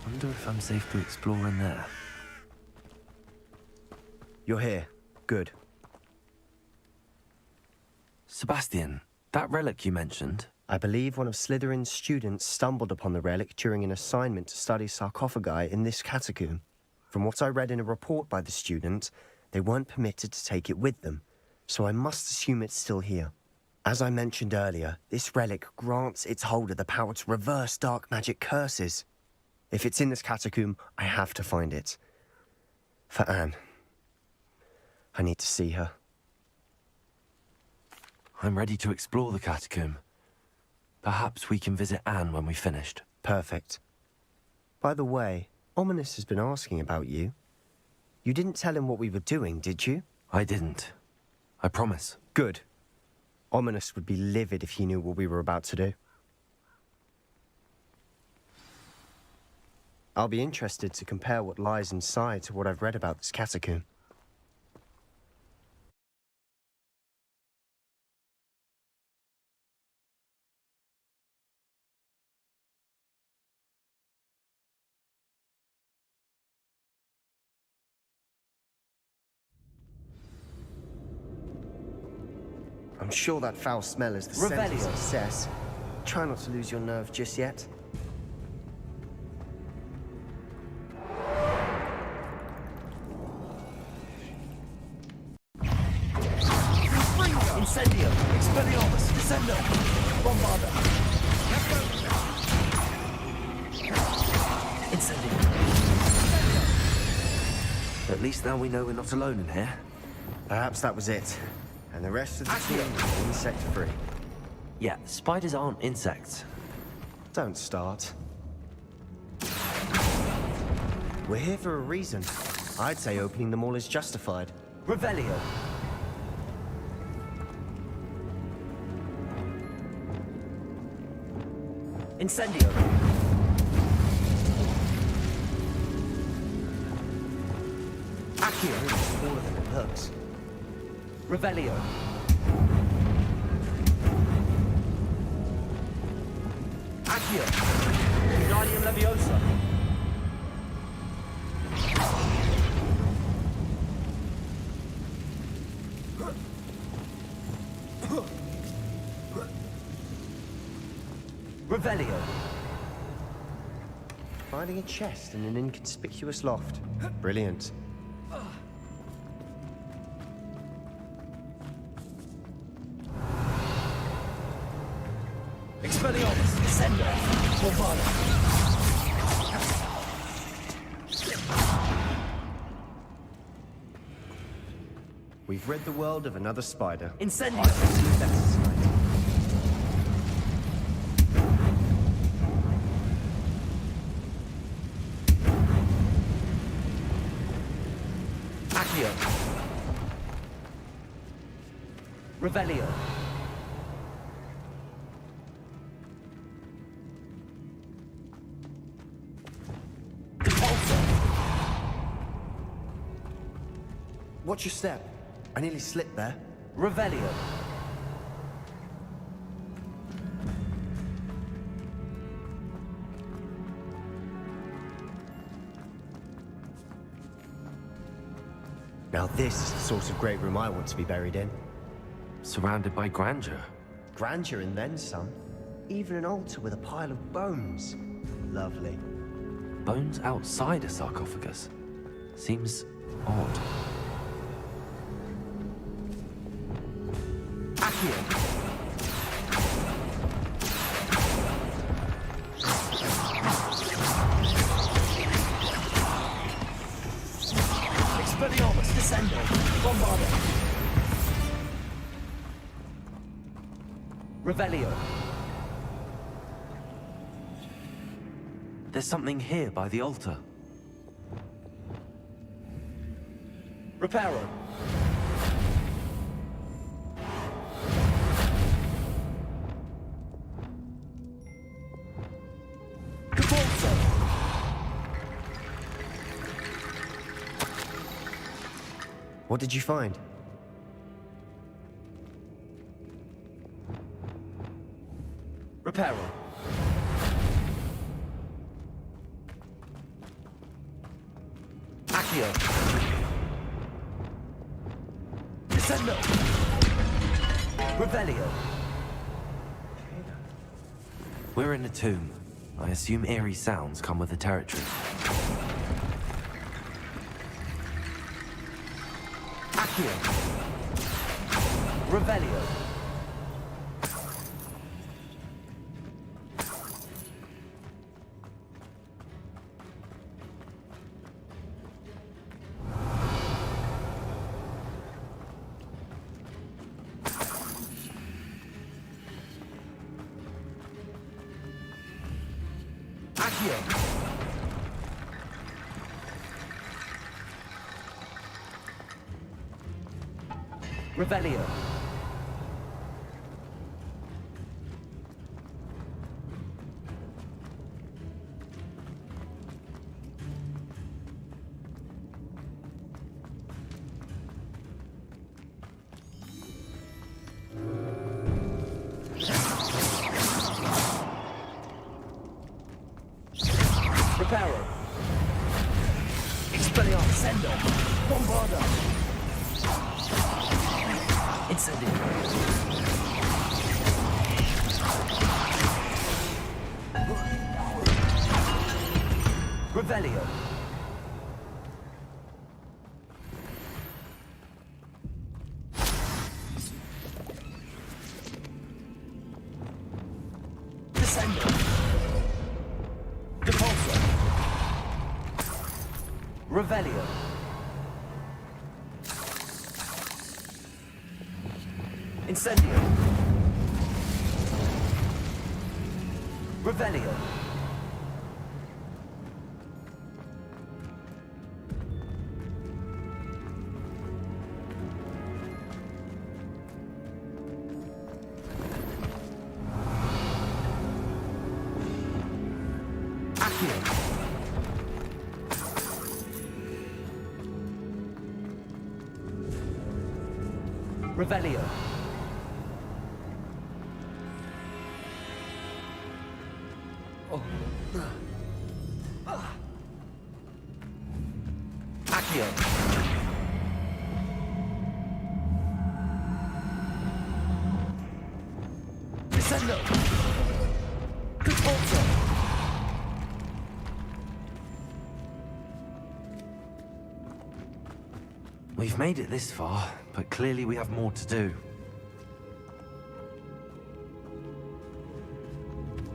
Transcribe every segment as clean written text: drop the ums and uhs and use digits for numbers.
Wonder if I'm safe to explore in there. You're here. Good. Sebastian, that relic you mentioned. I believe one of Slytherin's students stumbled upon the relic during an assignment to study sarcophagi in this catacomb. From what I read in a report by the student, they weren't permitted to take it with them, so I must assume it's still here. As I mentioned earlier, this relic grants its holder the power to reverse dark magic curses. If it's in this catacomb, I have to find it. For Anne. I need to see her. I'm ready to explore the catacomb. Perhaps we can visit Anne when we've finished. Perfect. By the way, Ominous has been asking about you. You didn't tell him what we were doing, did you? I didn't. I promise. Good. Ominous would be livid if he knew what we were about to do. I'll be interested to compare what lies inside to what I've read about this catacomb. I'm sure that foul smell is the scent of success. Try not to lose your nerve just yet. Incendio! Expelliarmus! Descendo! Bombarda! Incendio! At least now we know we're not alone in here. Perhaps that was it. And the rest of the team is insect-free. Yeah, spiders aren't insects. Don't start. We're here for a reason. I'd say opening them all is justified. Revelio! Incendio! Accio is smaller than it looks. Revelio! Accio! Wingardium Leviosa! Revelio! Finding a chest in an inconspicuous loft. Brilliant. Expelliarmus! Descendo! Bombarda! We've rid the world of another spider. Incendio! That's tonight. Accio! Revelio! Watch your step. I nearly slipped there. Revelio! Now this is the sort of great room I want to be buried in. Surrounded by grandeur. Grandeur and then some. Even an altar with a pile of bones. Lovely. Bones outside a sarcophagus. Seems odd. Accio! Expelliarmus descendo. Bombarda. Revelio. There's something here by the altar. Reparo. Caporzo. What did you find? Reparo. Accio. Descendo. Revelio. We're in a tomb. I assume eerie sounds come with the territory. Accio. Revelio. Accio. Revelio. Reparo. Expelliarmus Sendo. Bombarda. Incendio. Revelio. Descendo. Depulso. Revelio. Incendio. Revelio. Accio. Revelio. Accio. Descendo. Caporzo. We've made it this far, but clearly we have more to do.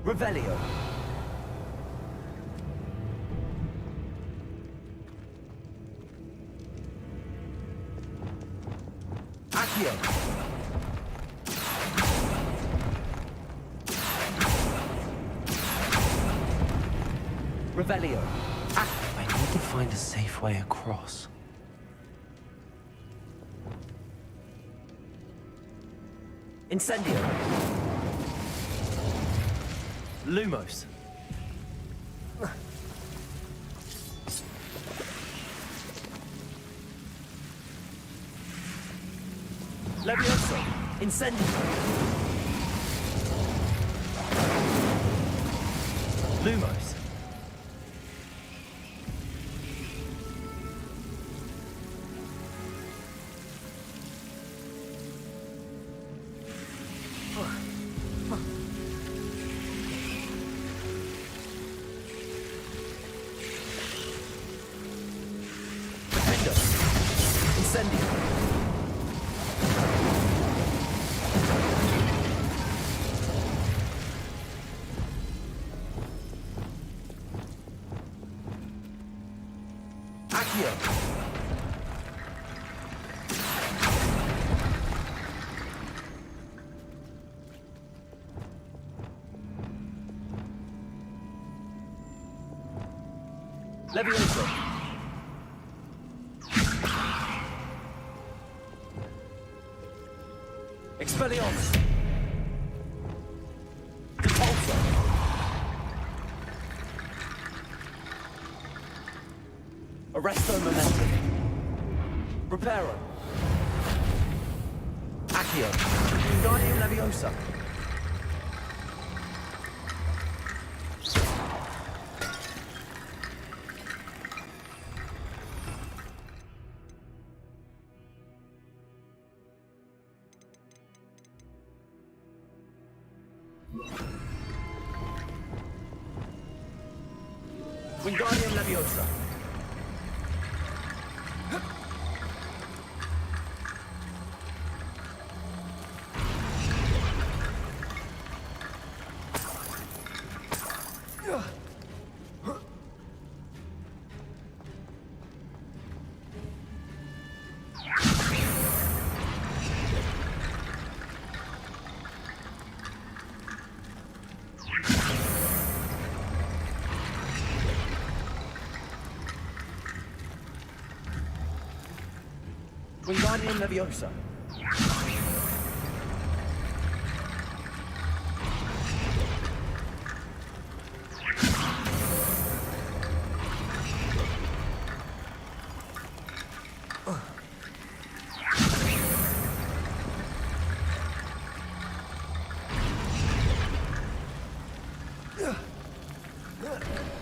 Revelio. Accio. Revelio. I need to find a safe way across. Incendio. Lumos. Levioso. Incendio. Lumos. Defendo. Incendio. Accio. Levioso. Expelliarmus. Repulsor. Arresto Momentum. Reparo. Accio. Wingardium Leviosa. Wingardium Leviosa. Wingardium Leviosa.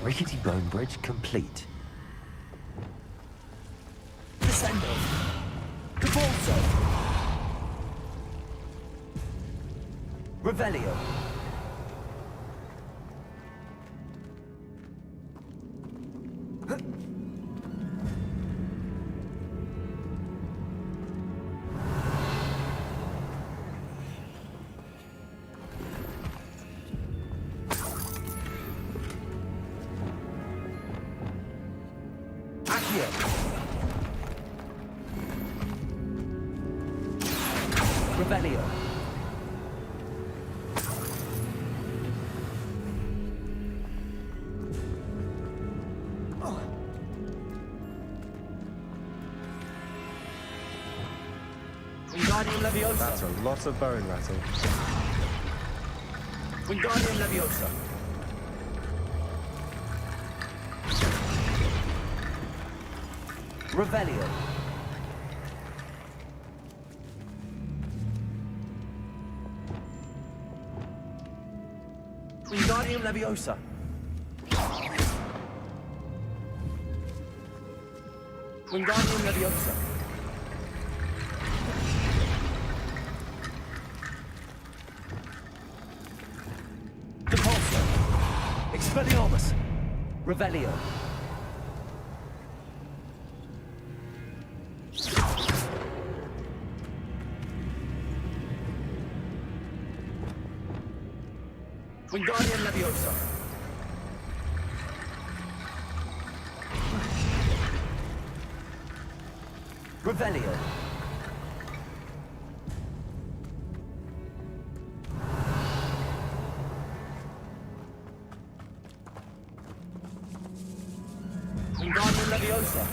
Rickety bone bridge complete. Descendo. Repulso. Revelio. Accio. Revelio. Wingardium Leviosa. That's a lot of bone rattle. Wingardium Leviosa. Revelio. Wingardium Leviosa. Wingardium Leviosa. Repulsor. Expelliarmus. Revelio. Wingardium Leviosa. Revelio. Wingardium Leviosa.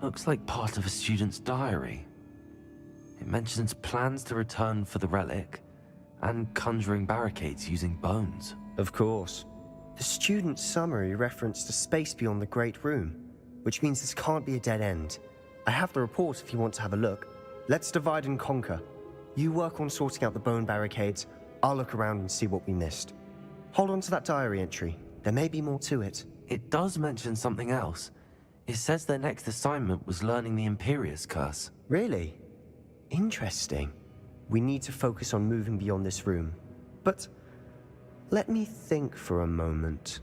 Looks like part of a student's diary. It mentions plans to return for the relic and conjuring barricades using bones. Of course. The student's summary referenced a space beyond the Great Room, which means this can't be a dead end. I have the report if you want to have a look. Let's divide and conquer. You work on sorting out the bone barricades. I'll look around and see what we missed. Hold on to that diary entry. There may be more to it. It does mention something else. It says their next assignment was learning the Imperius Curse. Really? Interesting. We need to focus on moving beyond this room. But let me think for a moment.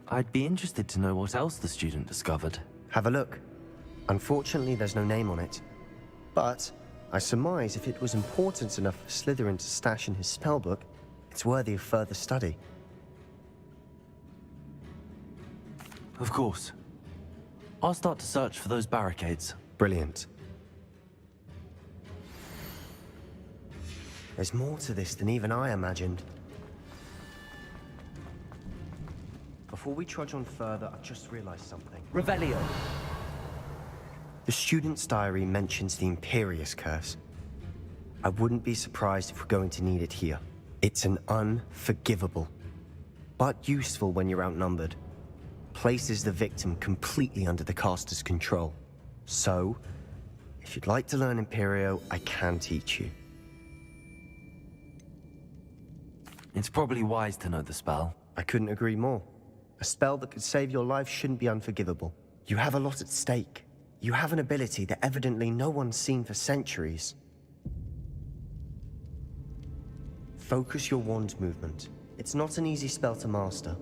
I'd be interested to know what else the student discovered. Have a look. Unfortunately, there's no name on it. But I surmise if it was important enough for Slytherin to stash in his spellbook, it's worthy of further study. Of course. I'll start to search for those barricades. Brilliant. There's more to this than even I imagined. Before we trudge on further, I've just realized something. Revelio. The student's diary mentions the Imperius Curse. I wouldn't be surprised if we're going to need it here. It's an unforgivable, but useful when you're outnumbered. Places the victim completely under the caster's control. So, if you'd like to learn Imperio, I can teach you. It's probably wise to know the spell. I couldn't agree more. A spell that could save your life shouldn't be unforgivable. You have a lot at stake. You have an ability that evidently no one's seen for centuries. Focus your wand movement. It's not an easy spell to master.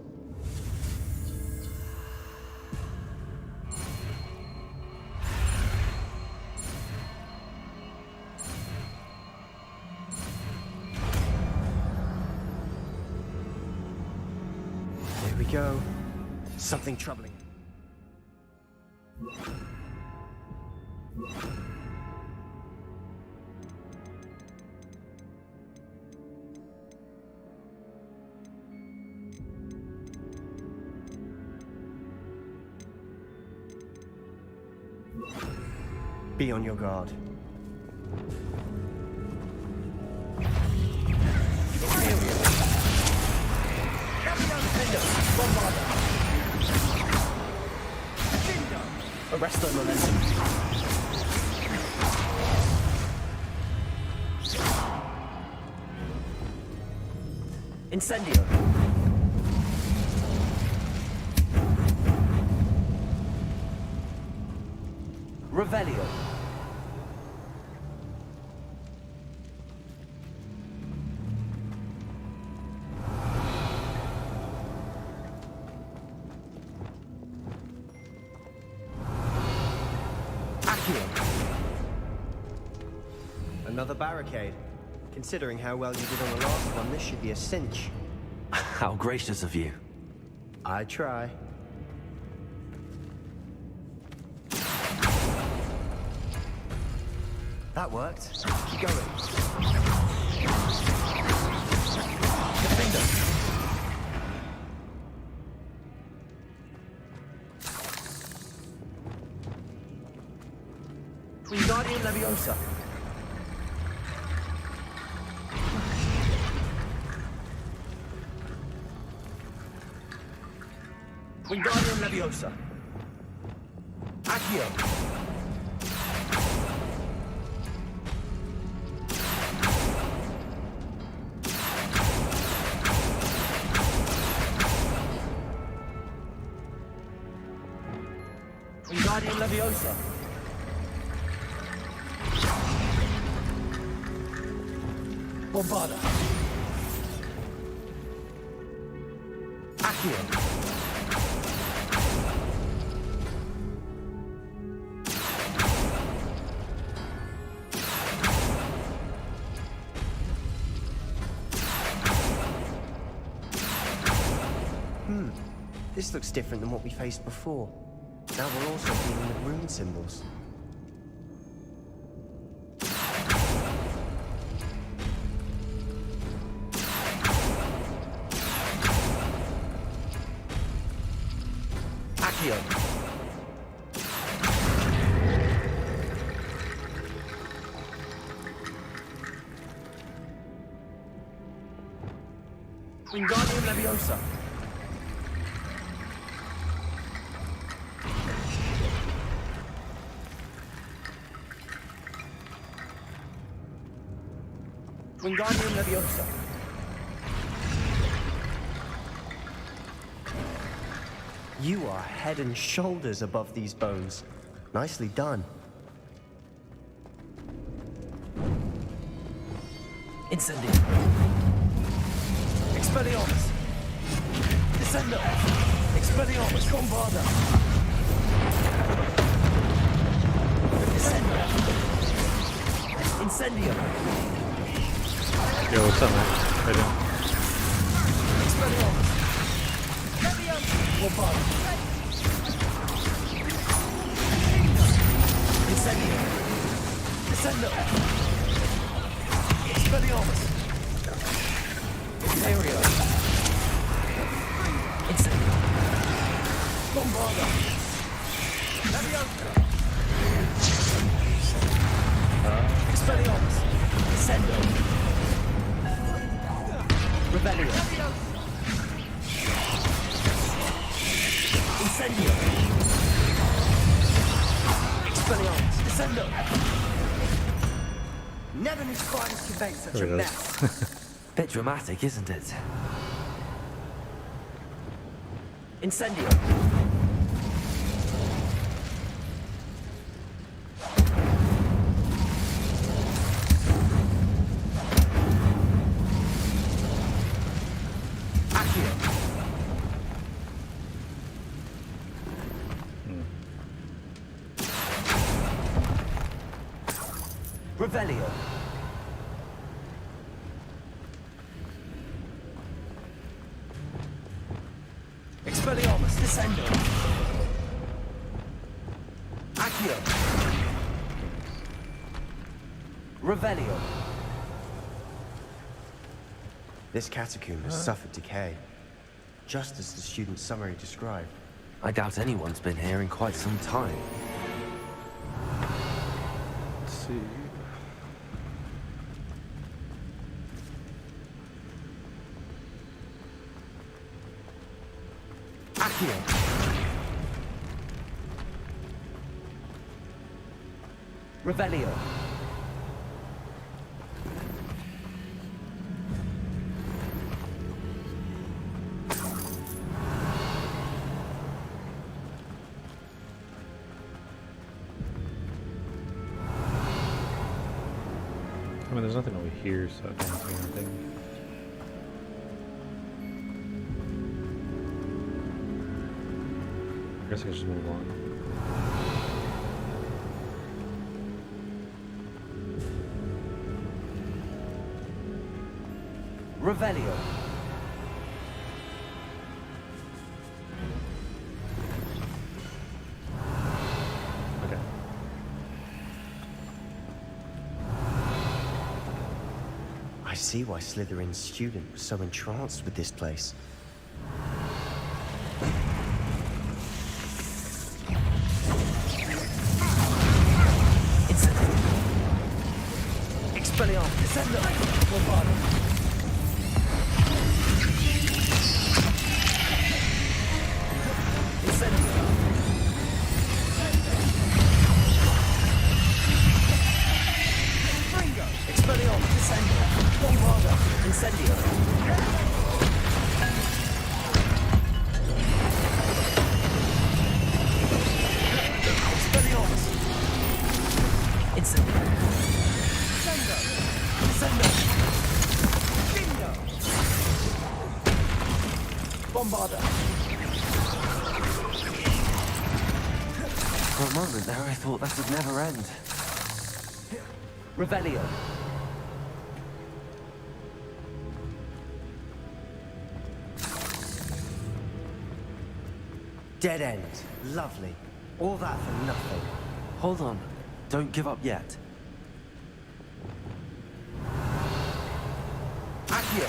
There we go. Something troubling. Be on your guard. Arrest their momentum. Incendio. Revelio. Another barricade. Considering how well you did on the last one, this should be a cinch. How gracious of you. I try. That worked. Keep going. Defender. Wingardium Leviosa. Wingardium Leviosa. Accio. Wingardium Leviosa. Bombarda. Accio. This looks different than what we faced before. Now we're also dealing with rune symbols. Accio. Wingardium Leviosa. Wingardium Leviosa. You are head and shoulders above these bones. Nicely done. Incendio. Expelliarmus. Descendo. Expelliarmus. Bombarda. Descendo. Incendio. Yo, what's up, man? Right in. Expelliarmus. Bombarda. Incendio. Descendo. Expelliarmus. Imperio. Incendio. Bombarda. Leviosa. Expelliarmus. Descendo. Rebellion. Incendio. Expelliarmus. Descendo. Never knew spiders could make such There a it mess. is. Bit dramatic, isn't it? Incendio. Accio. Revelio. Expelliarmus. Descendo. Accio. Revelio. This catacomb has suffered decay, just as the student's summary described. I doubt anyone's been here in quite some time. Let's see. Accio. Revelio. I mean, there's nothing over here, so I don't see anything. I guess I can just move on. Revelio. Okay. I see why Slytherin's student was so entranced with this place. Incendio. Expelliarmus. Descendo. Bombarda. Incendio. Expelliarmus. Descendo. Bombarda. Incendio. Expelliarmus. Incendio. Descendo. Bingo. Bombarda. For a moment there, I thought that would never end. Revelio. Dead end. Lovely. All that for nothing. Hold on. Don't give up yet. Accio.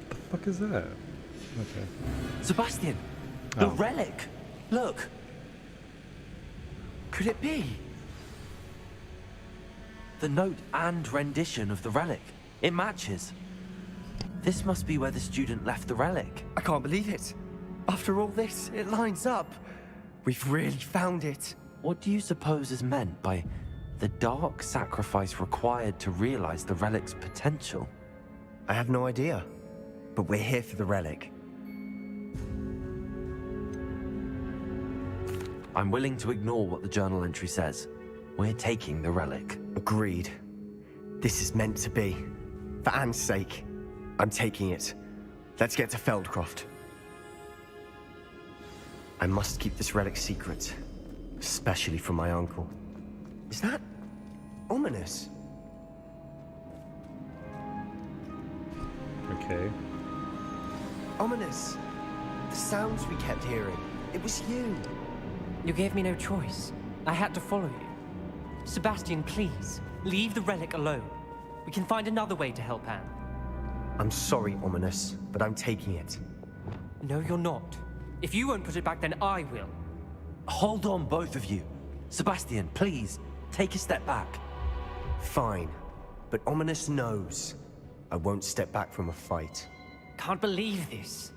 The fuck is that? Okay. Sebastian! The Oh. relic! Look! Could it be? The note and rendition of the relic. It matches. This must be where the student left the relic. I can't believe it. After all this, it lines up. We've really found it. What do you suppose is meant by The dark sacrifice required to realize the relic's potential. I have no idea, but we're here for the relic. I'm willing to ignore what the journal entry says. We're taking the relic. Agreed. This is meant to be. For Anne's sake, I'm taking it. Let's get to Feldcroft. I must keep this relic secret, especially from my uncle. Is that ominous? Okay. Ominous. The sounds we kept hearing. It was you. You gave me no choice. I had to follow you. Sebastian, please, leave the relic alone. We can find another way to help Anne. I'm sorry, Ominous, but I'm taking it. No, you're not. If you won't put it back, then I will. Hold on, both of you. Sebastian, please, take a step back. Fine, but Ominous knows I won't step back from a fight. Can't believe this.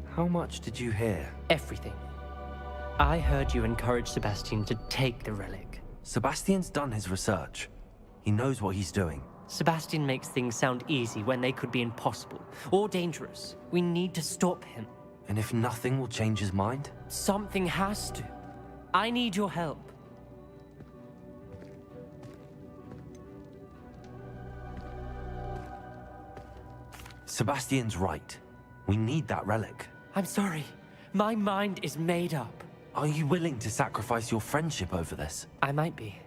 How much did you hear? Everything. I heard you encourage Sebastian to take the relic. Sebastian's done his research. He knows what he's doing. Sebastian makes things sound easy when they could be impossible or dangerous. We need to stop him. And if nothing will change his mind? Something has to. I need your help. Sebastian's right. We need that relic. I'm sorry. My mind is made up. Are you willing to sacrifice your friendship over this? I might be.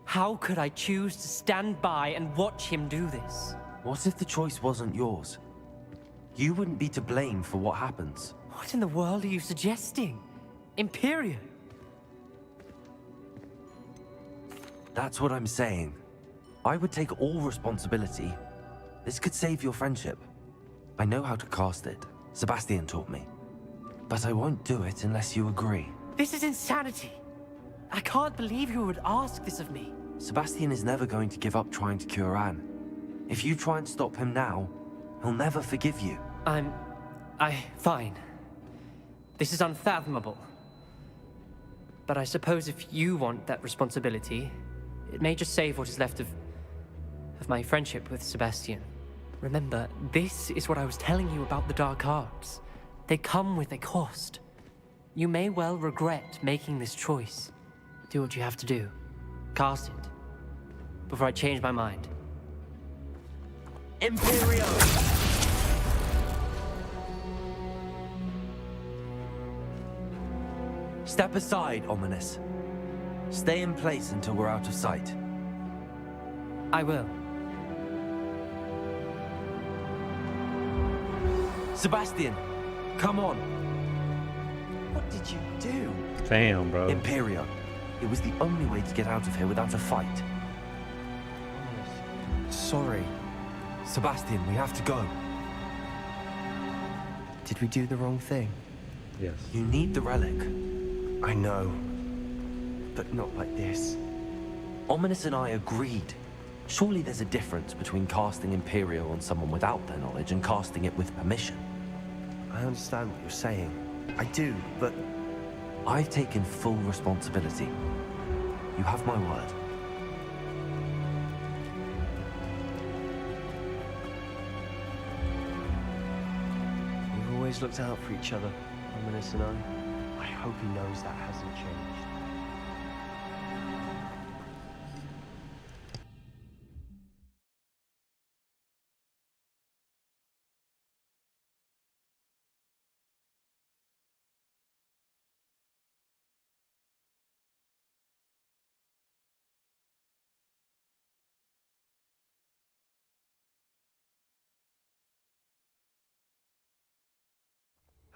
How could I choose to stand by and watch him do this? What if the choice wasn't yours? You wouldn't be to blame for what happens. What in the world are you suggesting? Imperium? That's what I'm saying. I would take all responsibility. This could save your friendship. I know how to cast it. Sebastian taught me. But I won't do it unless you agree. This is insanity. I can't believe you would ask this of me. Sebastian is never going to give up trying to cure Anne. If you try and stop him now, he'll never forgive you. Fine. This is unfathomable. But I suppose if you want that responsibility, it may just save what is left of my friendship with Sebastian. Remember, this is what I was telling you about the dark arts. They come with a cost. You may well regret making this choice. Do what you have to do. Cast it. Before I change my mind. Imperio! Step aside, Ominous. Stay in place until we're out of sight. I will. Sebastian, come on. What did you do? Damn, bro. Imperio. It was the only way to get out of here without a fight. Sorry. Sebastian, we have to go. Did we do the wrong thing? Yes. You need the relic. I know. But not like this. Ominous and I agreed. Surely there's a difference between casting Imperial on someone without their knowledge and casting it with permission. I understand what you're saying. I do, but I've taken full responsibility. You have my word. we've always looked out for each other, Ominous and I. I hope he knows that hasn't changed.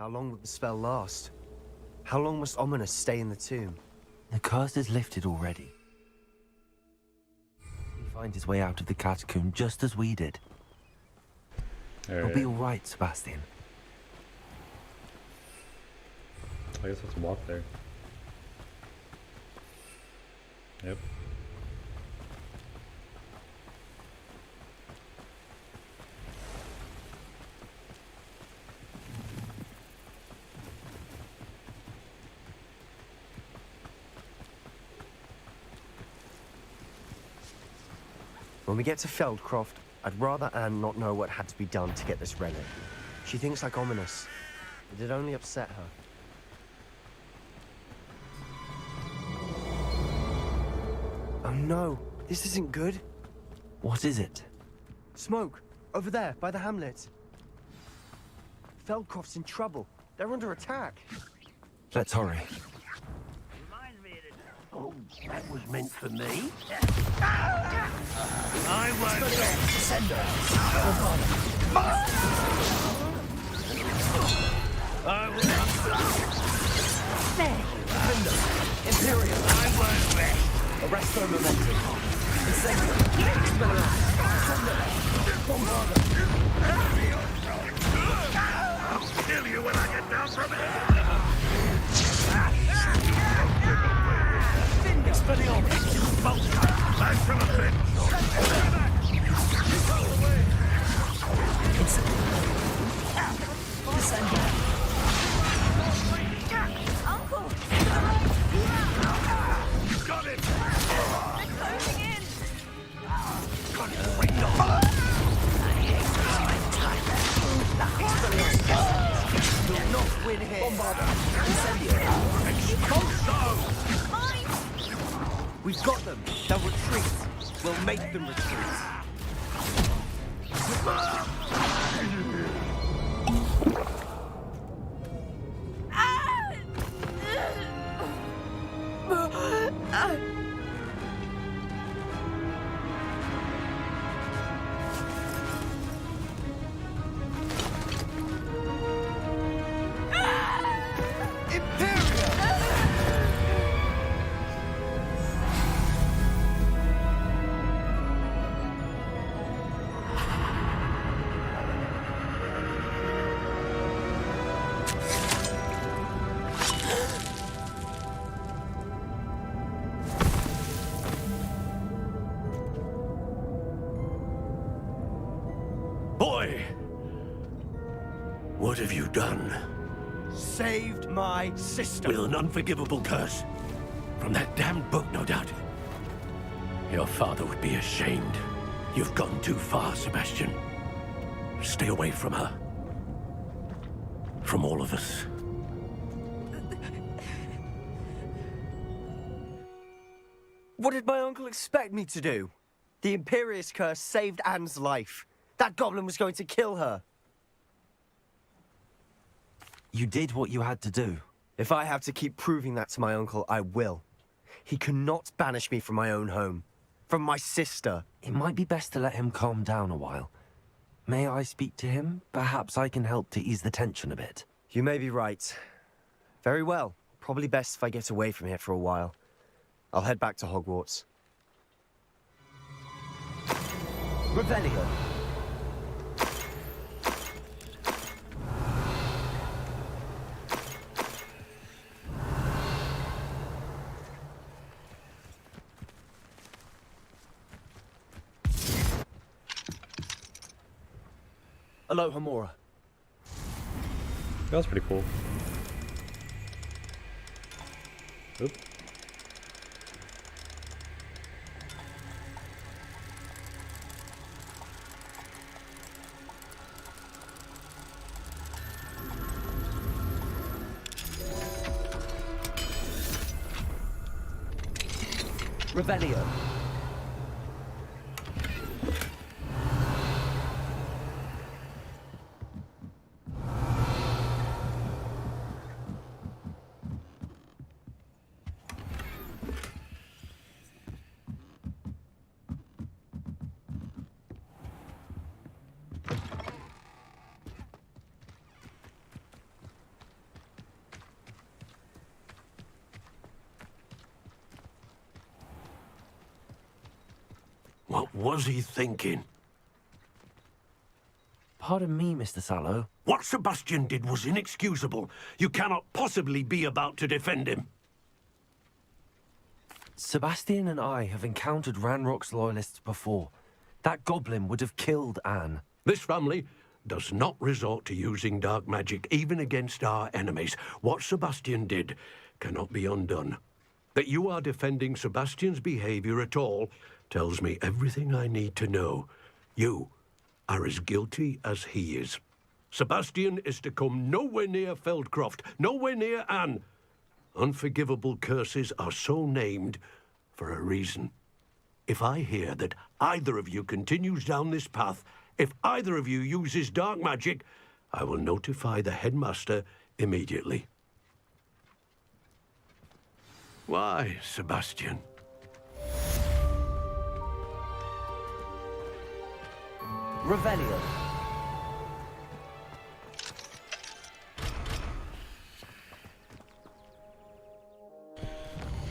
How long will the spell last? How long must Ominous stay in the tomb? The curse is lifted already. He'll find his way out of the catacomb just as we did. He'll be all right, Sebastian. I guess let's walk there. Yep. When we get to Feldcroft, I'd rather Anne not know what had to be done to get this relic. She thinks like ominous. It'd only upset her. Oh no, this isn't good. What is it? Smoke, over there, by the hamlet. Feldcroft's in trouble. They're under attack. Let's hurry. Oh, that was meant for me. I won't send her. I will. Imperial. I won't rest. Arrest their momentum. Incendio. I'll kill you when I get down from here! Expelliarmus. Back from the pit! Got it! Will not win here. Bombarder. We've got them. They'll retreat. We'll make them retreat. Boy! What have you done? Saved my sister. With an unforgivable curse. From that damned book, no doubt. Your father would be ashamed. You've gone too far, Sebastian. Stay away from her. From all of us. What did my uncle expect me to do? The Imperious curse saved Anne's life. That goblin was going to kill her. You did what you had to do. If I have to keep proving that to my uncle, I will. He cannot banish me from my own home. From my sister. It might be best to let him calm down a while. May I speak to him? Perhaps I can help to ease the tension a bit. You may be right. Very well. Probably best if I get away from here for a while. I'll head back to Hogwarts. Revelio. Aloha Mora. That was pretty cool. Oop. Revelio. What was he thinking? Pardon me, Mr. Sallow. What Sebastian did was inexcusable. You cannot possibly be about to defend him. Sebastian and I have encountered Ranrock's loyalists before. That goblin would have killed Anne. This family does not resort to using dark magic, even against our enemies. What Sebastian did cannot be undone. That you are defending Sebastian's behavior at all tells me everything I need to know. You are as guilty as he is. Sebastian is to come nowhere near Feldcroft, nowhere near Anne. Unforgivable curses are so named for a reason. If I hear that either of you continues down this path, if either of you uses dark magic, I will notify the headmaster immediately. Why, Sebastian? Revelio.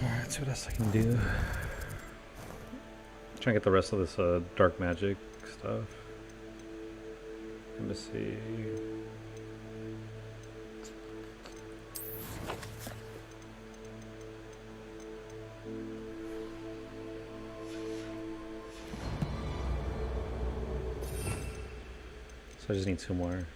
Alright, let's see what else I can do. Trying to get the rest of this dark magic stuff. Let me see. So I just need 2 more.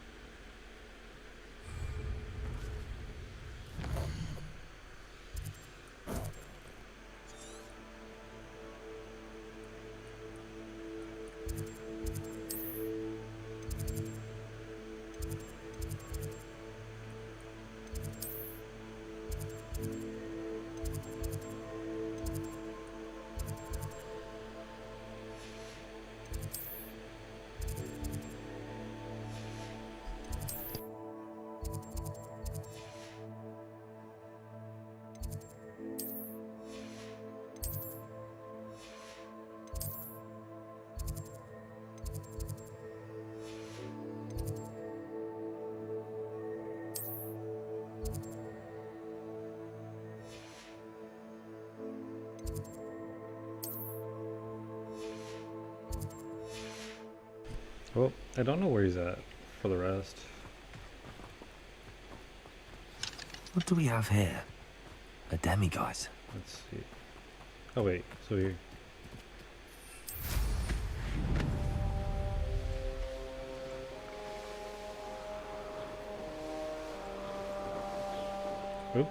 Well, I don't know where he's at for the rest. What do we have here? A demiguise. Let's see. Oh wait, so here. Oop.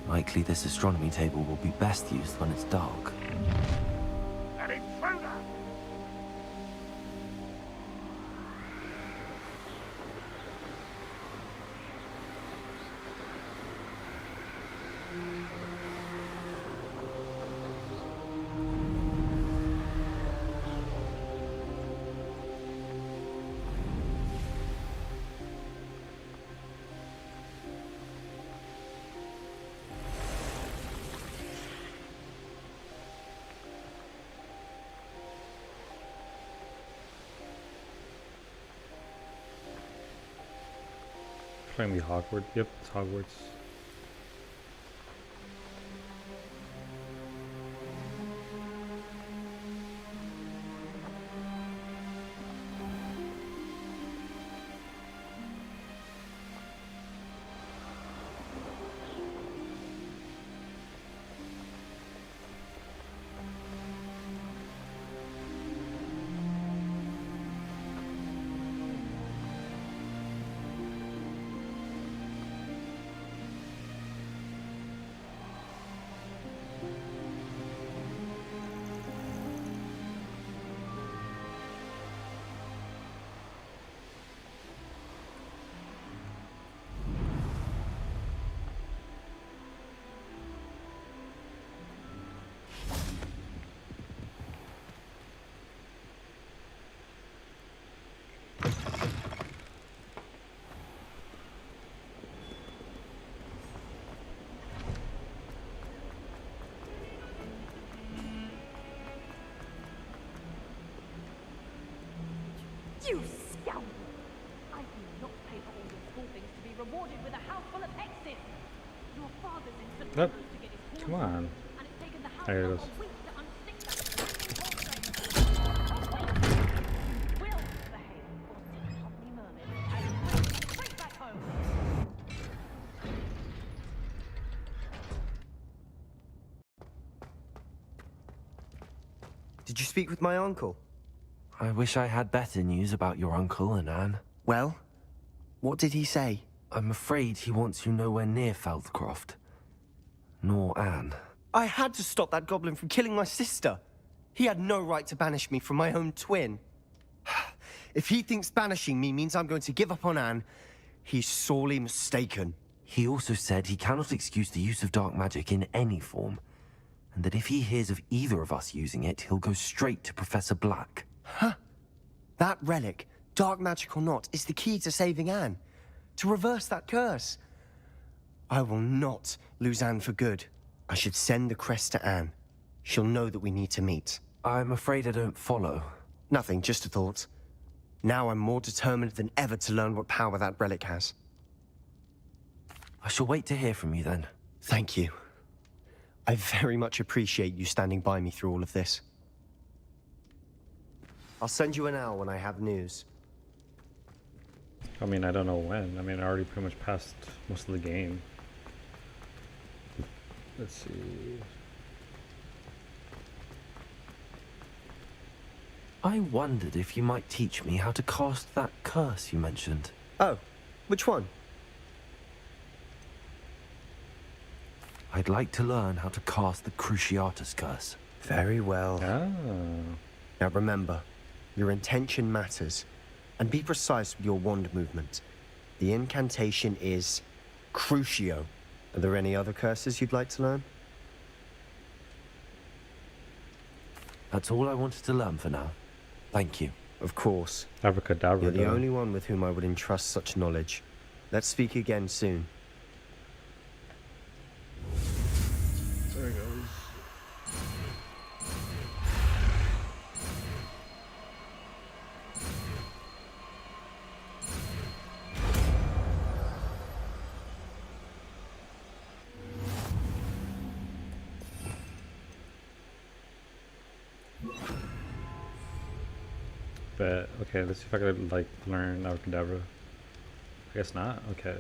Likely this astronomy table will be best used when it's dark. An intruder! Trying to be Hogwarts. Yep, it's Hogwarts. You scoundrel! I do not pay for all your small things to be rewarded with a house full of hexes! Your father's in supposed to get his horse Come on. and it's taken the house There it a is. week to unstick Did you speak with my uncle? I wish I had better news about your uncle and Anne. Well, what did he say? I'm afraid he wants you nowhere near Feldcroft. Nor Anne. I had to stop that goblin from killing my sister. He had no right to banish me from my own twin. If he thinks banishing me means I'm going to give up on Anne, he's sorely mistaken. He also said he cannot excuse the use of dark magic in any form, and that if he hears of either of us using it, he'll go straight to Professor Black. That relic, dark magic or not, is the key to saving Anne. To reverse that curse. I will not lose Anne for good. I should send the crest to Anne. She'll know that we need to meet. I'm afraid I don't follow. Nothing, just a thought. Now I'm more determined than ever to learn what power that relic has. I shall wait to hear from you then. Thank you. I very much appreciate you standing by me through all of this. I'll send you an owl when I have news. I mean, I don't know when. I mean, I already pretty much passed most of the game. Let's see. I wondered if you might teach me how to cast that curse you mentioned. Oh, which one? I'd like to learn how to cast the Cruciatus curse. Very well. Ah. Now remember, your intention matters. And be precise with your wand movement. The incantation is Crucio. Are there any other curses you'd like to learn? That's all I wanted to learn for now. Thank you. Of course. Abracadabra. You're the though. only one with whom I would entrust such knowledge. Let's speak again soon. There it goes. But okay, let's see if I could like learn Abracadabra. I guess not. Okay.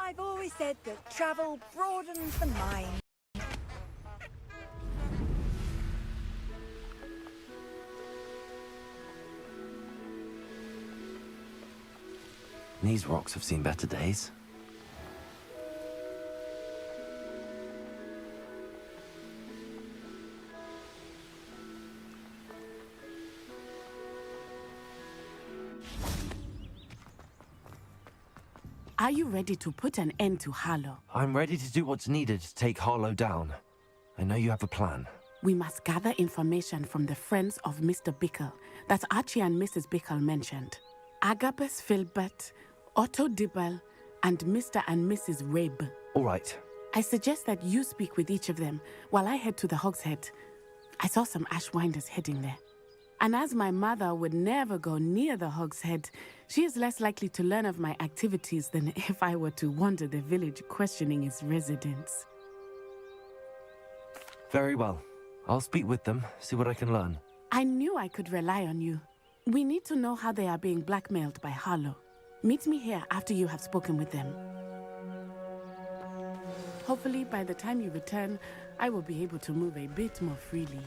I've always said that travel broadens the mind. These rocks have seen better days. Are you ready to put an end to Harlow? I'm ready to do what's needed to take Harlow down. I know you have a plan. We must gather information from the friends of Mr. Bickle that Archie and Mrs. Bickle mentioned. Agabus Filbert, Otto Dibble, and Mr. and Mrs. Rabe. All right. I suggest that you speak with each of them while I head to the Hogshead. I saw some Ashwinders heading there. And as my mother would never go near the Hogshead, she is less likely to learn of my activities than if I were to wander the village questioning its residents. Very well. I'll speak with them, see what I can learn. I knew I could rely on you. We need to know how they are being blackmailed by Harlow. Meet me here after you have spoken with them. Hopefully, by the time you return, I will be able to move a bit more freely.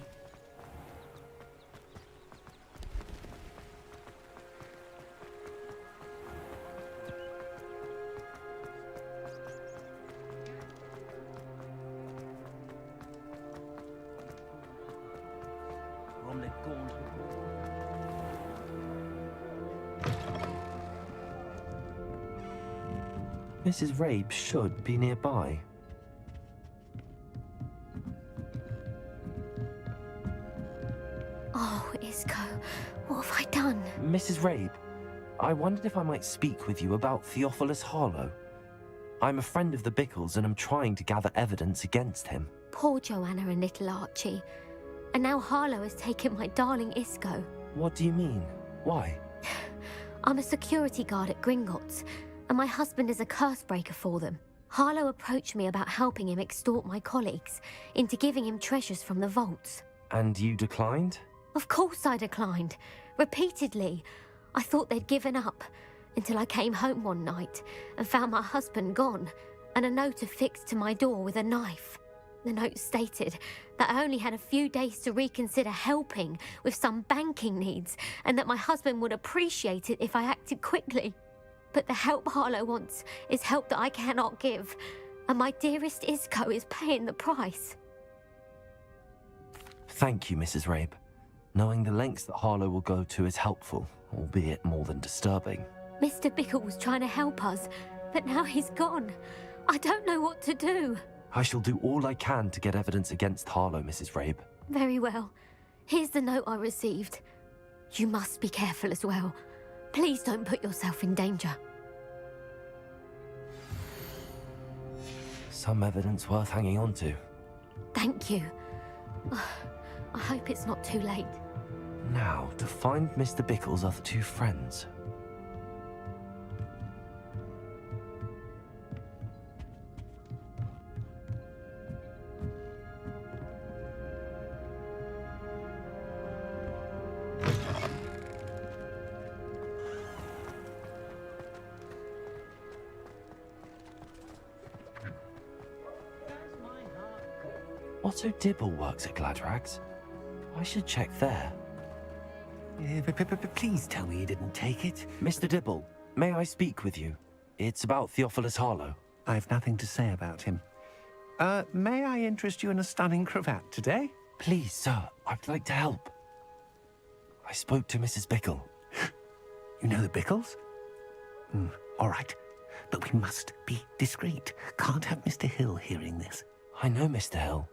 Gold. Mrs. Rabe should be nearby. Oh, Isco, what have I done? Mrs. Rabe, I wondered if I might speak with you about Theophilus Harlow. I'm a friend of the Bickles and I'm trying to gather evidence against him. Poor Joanna and little Archie. And now Harlow has taken my darling Isco. What do you mean? Why? I'm a security guard at Gringotts, and my husband is a curse breaker for them. Harlow approached me about helping him extort my colleagues into giving him treasures from the vaults. And you declined? Of course I declined. Repeatedly. I thought they'd given up, until I came home one night and found my husband gone, and a note affixed to my door with a knife. The note stated that I only had a few days to reconsider helping with some banking needs, and that my husband would appreciate it if I acted quickly. But the help Harlow wants is help that I cannot give, and my dearest Isco is paying the price. Thank you, Mrs. Rabe. Knowing the lengths that Harlow will go to is helpful, albeit more than disturbing. Mr. Bickle was trying to help us, but now he's gone. I don't know what to do. I shall do all I can to get evidence against Harlow, Mrs. Rabe. Very well. Here's the note I received. You must be careful as well. Please don't put yourself in danger. Some evidence worth hanging on to. Thank you. I hope it's not too late. Now, to find Mr. Bickle's other two friends. Otto Dibble works at Gladrags. I should check there. Please tell me you didn't take it. Mr. Dibble, may I speak with you? It's about Theophilus Harlow. I've nothing to say about him. May I interest you in a stunning cravat today? Please, sir, I'd like to help. I spoke to Mrs. Bickle. You know the Bickles? All right. But we must be discreet. Can't have Mr. Hill hearing this. I know Mr. Hill.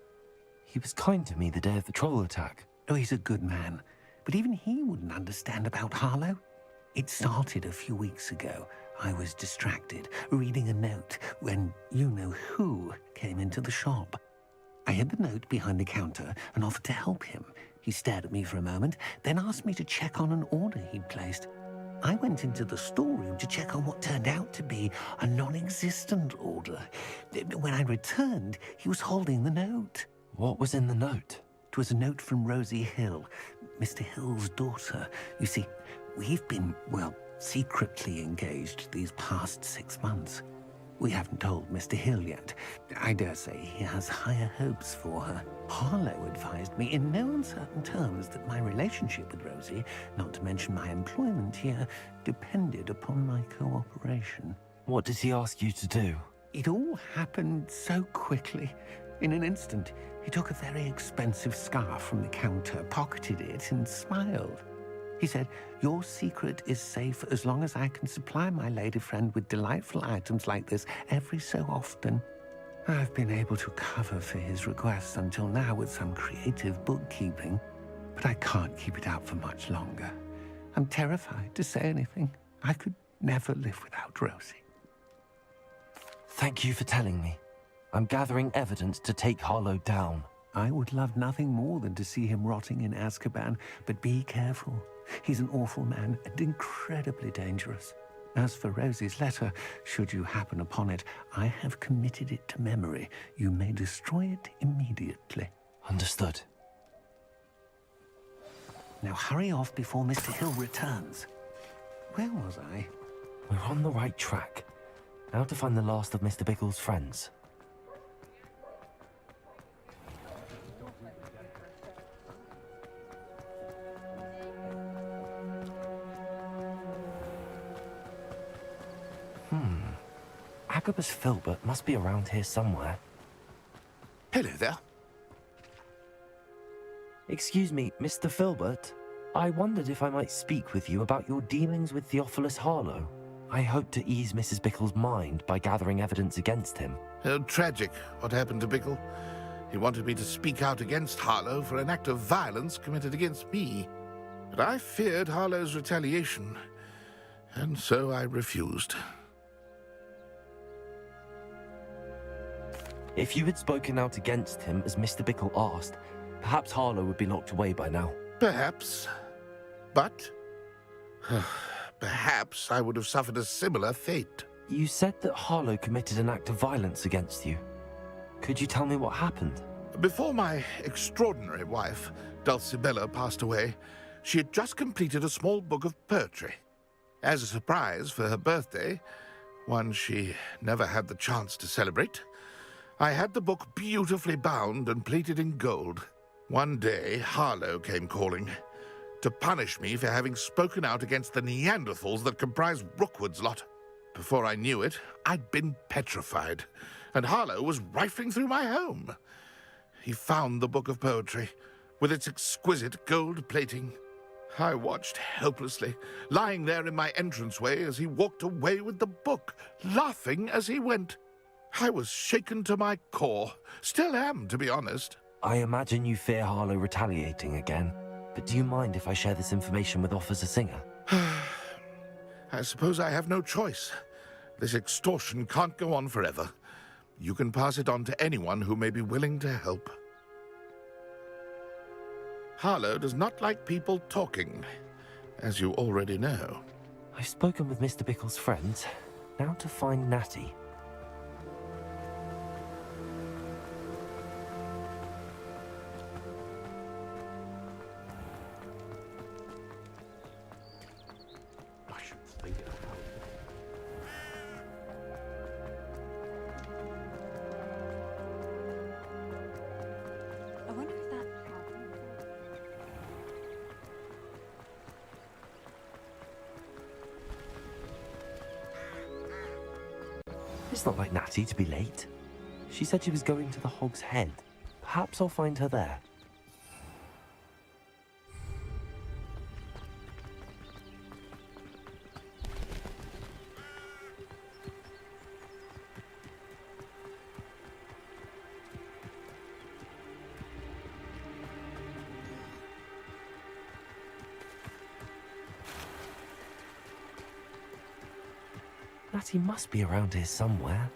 He was kind to me the day of the troll attack. Oh, he's a good man. But even he wouldn't understand about Harlow. It started a few weeks ago. I was distracted, reading a note, when you-know-who came into the shop. I hid the note behind the counter and offered to help him. He stared at me for a moment, then asked me to check on an order he'd placed. I went into the storeroom to check on what turned out to be a non-existent order. When I returned, he was holding the note. What was in the note? It was a note from Rosie Hill, Mr. Hill's daughter. You see, we've been, secretly engaged these past 6 months. We haven't told Mr. Hill yet. I dare say he has higher hopes for her. Harlow advised me in no uncertain terms that my relationship with Rosie, not to mention my employment here, depended upon my cooperation. What did he ask you to do? It all happened so quickly. In an instant, he took a very expensive scarf from the counter, pocketed it, and smiled. He said, "Your secret is safe as long as I can supply my lady friend with delightful items like this every so often." I've been able to cover for his requests until now with some creative bookkeeping, but I can't keep it out for much longer. I'm terrified to say anything. I could never live without Rosie. Thank you for telling me. I'm gathering evidence to take Harlow down. I would love nothing more than to see him rotting in Azkaban, but be careful. He's an awful man and incredibly dangerous. As for Rosie's letter, should you happen upon it, I have committed it to memory. You may destroy it immediately. Understood. Now hurry off before Mr. Hill returns. Where was I? We're on the right track. Now to find the last of Mr. Bickle's friends. Agabus Filbert must be around here somewhere. Hello there. Excuse me, Mr. Filbert. I wondered if I might speak with you about your dealings with Theophilus Harlow. I hoped to ease Mrs. Bickle's mind by gathering evidence against him. Tragic, what happened to Bickle. He wanted me to speak out against Harlow for an act of violence committed against me. But I feared Harlow's retaliation, and so I refused. If you had spoken out against him as Mr. Bickle asked, perhaps Harlow would be locked away by now. Perhaps. But perhaps I would have suffered a similar fate. You said that Harlow committed an act of violence against you. Could you tell me what happened? Before my extraordinary wife, Dulcibella, passed away, she had just completed a small book of poetry. As a surprise for her birthday, one she never had the chance to celebrate, I had the book beautifully bound and plated in gold. One day, Harlow came calling to punish me for having spoken out against the Neanderthals that comprise Rookwood's lot. Before I knew it, I'd been petrified, and Harlow was rifling through my home. He found the book of poetry, with its exquisite gold plating. I watched helplessly, lying there in my entranceway as he walked away with the book, laughing as he went. I was shaken to my core. Still am, to be honest. I imagine you fear Harlow retaliating again, but do you mind if I share this information with Officer Singer? I suppose I have no choice. This extortion can't go on forever. You can pass it on to anyone who may be willing to help. Harlow does not like people talking, as you already know. I've spoken with Mr. Bickle's friends. Now to find Natty. I should think it out. I wonder if that... It's not like Natty to be late. She said she was going to the Hog's Head. Perhaps I'll find her there. Natty must be around here somewhere.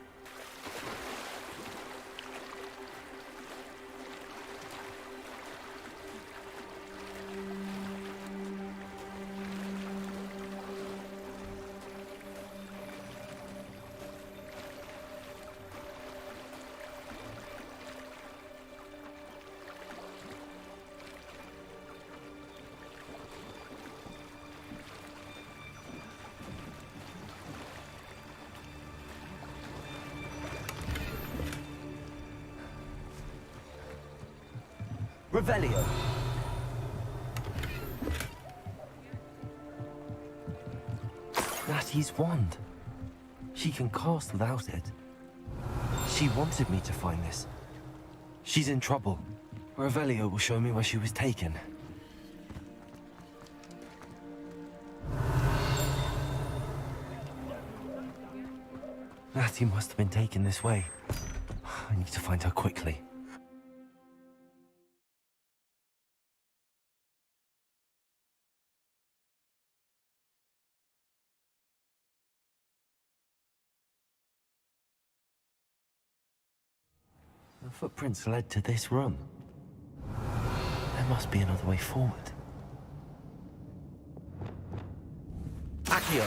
Revelio. Natty's wand. She can cast without it. She wanted me to find this. She's in trouble. Revelio will show me where she was taken. Natty must have been taken this way. I need to find her quickly. The footprints led to this room. There must be another way forward. Accio!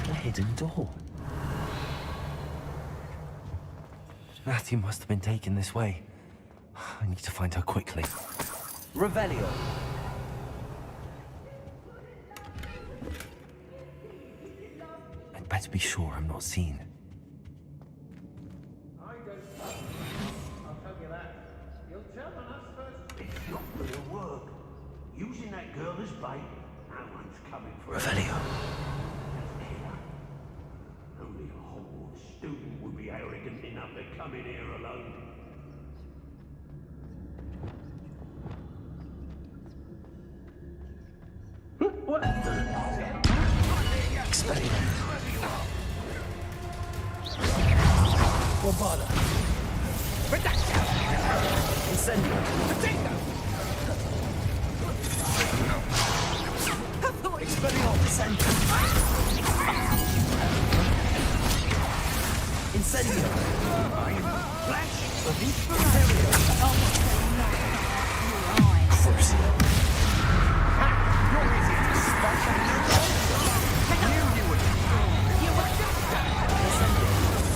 A hidden door. Natty must have been taken this way. I need to find her quickly. Revelio! I'd better be sure I'm not seen. I'll tell you that. You'll tell on us first. It's not gonna work. Using that girl as bait, no one's coming for Revelio. only a Hogwarts student would be arrogant enough to come in here alone. Bombarda. Incendio. Expelliarmus. Incendio. Flash. Crucio. You're easy to spot.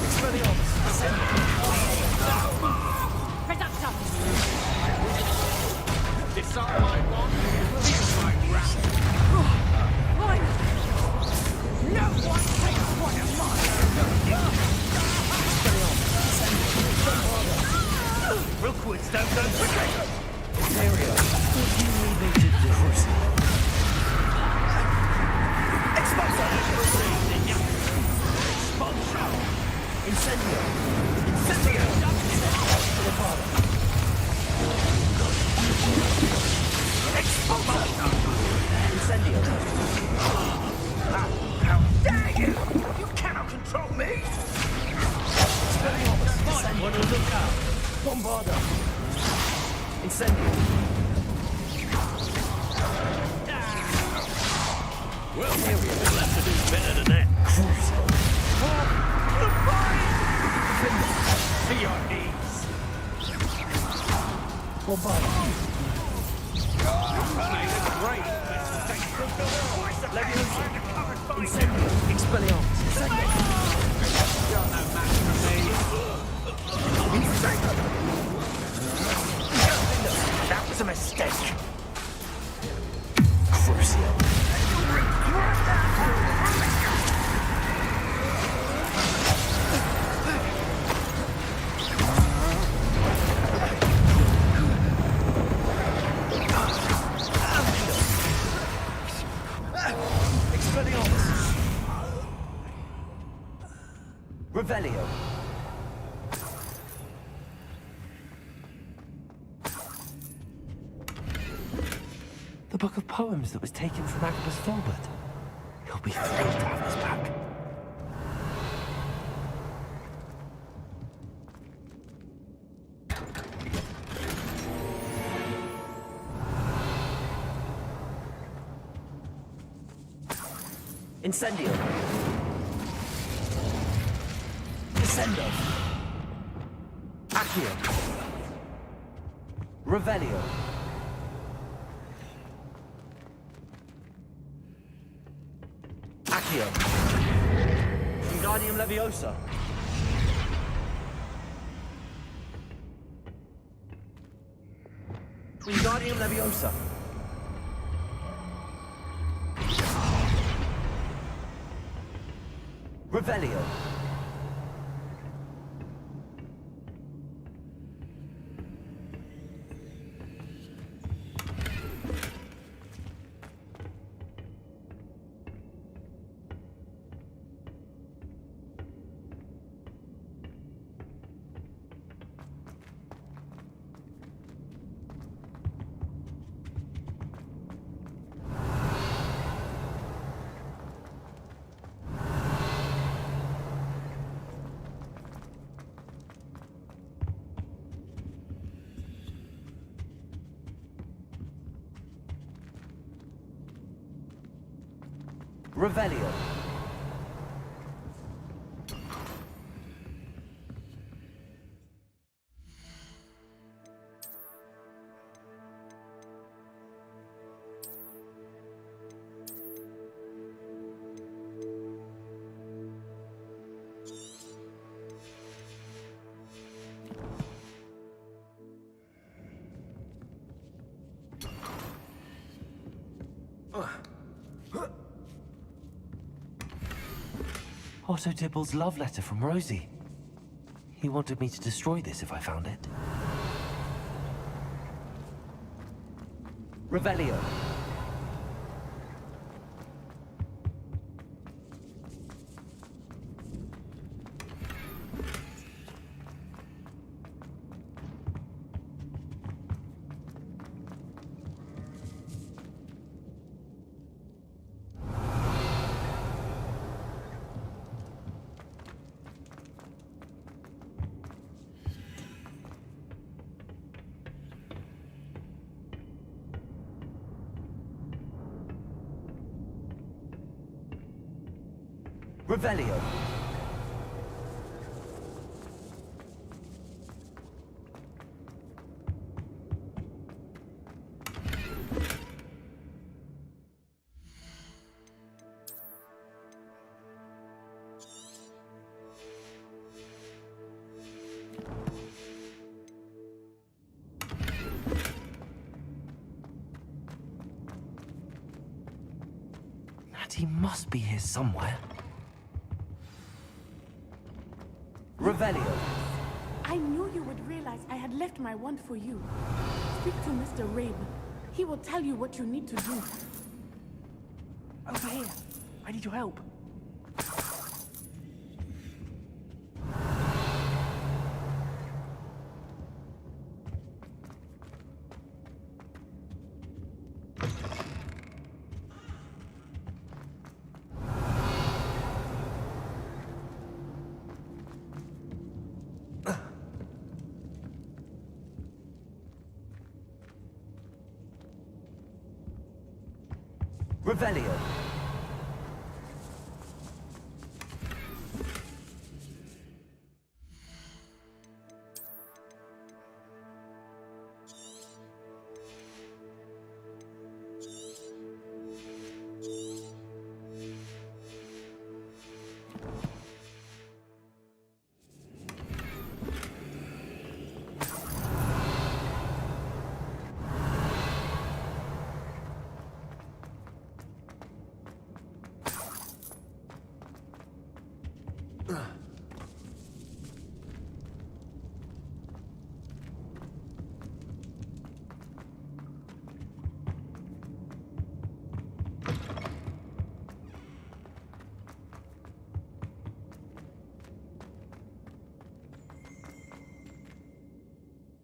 Expelliarmus. Disarm my wand, feel my wrath. No one takes one of mine! Rookwood's don't go quickly! Ontario. You leave me to Crucio. Expulso. Incendio. Bombarda. Incendio. How dare you! You cannot control me! Bombarda. Incendio. Well, we'll have to do better than that. Crucio. To your knees! Bombarda. Leviosa! Incendio. Expelliarmus. Incendio. You're no match for me! That was a mistake! Crucio. Expelliarmus. Revelio. The book of poems that was taken from Agnes Filbert. He'll be thrilled to have this back. Incendio. Descendo. Accio. Revelio. Accio. Wingardium Leviosa. Wingardium Leviosa. Revelio. Revelio. Otto Dibble's love letter from Rosie. He wanted me to destroy this if I found it. Revelio. Revelio. Natty must be here somewhere. Revelio. I knew you would realize I had left my wand for you. Speak to Mr. Rabe. He will tell you what you need to do. Over here. I need your help. Revelio.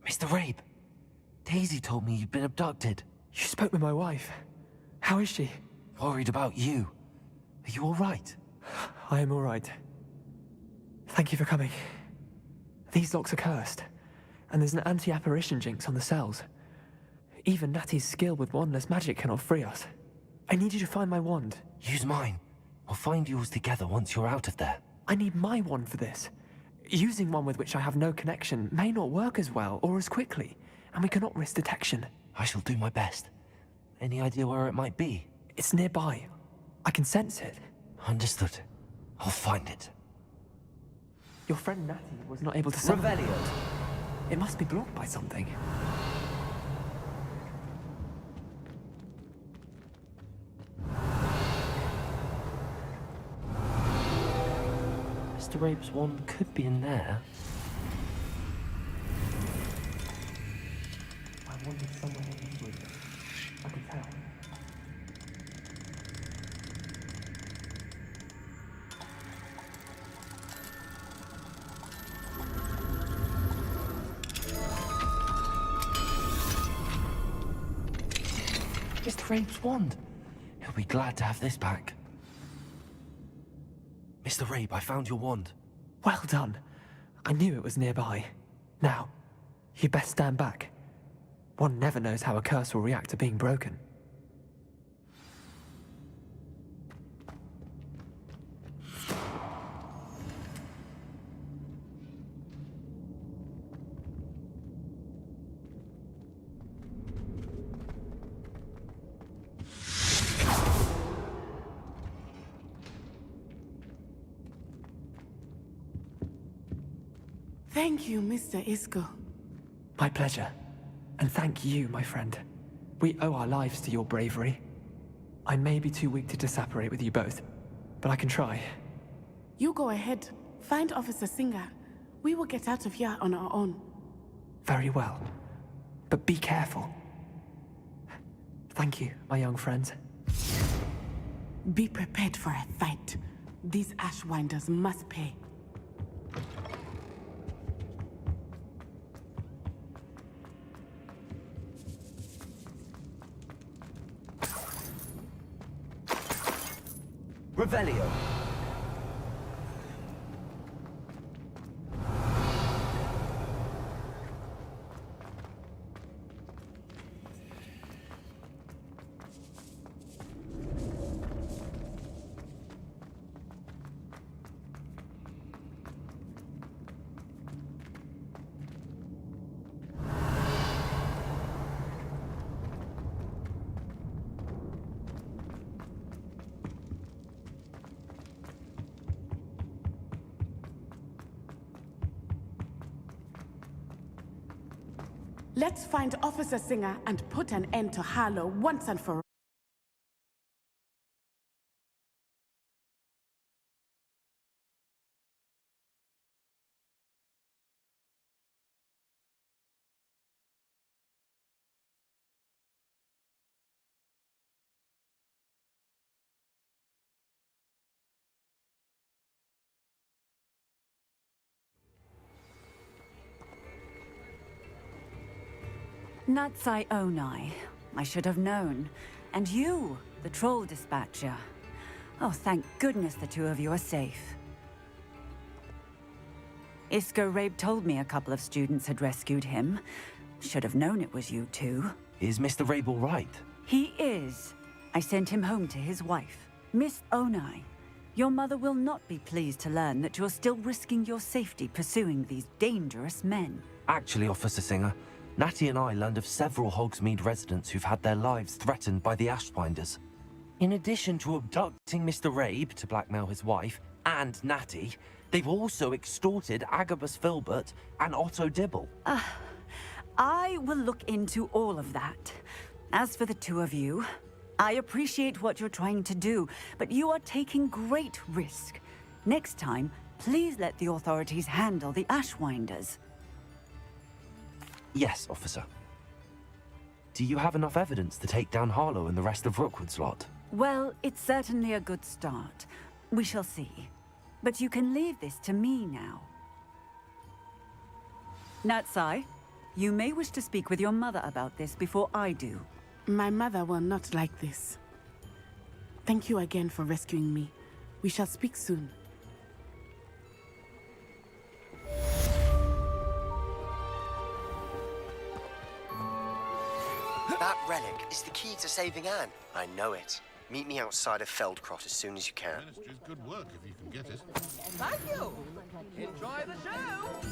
Mr. Rabe, Daisy told me you'd been abducted. You spoke with my wife. How is she? Worried about you. Are you all right? I am all right. Thank you for coming. These locks are cursed, and there's an anti-apparition jinx on the cells. Even Natty's skill with wandless magic cannot free us. I need you to find my wand. Use mine. We'll find yours together once you're out of there. I need my wand for this. Using one with which I have no connection may not work as well or as quickly, and we cannot risk detection. I shall do my best. Any idea where it might be? It's nearby. I can sense it. Understood. I'll find it. Your friend Natty was not able to summon... Revelio. It must be blocked by something. Mr. Rabe's wand could be in there. I wanted someone in this room. I could tell. Mr. Rabe's wand. He'll be glad to have this back. Mr. Rabe, I found your wand. Well done. I knew it was nearby. Now, you best stand back. One never knows how a curse will react to being broken. Thank you, Mr. Isco. My pleasure. And thank you, my friend. We owe our lives to your bravery. I may be too weak to disapparate with you both, but I can try. You go ahead. Find Officer Singer. We will get out of here on our own. Very well. But be careful. Thank you, my young friends. Be prepared for a fight. These Ashwinders must pay. Revelio. Let's find Officer Singer and put an end to Harlow once and for all. Natsai Onai. I should have known. And you, the troll dispatcher. Oh, thank goodness the two of you are safe. Isco Rabe told me a couple of students had rescued him. Should have known it was you two. Is Mr. Rabe all right? He is. I sent him home to his wife. Miss Onai, your mother will not be pleased to learn that you're still risking your safety pursuing these dangerous men. Actually, Officer Singer, Natty and I learned of several Hogsmeade residents who've had their lives threatened by the Ashbinders. In addition to abducting Mr. Rabe to blackmail his wife and Natty, they've also extorted Agabus Filbert and Otto Dibble. I will look into all of that. As for the two of you, I appreciate what you're trying to do, but you are taking great risk. Next time, please let the authorities handle the Ashwinders. Yes, officer. Do you have enough evidence to take down Harlow and the rest of Rookwood's lot? Well, it's certainly a good start. We shall see. But you can leave this to me now. Natsai, you may wish to speak with your mother about this before I do. My mother will not like this. Thank you again for rescuing me. We shall speak soon. That relic is the key to saving Anne. I know it. Meet me outside of Feldcroft as soon as you can. Ministry's good work if you can get it. Thank you. Enjoy the show.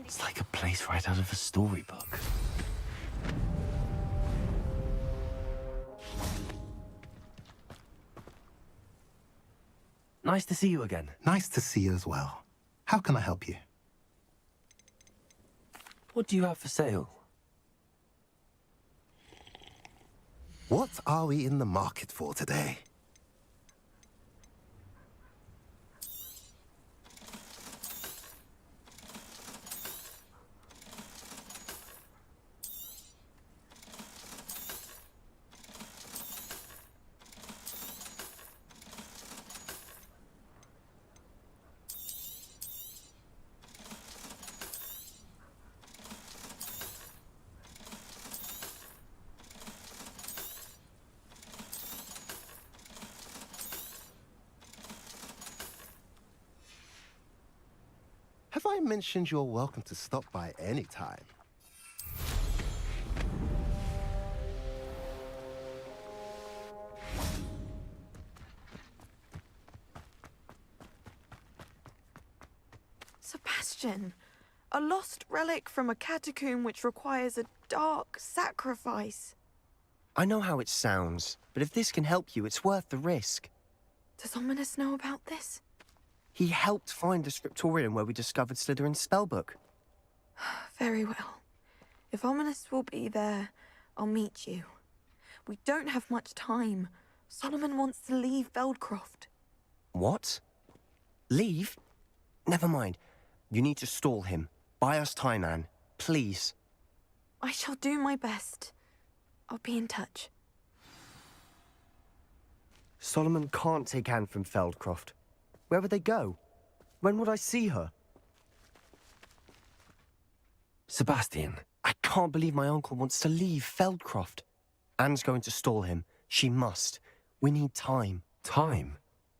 It's like a place right out of a storybook. Nice to see you again. Nice to see you as well. How can I help you? What do you have for sale? What are we in the market for today? Have I mentioned you're welcome to stop by any time? Sebastian, a lost relic from a catacomb which requires a dark sacrifice. I know how it sounds, but if this can help you, it's worth the risk. Does Ominous know about this? He helped find the scriptorium where we discovered Slytherin's spellbook. Very well. If Ominous will be there, I'll meet you. We don't have much time. Solomon wants to leave Feldcroft. What? Leave? Never mind. You need to stall him. Buy us time, Anne. Please. I shall do my best. I'll be in touch. Solomon can't take Anne from Feldcroft. Where would they go? When would I see her? Sebastian. I can't believe my uncle wants to leave Feldcroft. Anne's going to stall him. She must. We need time. Time?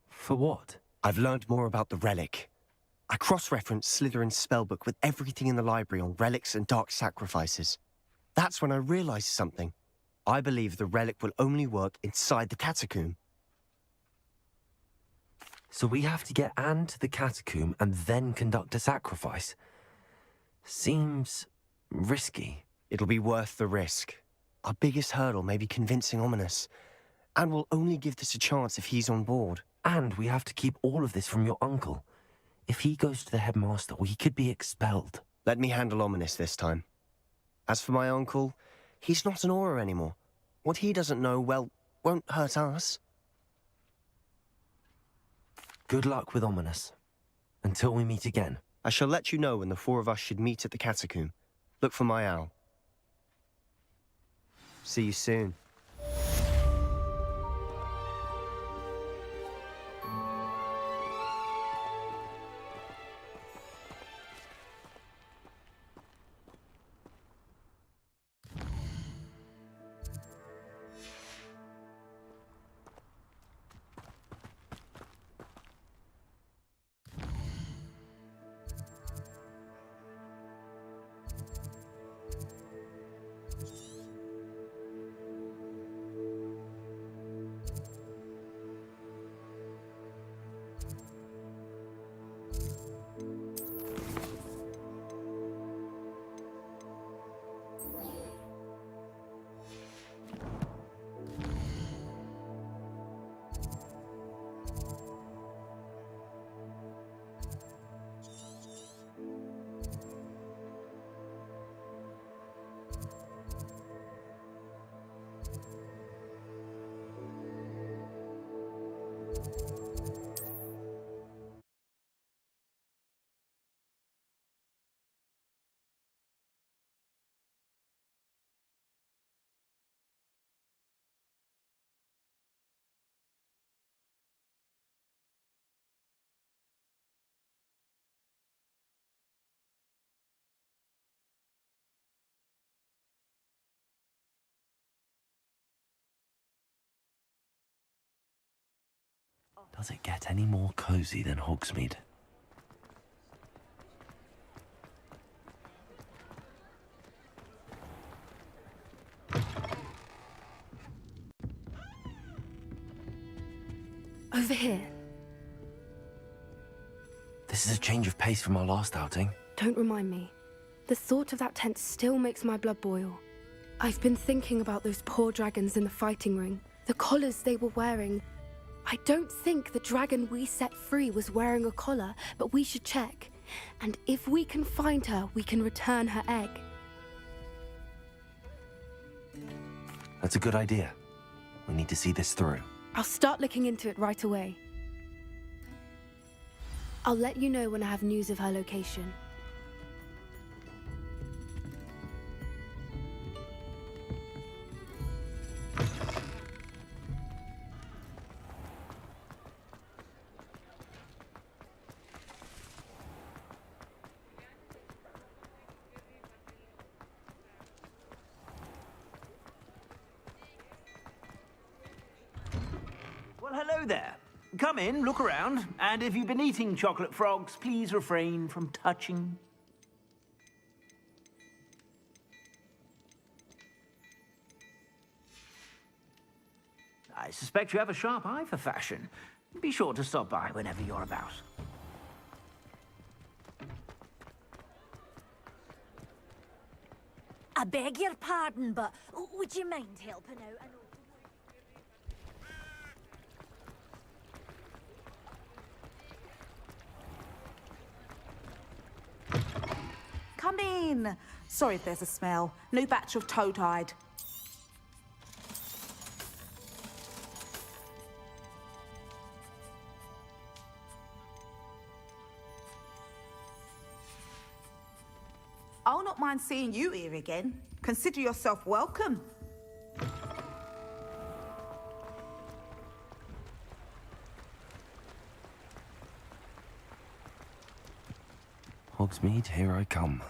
For what? I've learned more about the relic. I cross-referenced Slytherin's spellbook with everything in the library on relics and dark sacrifices. That's when I realized something. I believe the relic will only work inside the catacomb. So we have to get Anne to the catacomb and then conduct a sacrifice? Seems risky. It'll be worth the risk. Our biggest hurdle may be convincing Ominous. And we'll only give this a chance if he's on board. And we have to keep all of this from your uncle. If he goes to the headmaster, we could be expelled. Let me handle Ominous this time. As for my uncle, he's not an Auror anymore. What he doesn't know, well, won't hurt us. Good luck with Ominous. Until we meet again. I shall let you know when the four of us should meet at the catacomb. Look for my owl. See you soon. Does it get any more cozy than Hogsmeade? Over here. This is a change of pace from our last outing. Don't remind me. The thought of that tent still makes my blood boil. I've been thinking about those poor dragons in the fighting ring, the collars they were wearing. I don't think the dragon we set free was wearing a collar, but we should check. And if we can find her, we can return her egg. That's a good idea. We need to see this through. I'll start looking into it right away. I'll let you know when I have news of her location. Well, hello there. Come in, look around, and if you've been eating chocolate frogs, please refrain from touching. I suspect you have a sharp eye for fashion. Be sure to stop by whenever you're about. I beg your pardon, but would you mind helping out? Come in. Sorry if there's a smell. New batch of toad-hide. I'll not mind seeing you here again. Consider yourself welcome. Hogsmeade, here I come.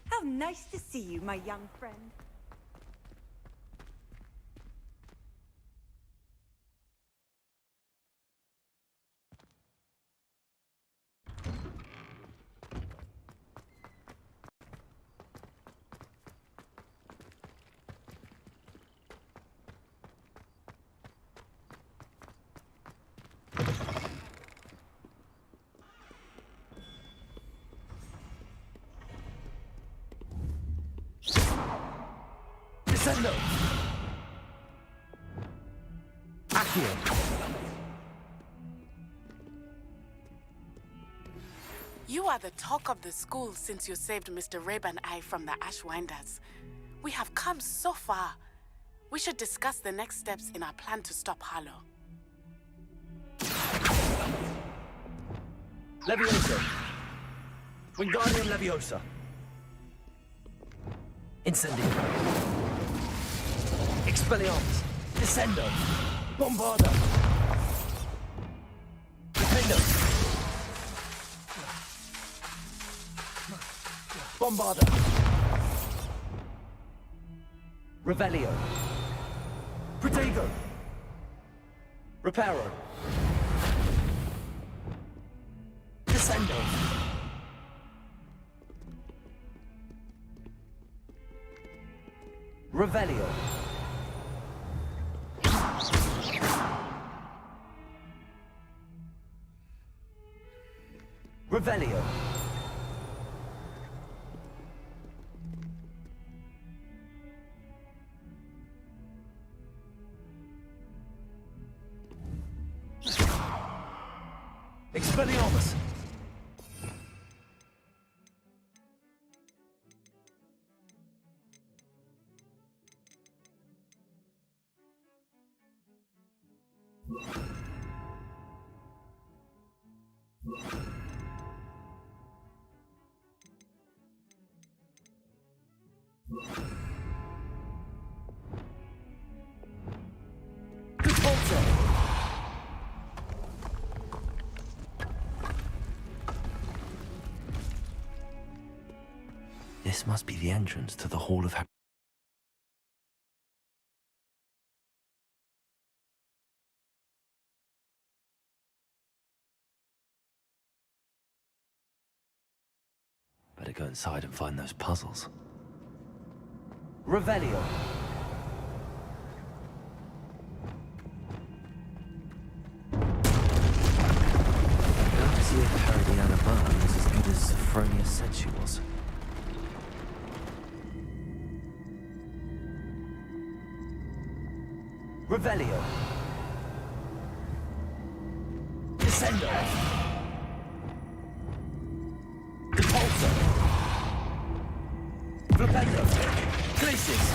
How nice to see you, my young friend. Descendo! Accio! You are the talk of the school since you saved Mr. Rabe and I from the Ashwinders. We have come so far. We should discuss the next steps in our plan to stop Harlow. Leviosa! Wingardium Leviosa! Incendio! Expelliarmus! Descendo! Bombarda! Defendo! Bombarda! Revelio! Protego! Reparo! Descendo! Revelio! Revelio! Expelliarmus! This must be the entrance to the Hall of Better go inside and find those puzzles. Revelio! said she was. Revelio. Descendo. Repulsor. Flipendo. Glacis.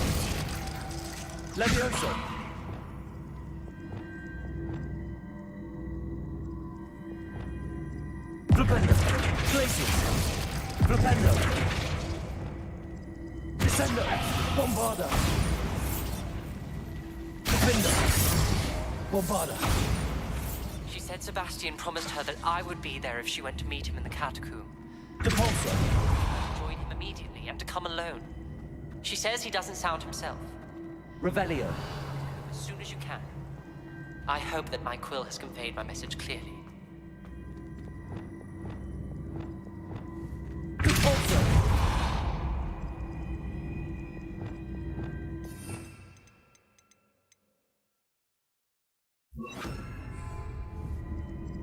Levioso. Flipendo. Glacis. Flipendo. Descendo. Bombarda. Bombarda. She said Sebastian promised her that I would be there if she went to meet him in the catacomb. Depulsor. Join him immediately and to come alone. She says he doesn't sound himself. Revelio. As soon as you can. I hope that my quill has conveyed my message clearly. Depulsor.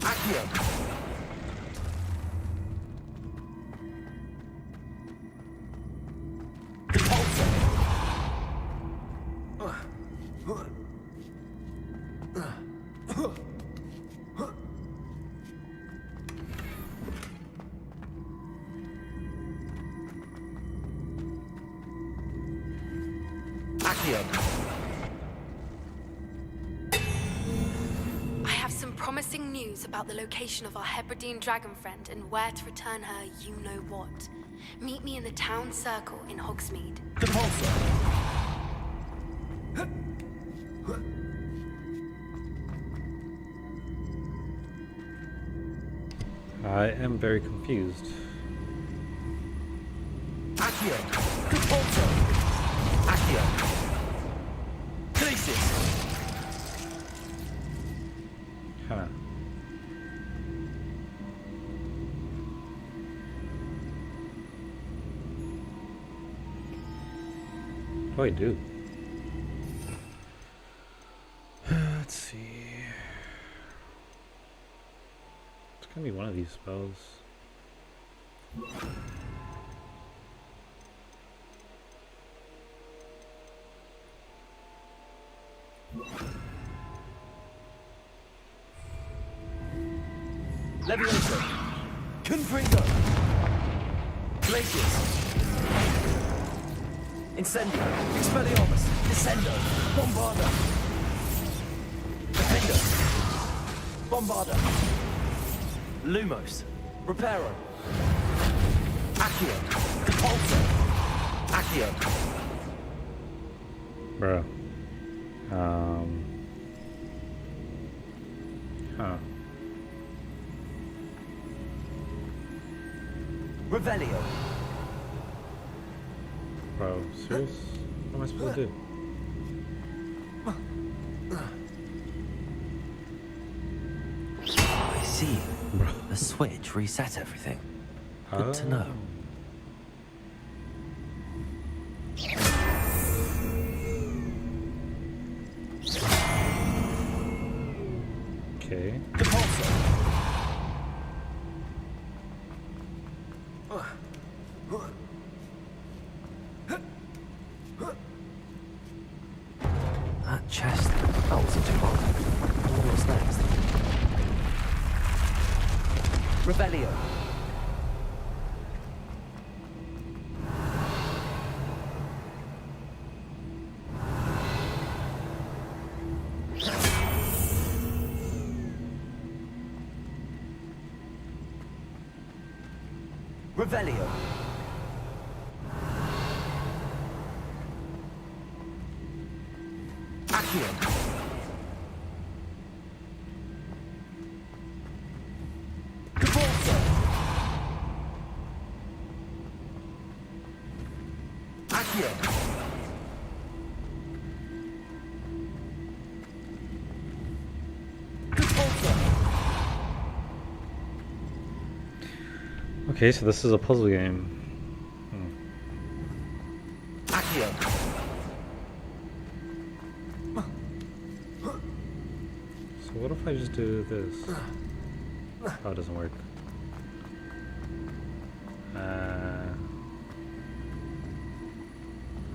Accio. Depulsor. Accio. I have some promising news about the location of our Hebridean dragon friend and where to return her you-know-what. Meet me in the town circle in Hogsmeade. I am very confused. Accio. Depulsor. Accio. Glacis. Huh. What do I do? Let's see. It's gonna be one of these spells. Levioso. Confringo. Glacius. Incendio. Expelliarmus. Descendo. Bombarda. Defendo. Bombarda. Lumos. Reparo. Accio. Depulsor. Accio. Bruh. Huh. Revelio. Bro, serious? What am I supposed to do? I see. The switch reset everything. Good to know. Okay. That chest, that wasn't too hard. What's next? Revelio. Revelio. Accio. Depulsor. Accio. Depulsor. Okay, so this is a puzzle game. Accio. So what if I just do this? Oh, it doesn't work.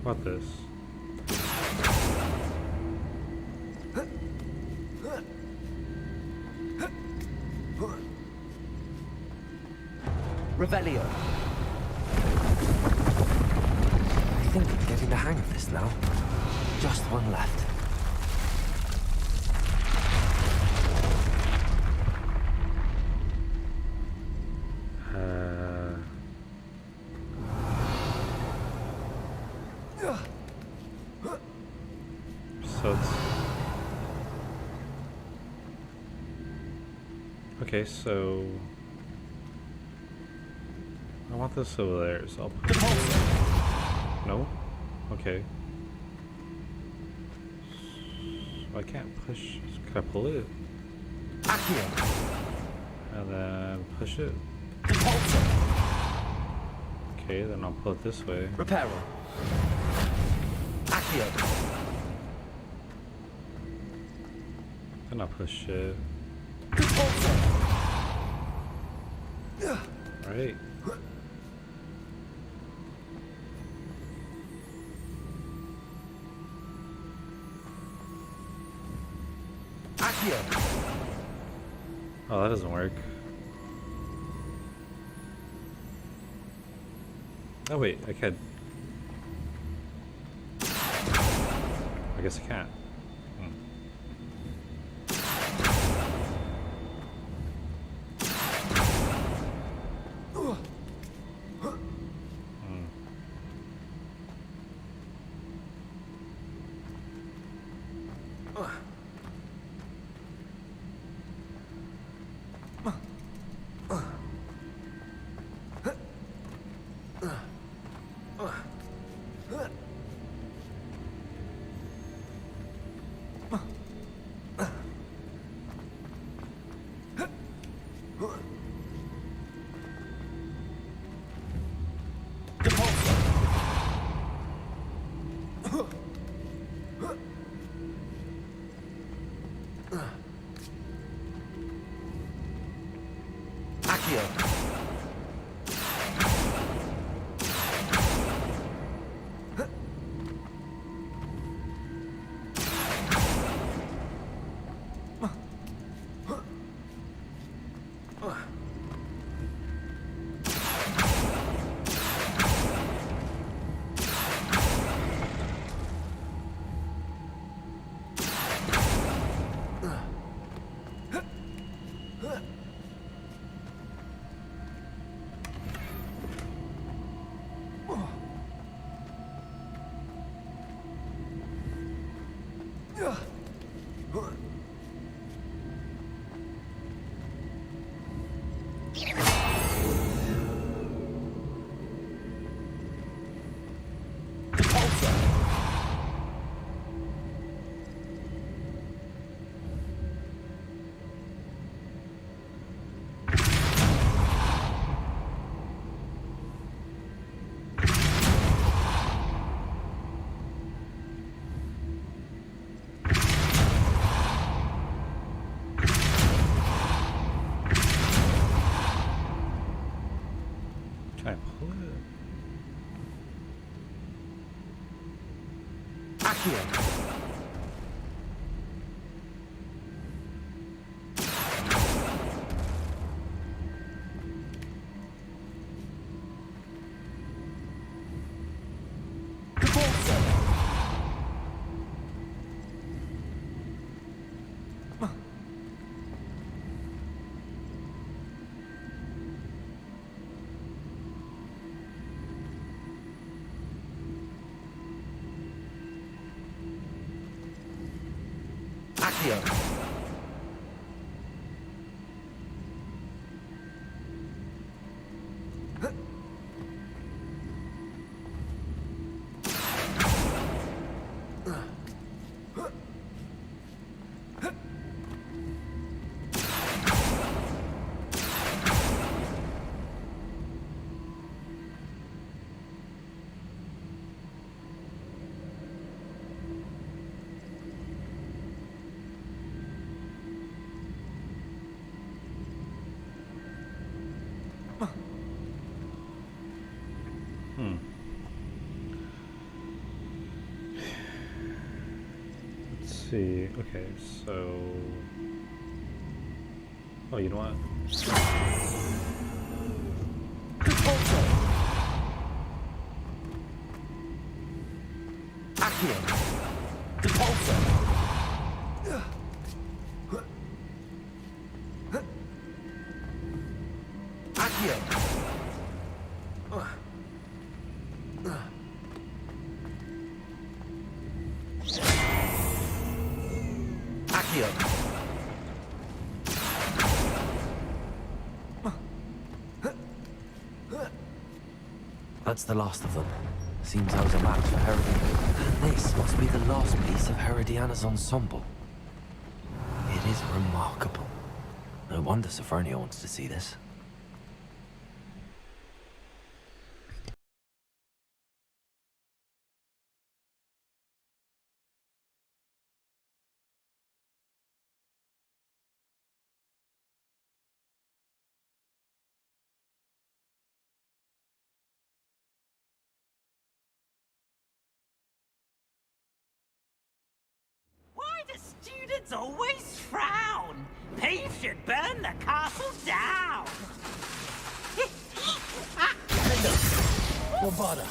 What this? Revelio. I think I'm getting the hang of this now. Just one left. So it's... Okay, so... I want this over there, so I'll put it... No? Okay. So I can't push... Can I pull it? And then push it? Okay, then I'll pull it this way. Reparo. Accio. Then I'll push it. Right. Oh, that doesn't work. Oh wait, I can. I guess I can't. Can I pull it? see. Okay, so... Oh, you know what? Accio! Depulso! Accio! Accio! That's the last of them. Seems I was a match for Heredia. And this must be the last piece of Herediana's ensemble. It is remarkable. No wonder Sophronia wants to see this. Why do students always frown? Peeves should burn the castle down. No bother.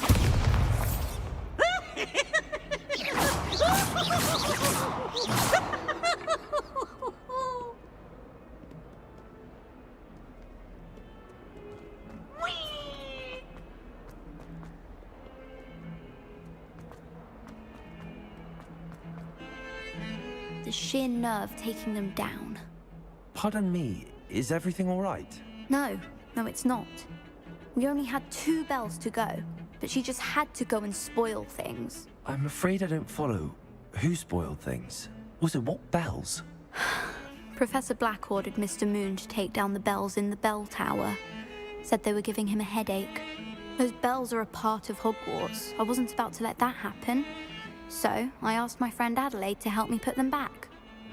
The sheer nerve taking them down. Pardon me, is everything all right? No, it's not. We only had 2 bells to go, but she just had to go and spoil things. I'm afraid I don't follow. Who spoiled things? Also, what bells? Professor Black ordered Mr. Moon to take down the bells in the bell tower. Said they were giving him a headache. Those bells are a part of Hogwarts. I wasn't about to let that happen. So, I asked my friend Adelaide to help me put them back.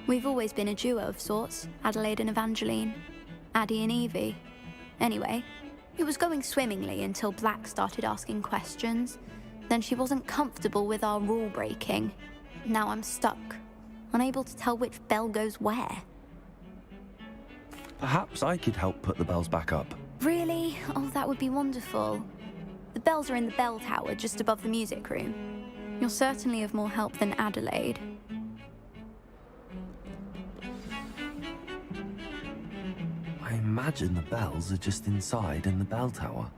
We've always been a duo of sorts, Adelaide and Evangeline. Addie and Evie. Anyway, it was going swimmingly until Black started asking questions. Then she wasn't comfortable with our rule breaking. Now I'm stuck, unable to tell which bell goes where. Perhaps I could help put the bells back up. Really? Oh, that would be wonderful. The bells are in the bell tower just above the music room. You're certainly of more help than Adelaide. I imagine the bells are just inside in the bell tower.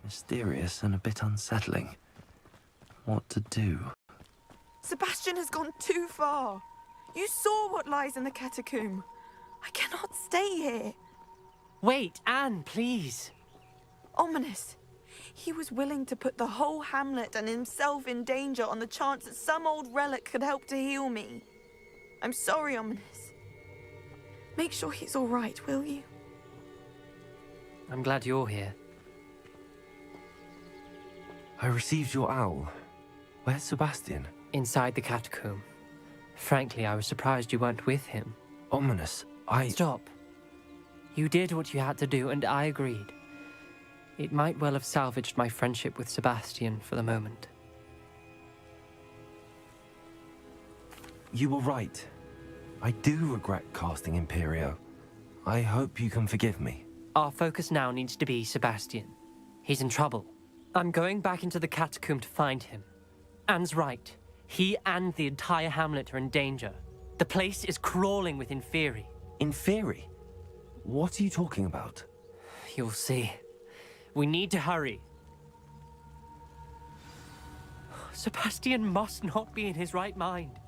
Mysterious and a bit unsettling. What to do? Sebastian has gone too far. You saw what lies in the catacomb. I cannot stay here. Wait, Anne, please. Ominous. He was willing to put the whole hamlet and himself in danger on the chance that some old relic could help to heal me. I'm sorry, Ominous. Make sure he's all right, will you? I'm glad you're here. I received your owl. Where's Sebastian? Inside the catacomb. Frankly, I was surprised you weren't with him. Ominous, Stop. You did what you had to do, and I agreed. It might well have salvaged my friendship with Sebastian for the moment. You were right. I do regret casting Imperio. I hope you can forgive me. Our focus now needs to be Sebastian. He's in trouble. I'm going back into the catacomb to find him. Anne's right. He and the entire hamlet are in danger. The place is crawling with Inferi. In theory? What are you talking about? You'll see. We need to hurry. Sebastian must not be in his right mind.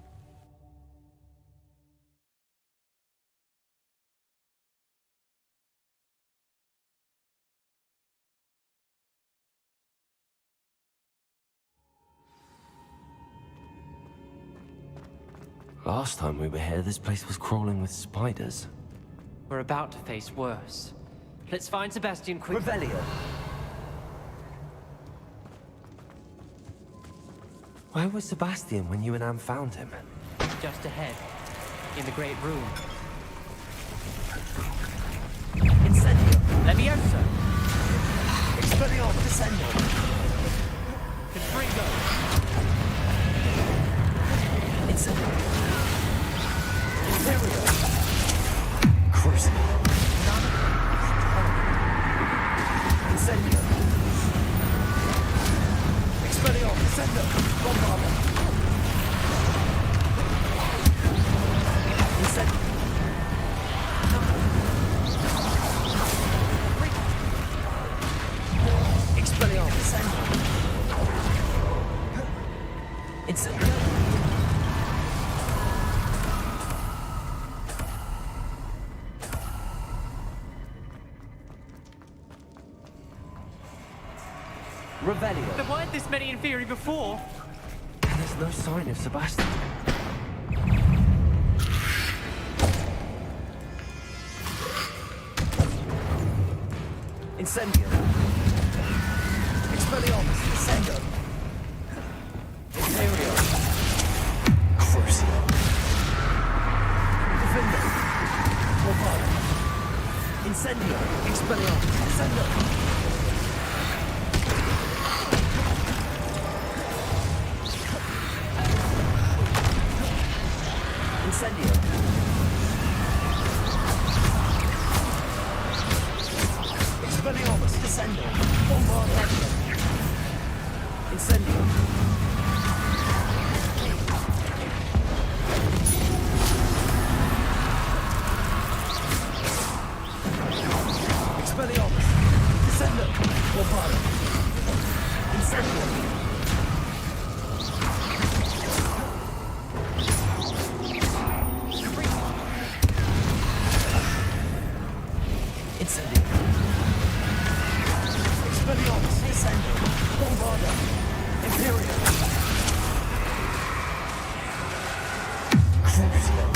Last time we were here, this place was crawling with spiders. We're about to face worse. Let's find Sebastian quickly. Revelio! Where was Sebastian when you and Anne found him? Just ahead, in the great room. Incendio! Leviosa! Expelliarmus Descendo! Confringo! Incendio! Imperio! Crucible! Incendio! Expelliarmus Descendo! Bombarda! Incendio! Expelliarmus Descendo! Incendio! Revelio. There weren't this many in theory before. And there's no sign of Sebastian. Incendio. Expelliarmus. Descendo. Imperio. Crucio. Defendo. Morfado. Incendio. Expelliarmus. Descendo. Incendio. Expelliarmus, Descendo. Bombardation. Incendio. Expelliarmus, Descendo. Bombardation. Incendio. Incendio. Expelliarmus, Descendo. Bombarda. Imperial. Crucio.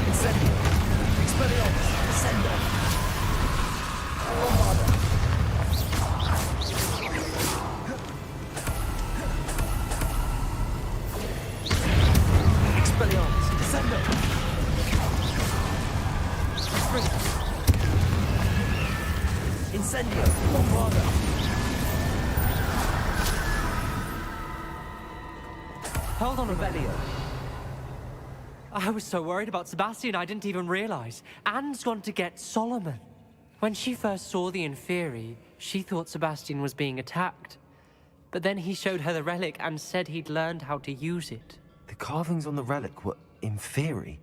Incendio. Expelliarmus, Descendo. Bombarda. Expelliarmus, Descendo. Incendio! Bombarda! Hold on, Revelio. I was so worried about Sebastian I didn't even realize. Anne's gone to get Solomon. When she first saw the Inferi, she thought Sebastian was being attacked. But then he showed her the relic and said he'd learned how to use it. The carvings on the relic were Inferi,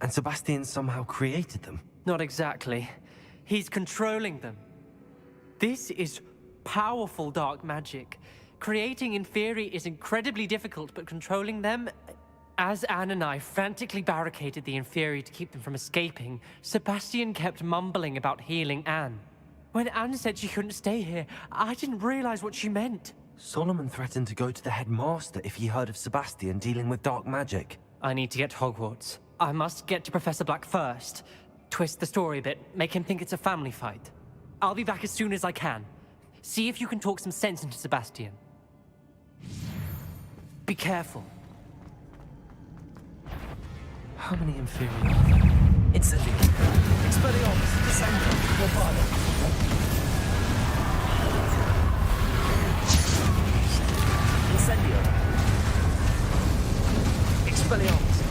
and Sebastian somehow created them. Not exactly. He's controlling them. This is powerful dark magic. Creating Inferi is incredibly difficult, but controlling them... As Anne and I frantically barricaded the Inferi to keep them from escaping, Sebastian kept mumbling about healing Anne. When Anne said she couldn't stay here, I didn't realize what she meant. Solomon threatened to go to the headmaster if he heard of Sebastian dealing with dark magic. I need to get to Hogwarts. I must get to Professor Black first. Twist the story a bit, make him think it's a family fight. I'll be back as soon as I can. See if you can talk some sense into Sebastian. Be careful. How many Inferi are there? Incendio. Expelliarmus. Descendo. Bombarda. Incendio. Expelliarmus.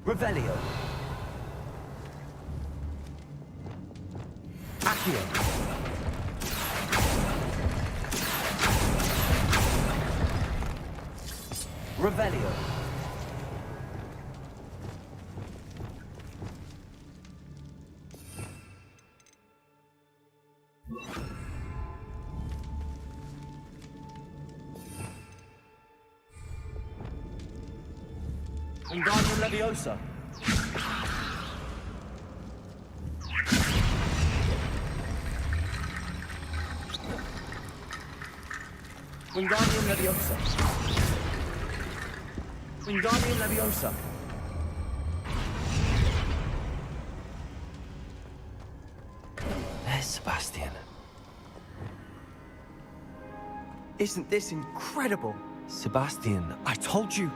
Revelio. Accio. Revelio. Wingardium Leviosa. Wingardium Leviosa. Wingardium Leviosa. There's Sebastian. Isn't this incredible? Sebastian, I told you,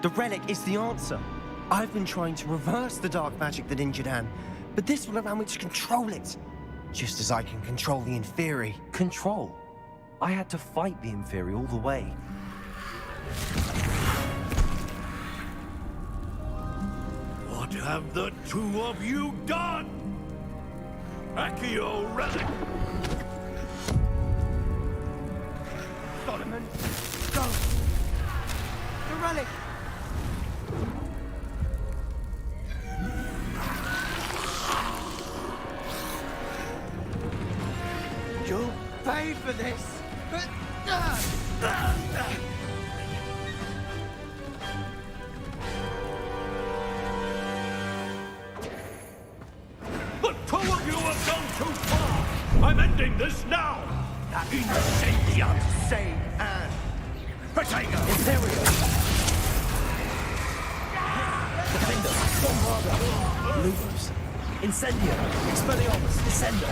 the relic is the answer. I've been trying to reverse the dark magic that injured Anne, but this will allow me to control it. Just as I can control the Inferi. Control? I had to fight the Inferi all the way. What have the two of you done? Accio relic! Solomon, go! The relic! You'll pay for this! The two of you have gone too far! I'm ending this now! Incendium! Save Anne! Potato! Imperio! Defender! Bombarda! Lupus! Incendio! Expelliarmus! Descendo!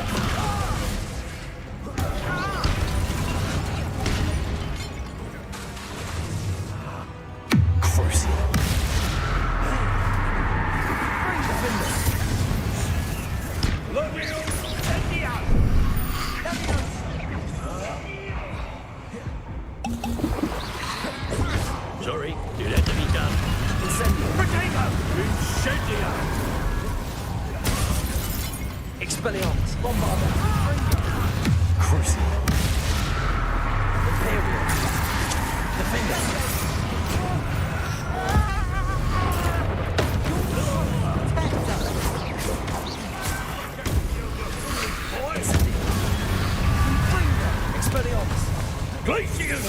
Sorry, it had to be done. Incendio! Potato! Incendium! Expelliarmus! Bombarda! Crucial! Imperial! Defender! Expelliarmus! Glacius!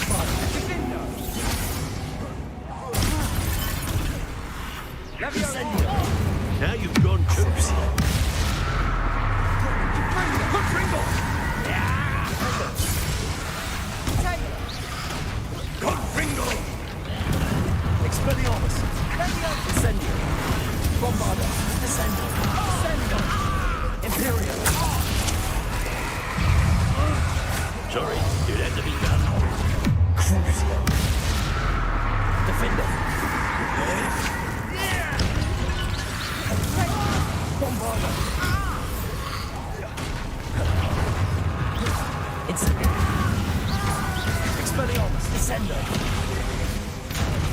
Incendio! Now you've gone too far. Confringo! Expelliarmus! Incendio! Bombarda! Descendo! Descendo! Imperial! Sorry, it had to be done. Crucial! Defender! Bombarda! Incendio! Expelliarmus! Descendo!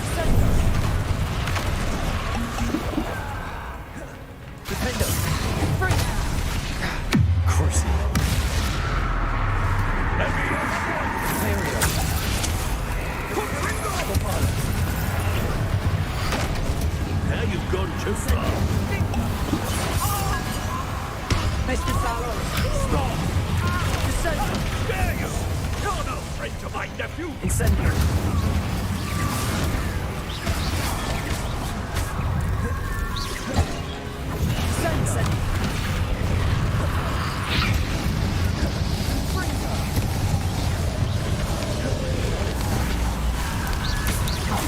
Descendo! Defender! Crucial! Imperial! Bombarda! Now you've gone too far. Mr. Salos! Stop! Descendo! Dare you! You're no friend to my nephew! Incendio! Incendio!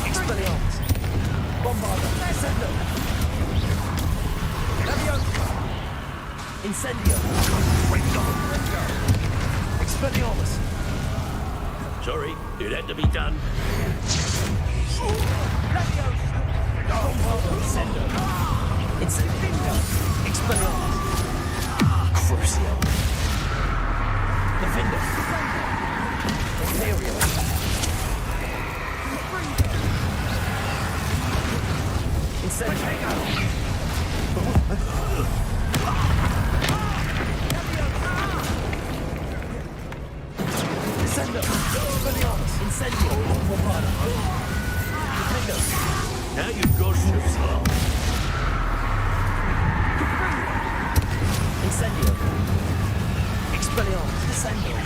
Expelliarmus! Bombarda! Descendo! Leviosa! Incendio! Expelliarmus! Sorry, it had to be done. Leviosa! Bombarda! Descendo! Incendio! Expelliarmus! Crucio! Defender! Imperial! Incendio! Expelliarmus! Incendio! Bombada! Now you've got too far. Incendio! Expelliarmus! Incendio!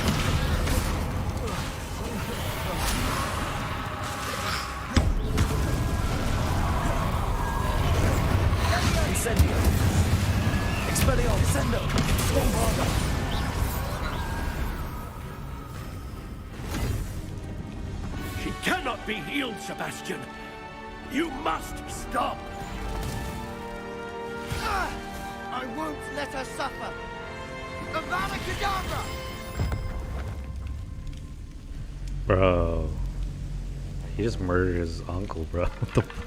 Incendio! Expelliarmus! Incendio! Bombada! She cannot be healed, Sebastian. You must stop. I won't let her suffer. Avada Kedavra! Bro. He just murdered his uncle, bro. What the fuck?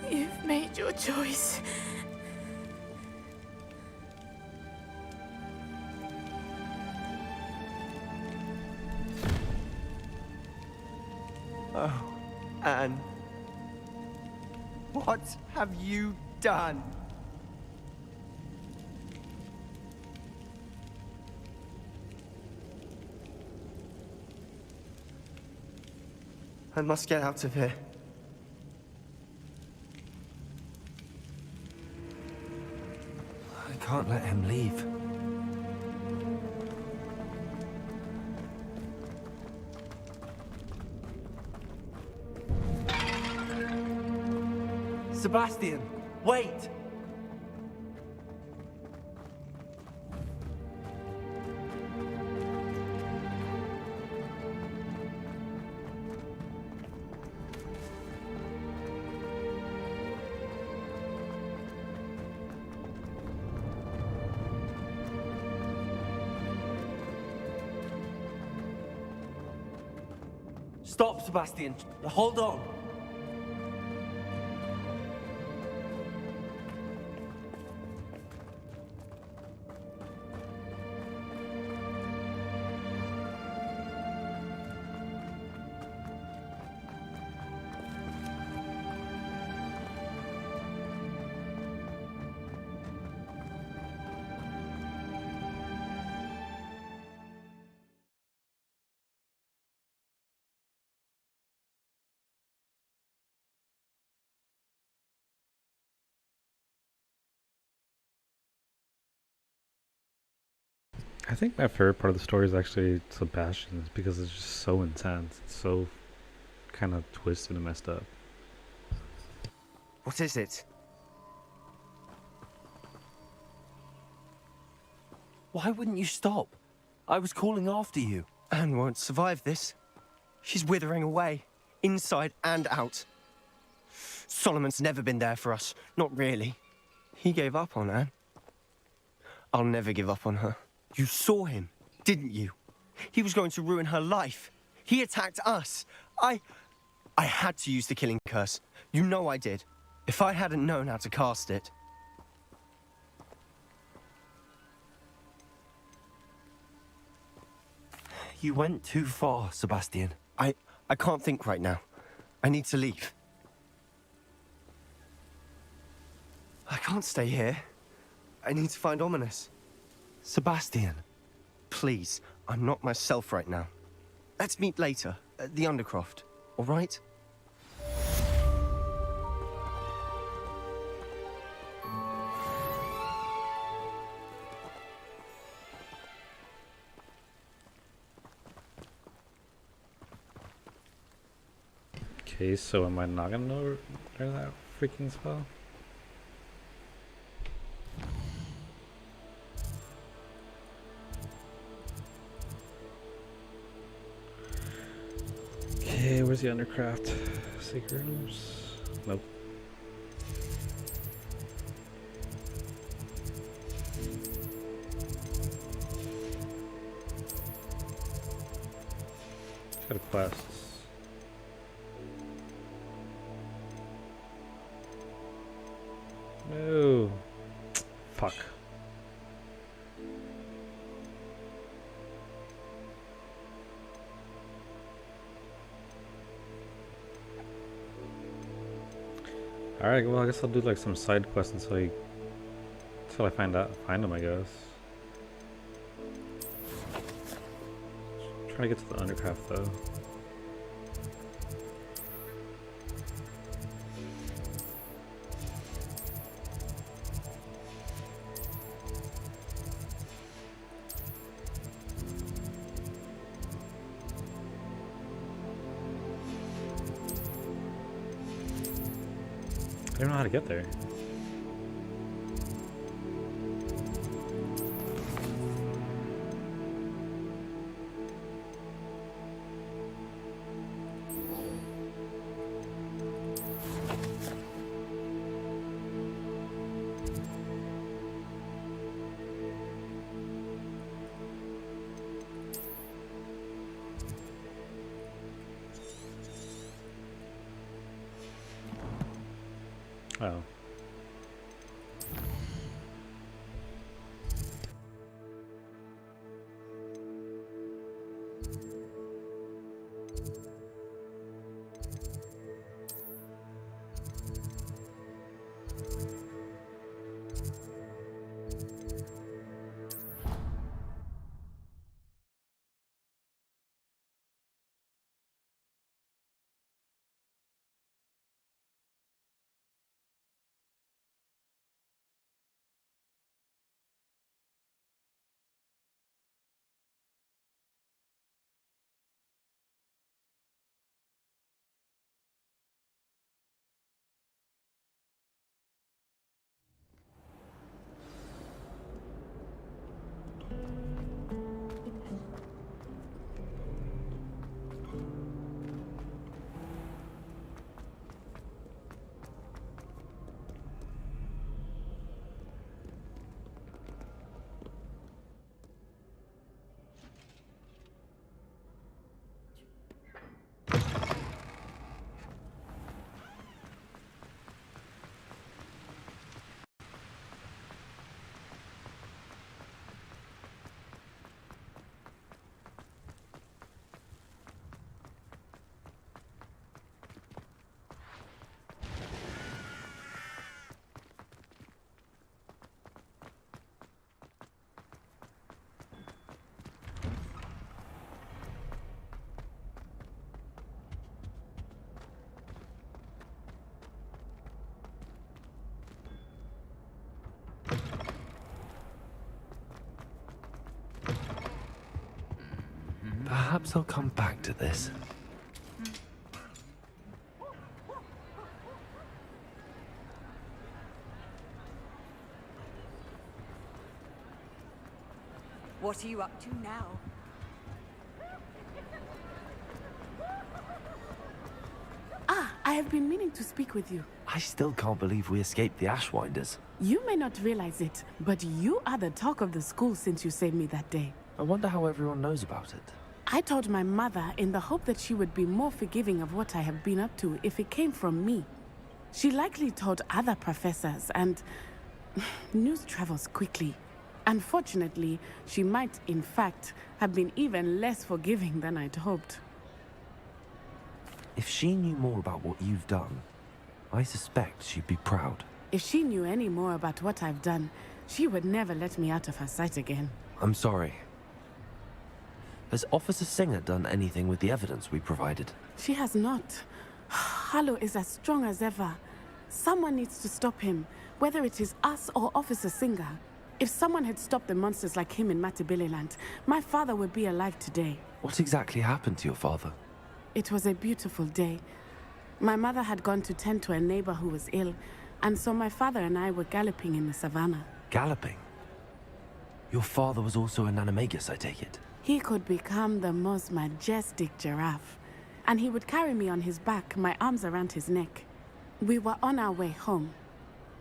You've made your choice. Oh, Anne. What have you done? I must get out of here. I can't let him leave. Sebastian, wait! Stop, Sebastian. Hold on. I think my favorite part of the story is actually Sebastian's because it's just so intense. It's so kind of twisted and messed up. What is it? Why wouldn't you stop? I was calling after you. Anne won't survive this. She's withering away, inside and out. Solomon's never been there for us. Not really. He gave up on Anne. I'll never give up on her. You saw him, didn't you? He was going to ruin her life. He attacked us. I had to use the killing curse. You know I did. If I hadn't known how to cast it. You went too far, Sebastian. I can't think right now. I need to leave. I can't stay here. I need to find Ominous. Sebastian. Please, I'm not myself right now. Let's meet later at the Undercroft, all right? Okay, so am I not gonna know that freaking spell? Okay, where's the undercraft? Secret rooms? Nope. Got quests. No. Fuck. Alright, well I guess I'll do like some side quests until I find them, I guess. Try to get to the undercraft though. I don't know how to get there. Oh. Perhaps I'll come back to this. What are you up to now? Ah, I have been meaning to speak with you. I still can't believe we escaped the Ashwinders. You may not realize it, but you are the talk of the school since you saved me that day. I wonder how everyone knows about it. I told my mother in the hope that she would be more forgiving of what I have been up to if it came from me. She likely told other professors, and news travels quickly. Unfortunately, she might, in fact, have been even less forgiving than I'd hoped. If she knew more about what you've done, I suspect she'd be proud. If she knew any more about what I've done, she would never let me out of her sight again. I'm sorry. Has Officer Singer done anything with the evidence we provided? She has not. Harlow is as strong as ever. Someone needs to stop him, whether it is us or Officer Singer. If someone had stopped the monsters like him in Matabeleland, my father would be alive today. What exactly happened to your father? It was a beautiful day. My mother had gone to tend to a neighbor who was ill, and so my father and I were galloping in the savannah. Galloping? Your father was also an animagus, I take it? He could become the most majestic giraffe, and he would carry me on his back, my arms around his neck. We were on our way home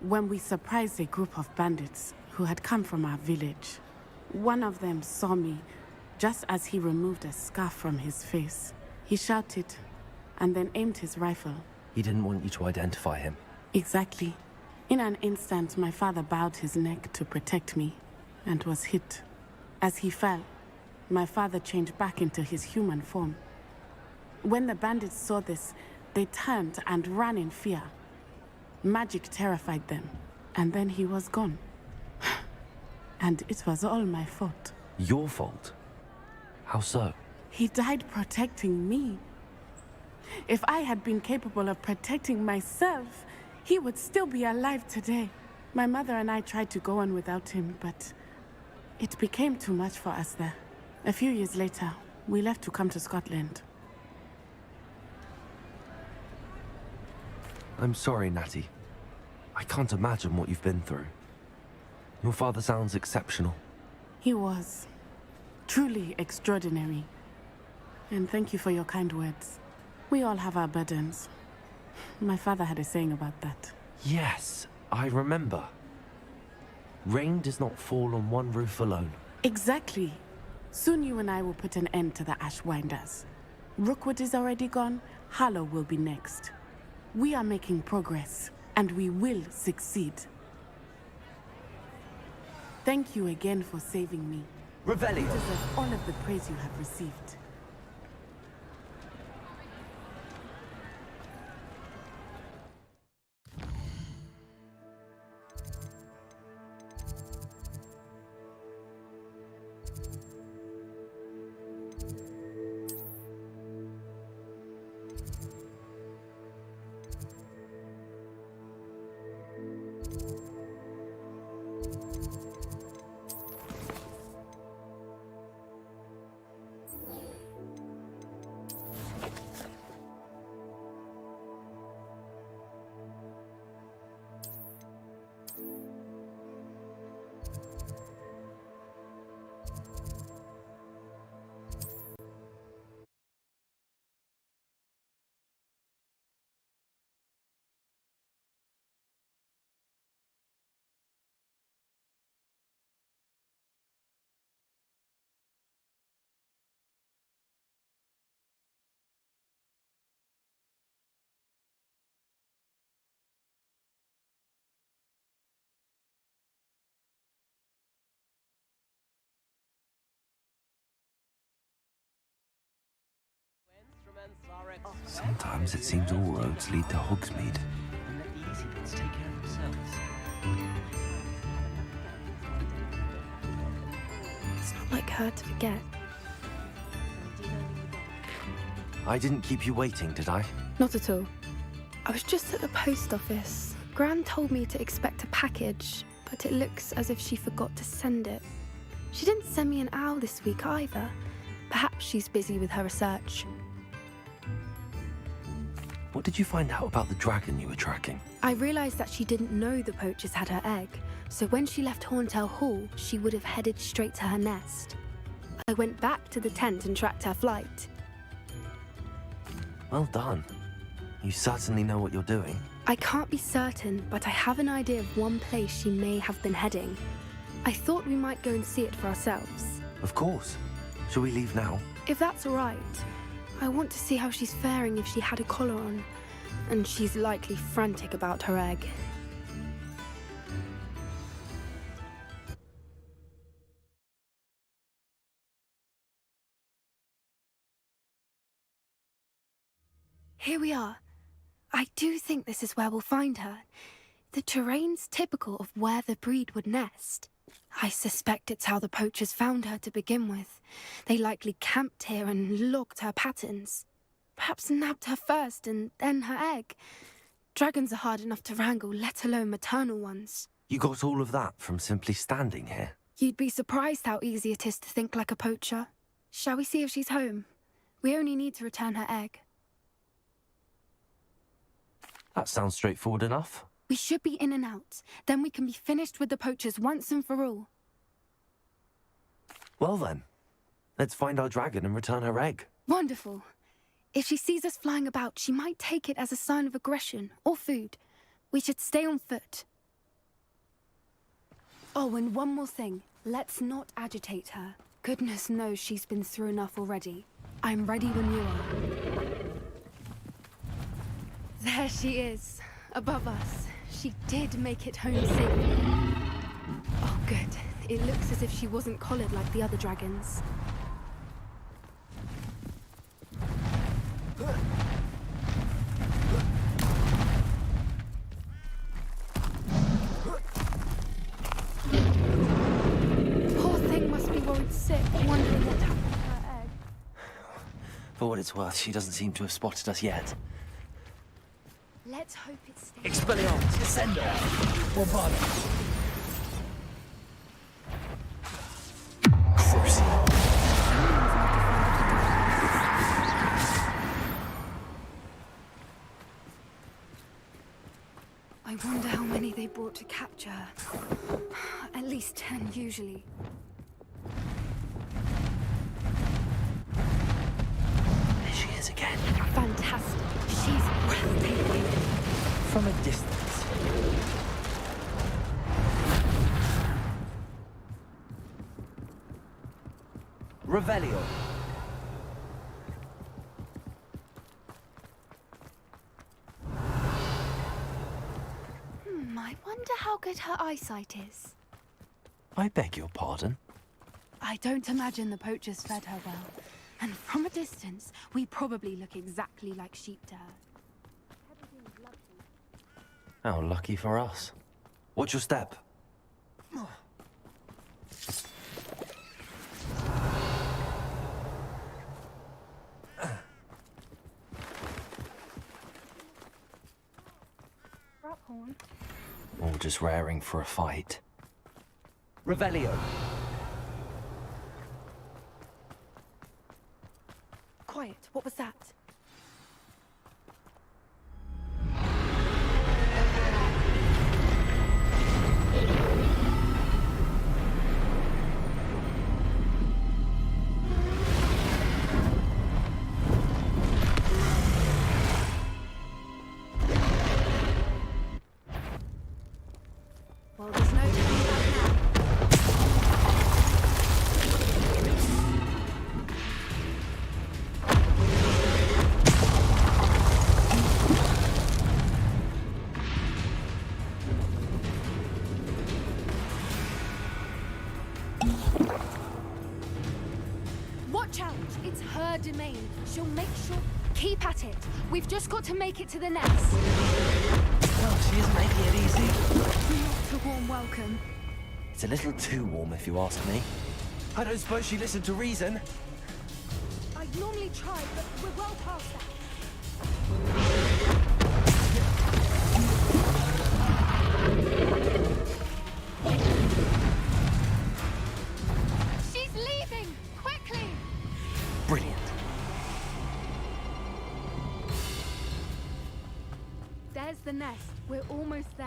when we surprised a group of bandits who had come from our village. One of them saw me just as he removed a scarf from his face. He shouted and then aimed his rifle. He didn't want you to identify him. Exactly. In an instant, my father bowed his neck to protect me and was hit. As he fell, my father changed back into his human form. When the bandits saw this, they turned and ran in fear. Magic terrified them, and then he was gone. And it was all my fault. Your fault? How so? He died protecting me. If I had been capable of protecting myself, he would still be alive today. My mother and I tried to go on without him, but it became too much for us there. A few years later, we left to come to Scotland. I'm sorry, Natty. I can't imagine what you've been through. Your father sounds exceptional. He was truly extraordinary. And thank you for your kind words. We all have our burdens. My father had a saying about that. Yes, I remember. Rain does not fall on one roof alone. Exactly. Soon you and I will put an end to the Ashwinders. Rookwood is already gone. Harlow will be next. We are making progress, and we will succeed. Thank you again for saving me. Revelio. You deserve all of the praise you have received. Sometimes it seems all roads lead to Hogsmeade. And let the easy bits take care of themselves. It's not like her to forget. I didn't keep you waiting, did I? Not at all. I was just at the post office. Gran told me to expect a package, but it looks as if she forgot to send it. She didn't send me an owl this week either. Perhaps she's busy with her research. What did you find out about the dragon you were tracking? I realised that she didn't know the poachers had her egg, so when she left Horntail Hall, she would have headed straight to her nest. I went back to the tent and tracked her flight. Well done. You certainly know what you're doing. I can't be certain, but I have an idea of one place she may have been heading. I thought we might go and see it for ourselves. Of course. Shall we leave now? If that's all right. I want to see how she's faring if she had a collar on, and she's likely frantic about her egg. Here we are. I do think this is where we'll find her. The terrain's typical of where the breed would nest. I suspect it's how the poachers found her to begin with. They likely camped here and logged her patterns. Perhaps nabbed her first and then her egg. Dragons are hard enough to wrangle, let alone maternal ones. You got all of that from simply standing here? You'd be surprised how easy it is to think like a poacher. Shall we see if she's home? We only need to return her egg. That sounds straightforward enough. We should be in and out. Then we can be finished with the poachers once and for all. Well then, let's find our dragon and return her egg. Wonderful. If she sees us flying about, she might take it as a sign of aggression or food. We should stay on foot. Oh, and one more thing. Let's not agitate her. Goodness knows she's been through enough already. I'm ready when you are. There she is, above us. She did make it home safely. Oh, good. It looks as if she wasn't collared like the other dragons. Poor thing must be worried sick, wondering what happened to her egg. For what it's worth, she doesn't seem to have spotted us yet. Let's hope it stays. Expelliarmus, Descendo! Bombardment! I wonder how many they brought to capture her. At least 10 usually. There she is again. Fantastic. She's breathtaking. From a distance. Revelio. I wonder how good her eyesight is. I beg your pardon? I don't imagine the poachers fed her well. And from a distance, we probably look exactly like sheep to her. How lucky for us. What's your step? Or just raring for a fight. Revelio. Quiet, what was that? Well, there's no turning back now. Watch out! It's her domain. She'll make sure... Keep at it. We've just got to make it to the nest. Oh, she isn't making it easy. Not a warm welcome. It's a little too warm, if you ask me. I don't suppose she listened to reason. I'd normally try, but we're well past that. She's leaving! Quickly! Brilliant. There's the nest. We're almost there.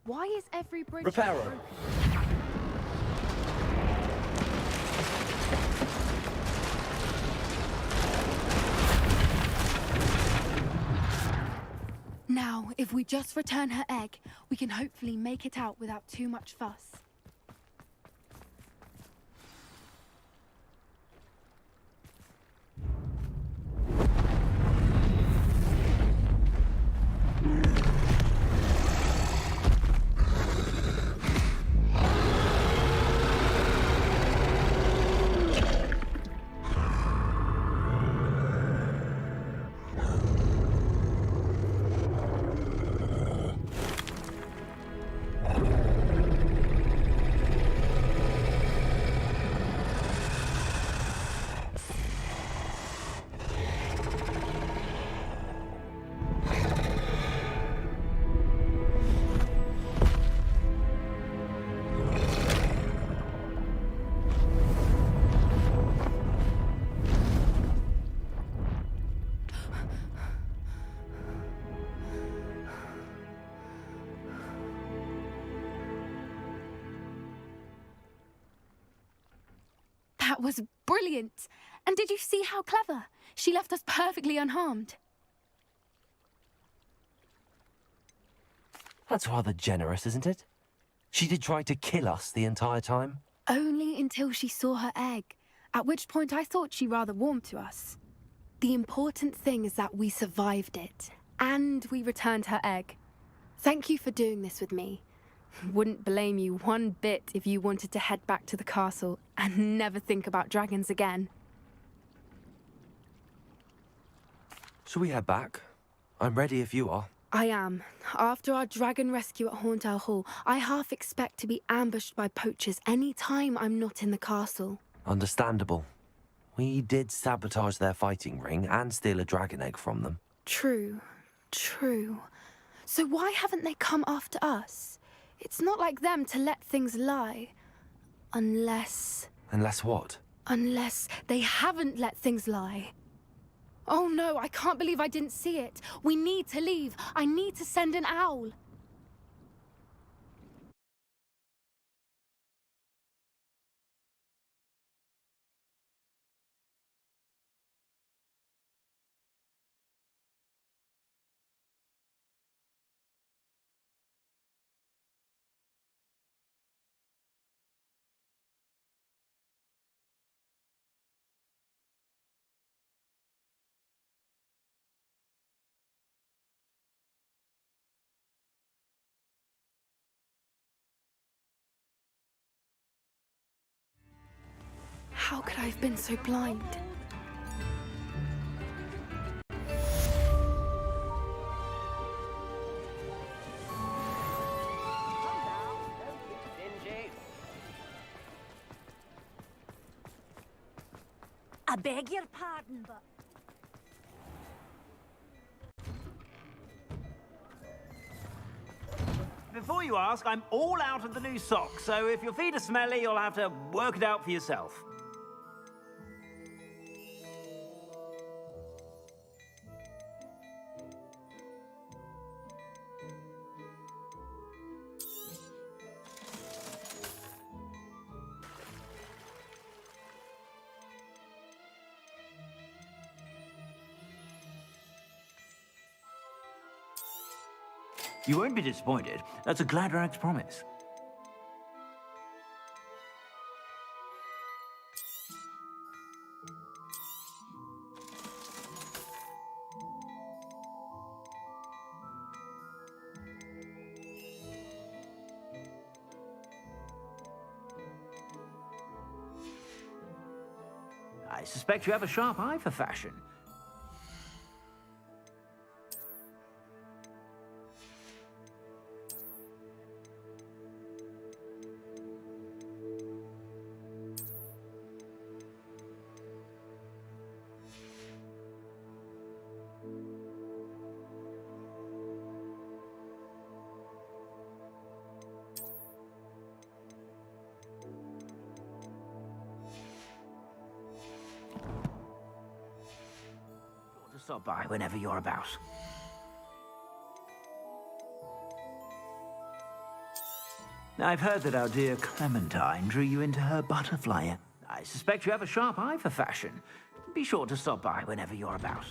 Why is every bridge Reparo. broken? Now, if we just return her egg, we can hopefully make it out without too much fuss. That was brilliant. And did you see how clever? She left us perfectly unharmed. That's rather generous, isn't it? She did try to kill us the entire time. Only until she saw her egg, at which point I thought she rather warmed to us. The important thing is that we survived it, and we returned her egg. Thank you for doing this with me. Wouldn't blame you one bit if you wanted to head back to the castle and never think about dragons again. Shall we head back? I'm ready if you are. I am. After our dragon rescue at Horndale Hall, I half expect to be ambushed by poachers any time I'm not in the castle. Understandable. We did sabotage their fighting ring and steal a dragon egg from them. True. So why haven't they come after us? It's not like them to let things lie. Unless what? Unless they haven't let things lie. Oh no, I can't believe I didn't see it. We need to leave. I need to send an owl. How could I have been so blind? I beg your pardon, but... Before you ask, I'm all out of the new socks, so if your feet are smelly, you'll have to work it out for yourself. You won't be disappointed. That's a Gladrag's promise. I suspect you have a sharp eye for fashion. Stop by whenever you're about. I've heard that our dear Clementine drew you into her butterfly. I suspect you have a sharp eye for fashion. Be sure to stop by whenever you're about.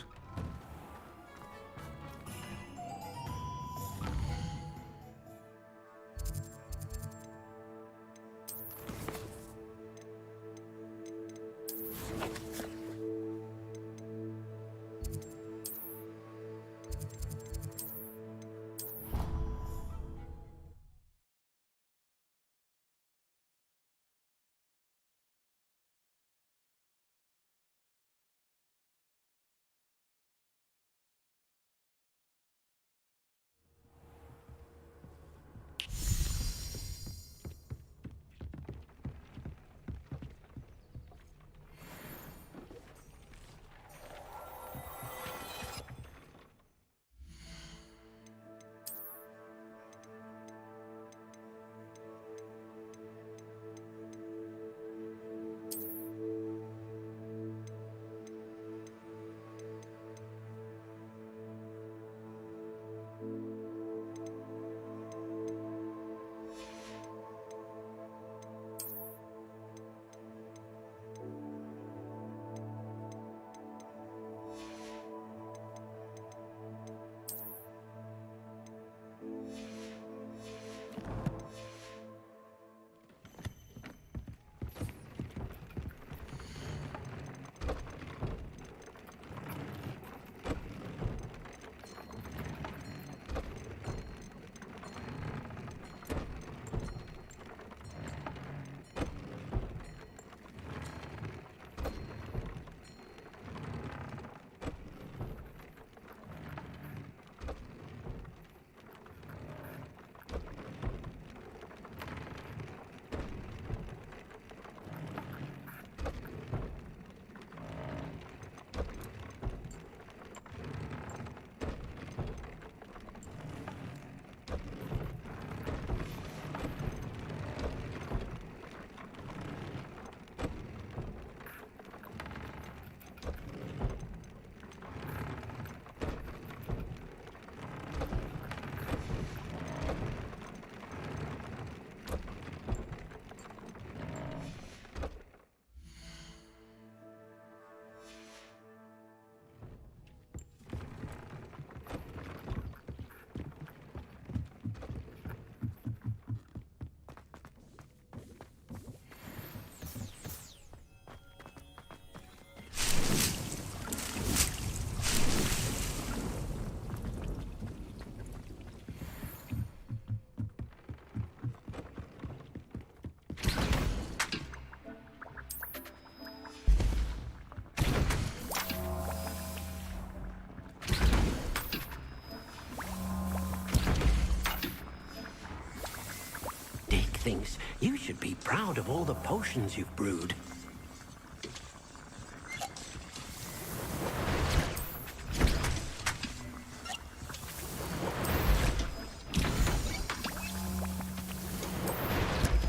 thinks you should be proud of all the potions you've brewed.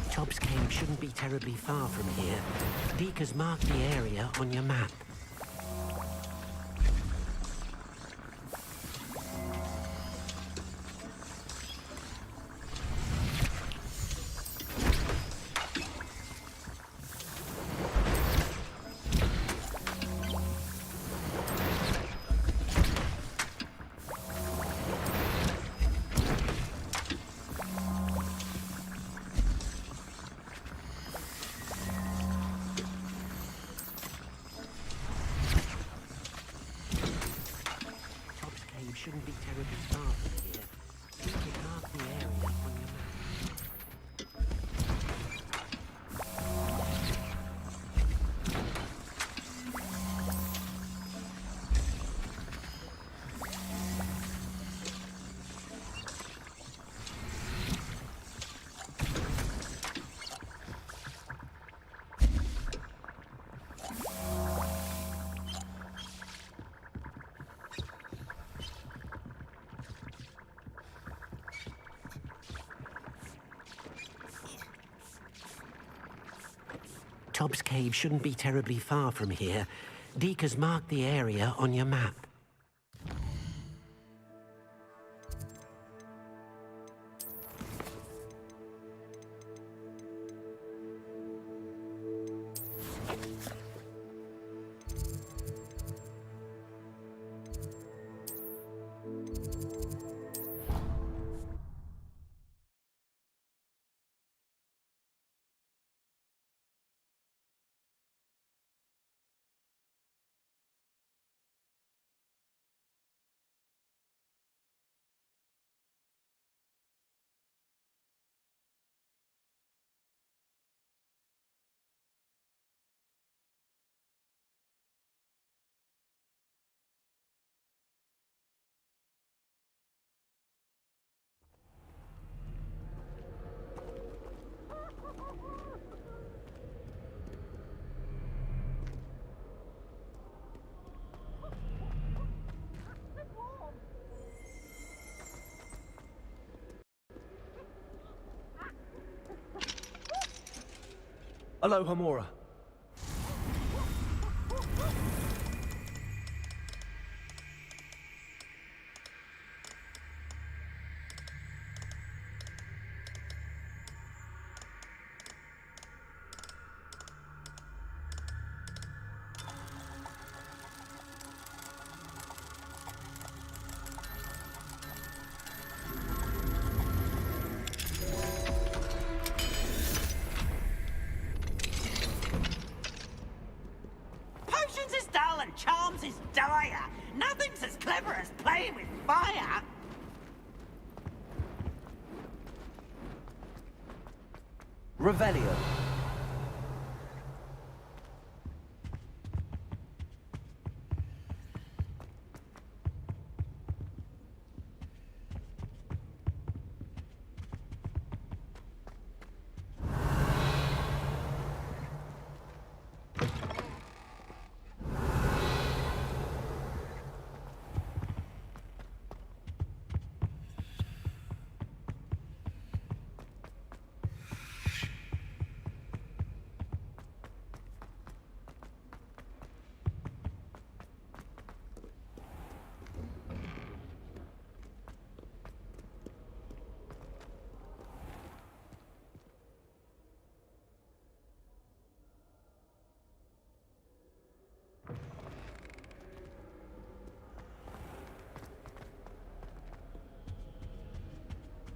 Tobbs Cave shouldn't be terribly far from here. Deke has marked the area on your map. Shouldn't be terribly far from here. You can mark the area on your map. Tobbs Cave shouldn't be terribly far from here. Deke has marked the area on your map. Hello, Hamura. Potions is dull and charms is dire. Nothing's as clever as playing with fire. Revelio.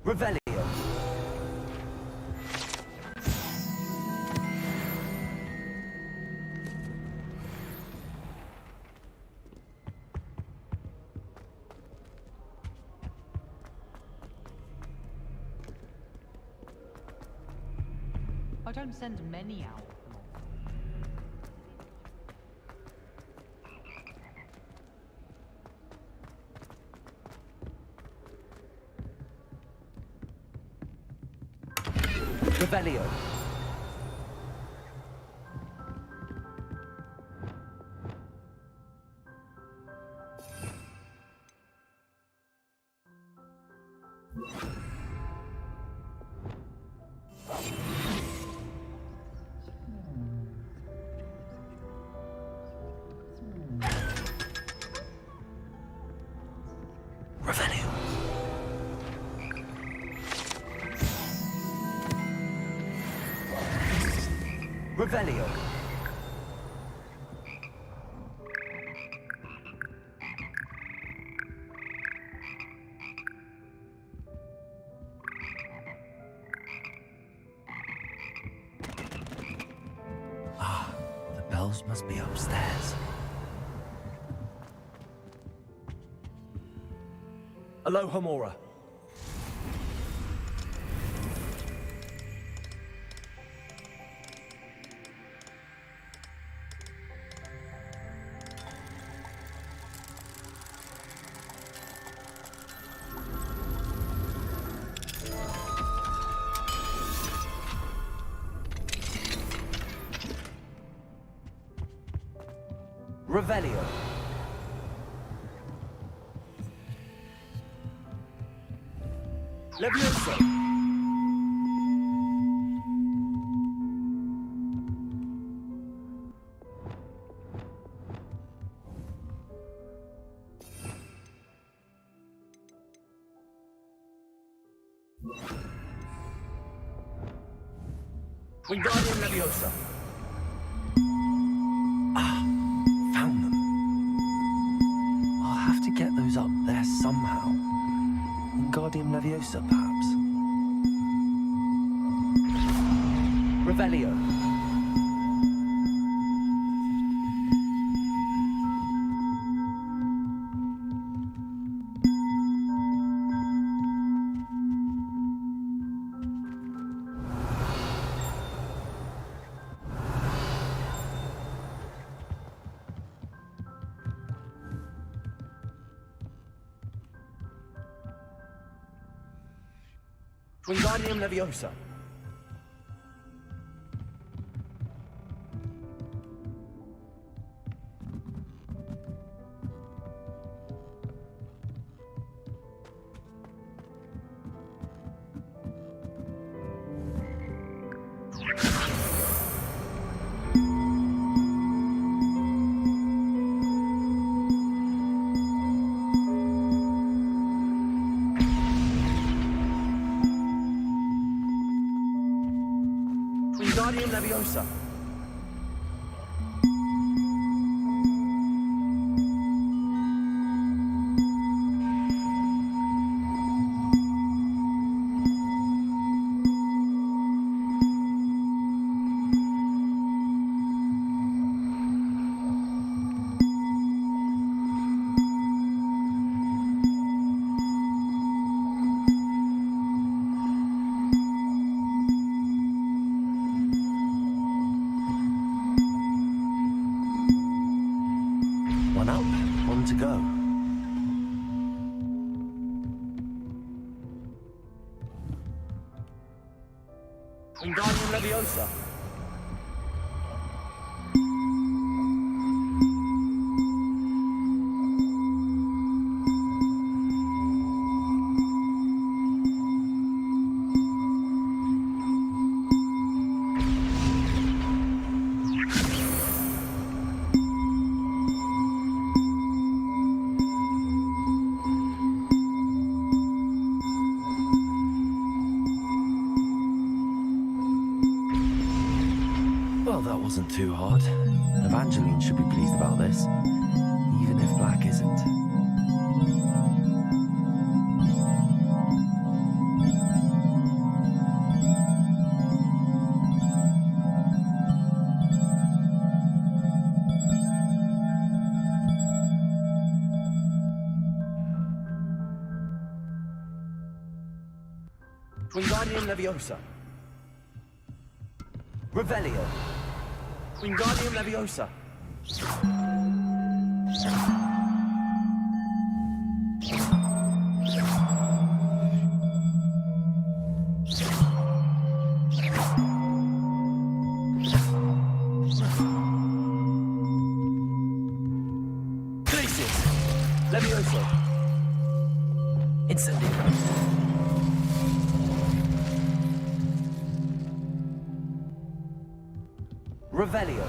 Revelio. I don't send many out. Revelio. Revelio. Ah, the bells must be upstairs. Aloha Mora. Revelio. Levioso. Wingardium Leviosa. Found them. I'll have to get those up there somehow. Wingardium Leviosa, perhaps? Revelio. Wingardium Leviosa. Wingardium Leviosa. One up, one to go. Wingardium Leviosa. Well, that wasn't too hard. Evangeline should be pleased about this, even if Black isn't. Wingardium Leviosa. Revelio. Wingardium Leviosa. Revelio.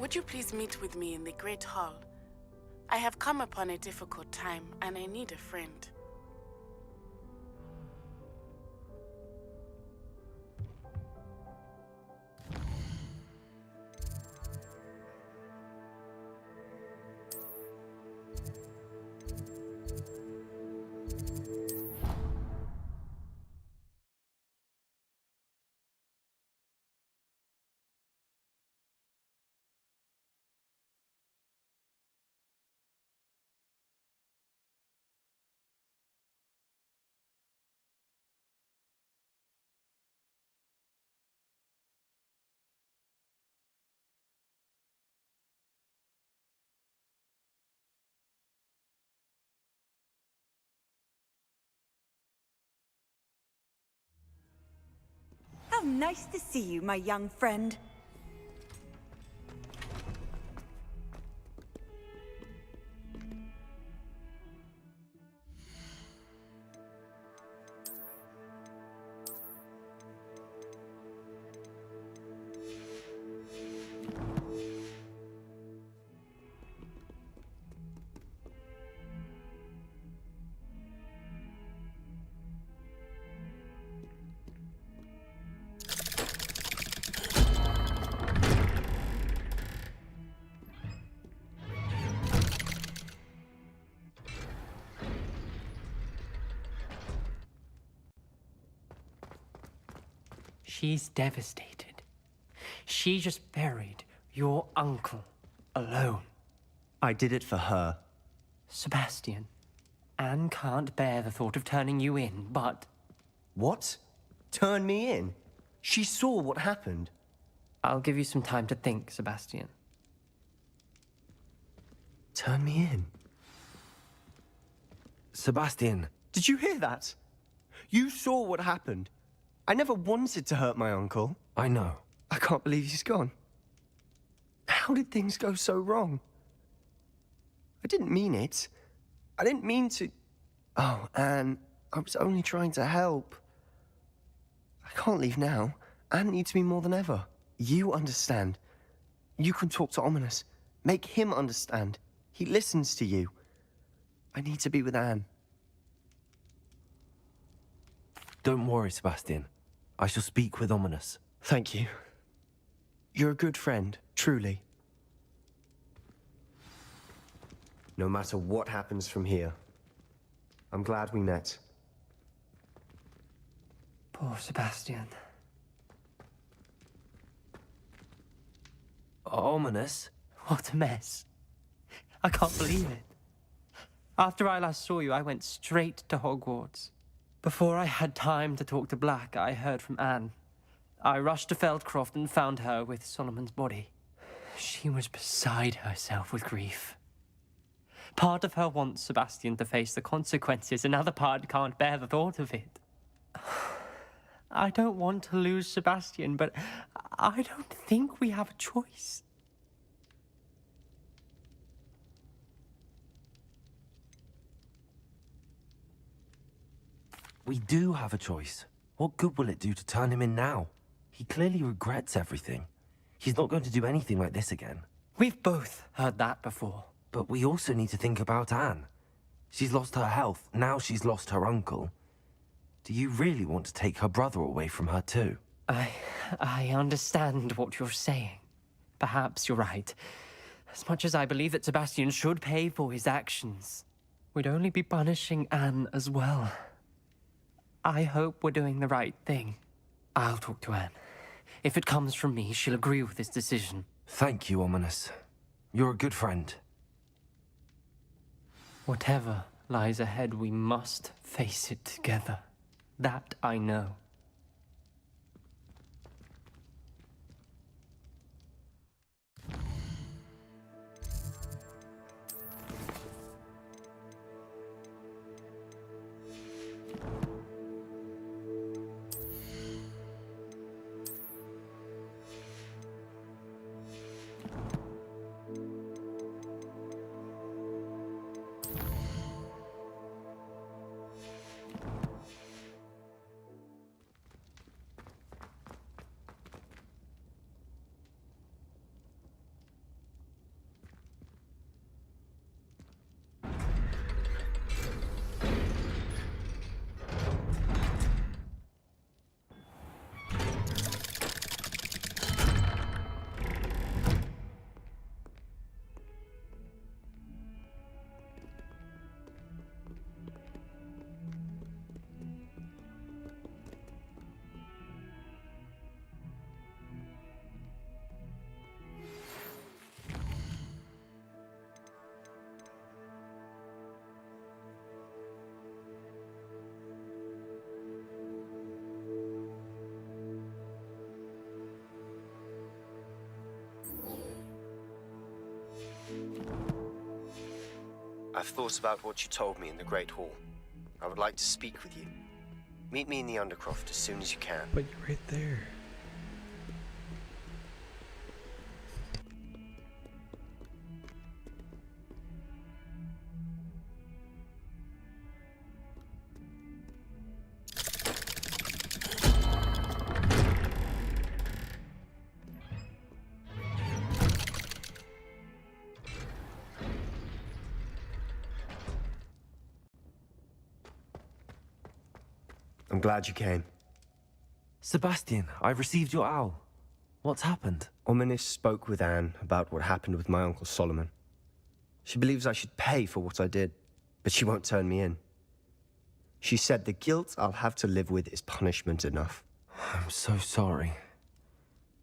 Would you please meet with me in the Great Hall? I have come upon a difficult time, and I need a friend. How nice to see you, my young friend. She's devastated. She just buried your uncle alone. I did it for her. Sebastian, Anne can't bear the thought of turning you in, but... What? Turn me in? She saw what happened. I'll give you some time to think, Sebastian. Turn me in? Sebastian. Did you hear that? You saw what happened. I never wanted to hurt my uncle. I know. I can't believe he's gone. How did things go so wrong? I didn't mean it. I didn't mean to... Oh, Anne, I was only trying to help. I can't leave now. Anne needs me more than ever. You understand. You can talk to Ominous. Make him understand. He listens to you. I need to be with Anne. Don't worry, Sebastian. I shall speak with Ominous. Thank you. You're a good friend, truly. No matter what happens from here, I'm glad we met. Poor Sebastian. Ominous? What a mess. I can't believe it. After I last saw you, I went straight to Hogwarts. Before I had time to talk to Black, I heard from Anne. I rushed to Feldcroft and found her with Solomon's body. She was beside herself with grief. Part of her wants Sebastian to face the consequences, another part can't bear the thought of it. I don't want to lose Sebastian, but I don't think we have a choice. We do have a choice. What good will it do to turn him in now? He clearly regrets everything. He's not going to do anything like this again. We've both heard that before. But we also need to think about Anne. She's lost her health, now she's lost her uncle. Do you really want to take her brother away from her too? I understand what you're saying. Perhaps you're right. As much as I believe that Sebastian should pay for his actions, we'd only be punishing Anne as well. I hope we're doing the right thing. I'll talk to Anne. If it comes from me, she'll agree with this decision. Thank you, Ominous. You're a good friend. Whatever lies ahead, we must face it together. That I know. I've thought about what you told me in the Great Hall. I would like to speak with you. Meet me in the Undercroft as soon as you can. But you're right there. I'm glad you came. Sebastian, I received your owl. What's happened? Ominous spoke with Anne about what happened with my Uncle Solomon. She believes I should pay for what I did, but she won't turn me in. She said the guilt I'll have to live with is punishment enough. I'm so sorry.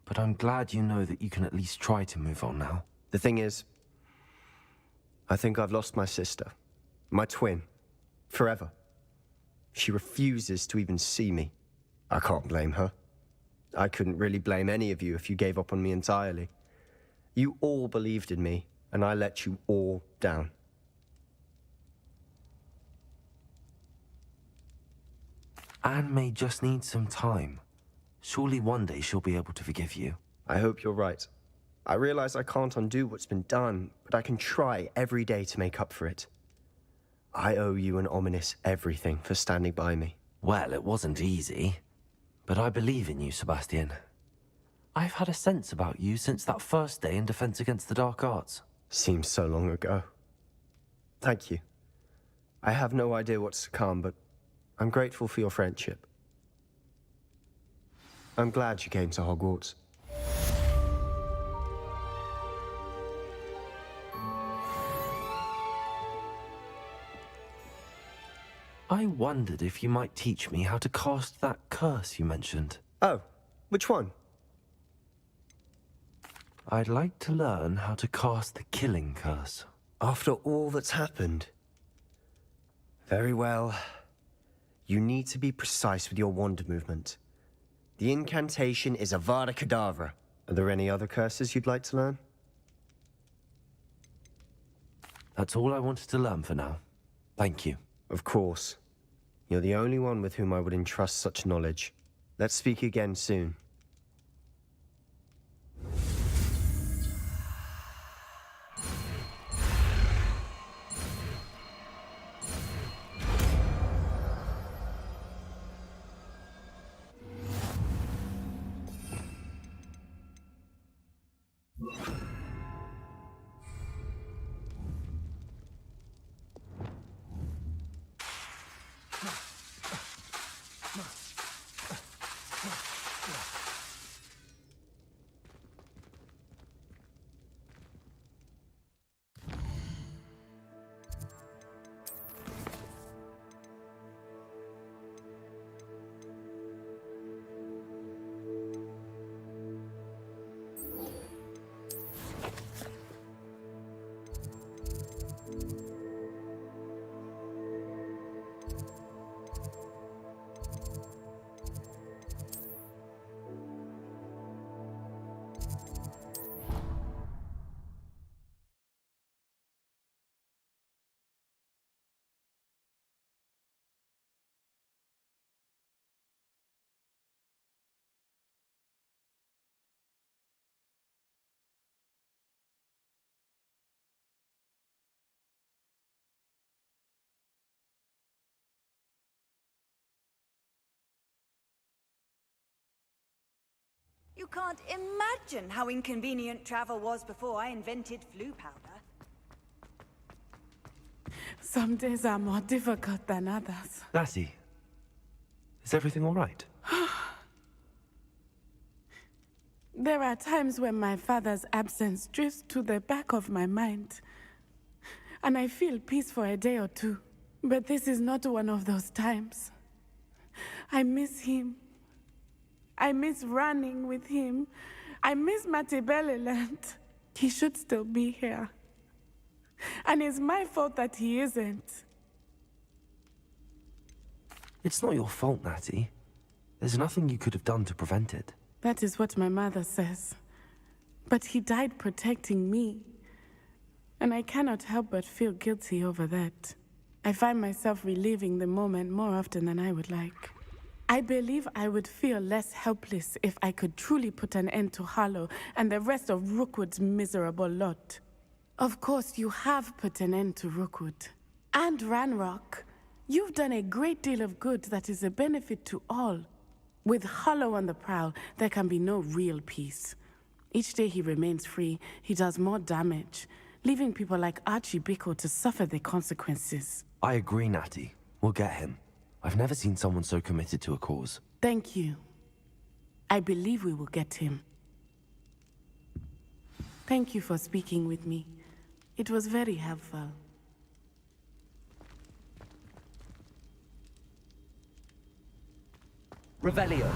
But I'm glad you know that you can at least try to move on now. The thing is, I think I've lost my sister. My twin. Forever. She refuses to even see me. I can't blame her. I couldn't really blame any of you if you gave up on me entirely. You all believed in me, and I let you all down. Anne may just need some time. Surely one day she'll be able to forgive you. I hope you're right. I realize I can't undo what's been done, but I can try every day to make up for it. I owe you and Ominous everything for standing by me. Well, it wasn't easy. But I believe in you, Sebastian. I've had a sense about you since that first day in Defense Against the Dark Arts. Seems so long ago. Thank you. I have no idea what's to come, but I'm grateful for your friendship. I'm glad you came to Hogwarts. I wondered if you might teach me how to cast that curse you mentioned. Oh, which one? I'd like to learn how to cast the killing curse. After all that's happened? Very well. You need to be precise with your wand movement. The incantation is Avada Kedavra. Are there any other curses you'd like to learn? That's all I wanted to learn for now. Thank you. Of course. You're the only one with whom I would entrust such knowledge. Let's speak again soon. You can't imagine how inconvenient travel was before I invented flu powder. Some days are more difficult than others. Lassie, is everything all right? There are times when my father's absence drifts to the back of my mind, and I feel peace for a day or two. But this is not one of those times. I miss him. I miss running with him. I miss Matibeleland. He should still be here. And it's my fault that he isn't. It's not your fault, Natty. There's nothing you could have done to prevent it. That is what my mother says. But he died protecting me. And I cannot help but feel guilty over that. I find myself reliving the moment more often than I would like. I believe I would feel less helpless if I could truly put an end to Harlow and the rest of Rookwood's miserable lot. Of course, you have put an end to Rookwood. And Ranrock. You've done a great deal of good that is a benefit to all. With Harlow on the prowl, there can be no real peace. Each day he remains free, he does more damage, leaving people like Archie Bickle to suffer the consequences. I agree, Natty. We'll get him. I've never seen someone so committed to a cause. Thank you. I believe we will get him. Thank you for speaking with me. It was very helpful. Revelio.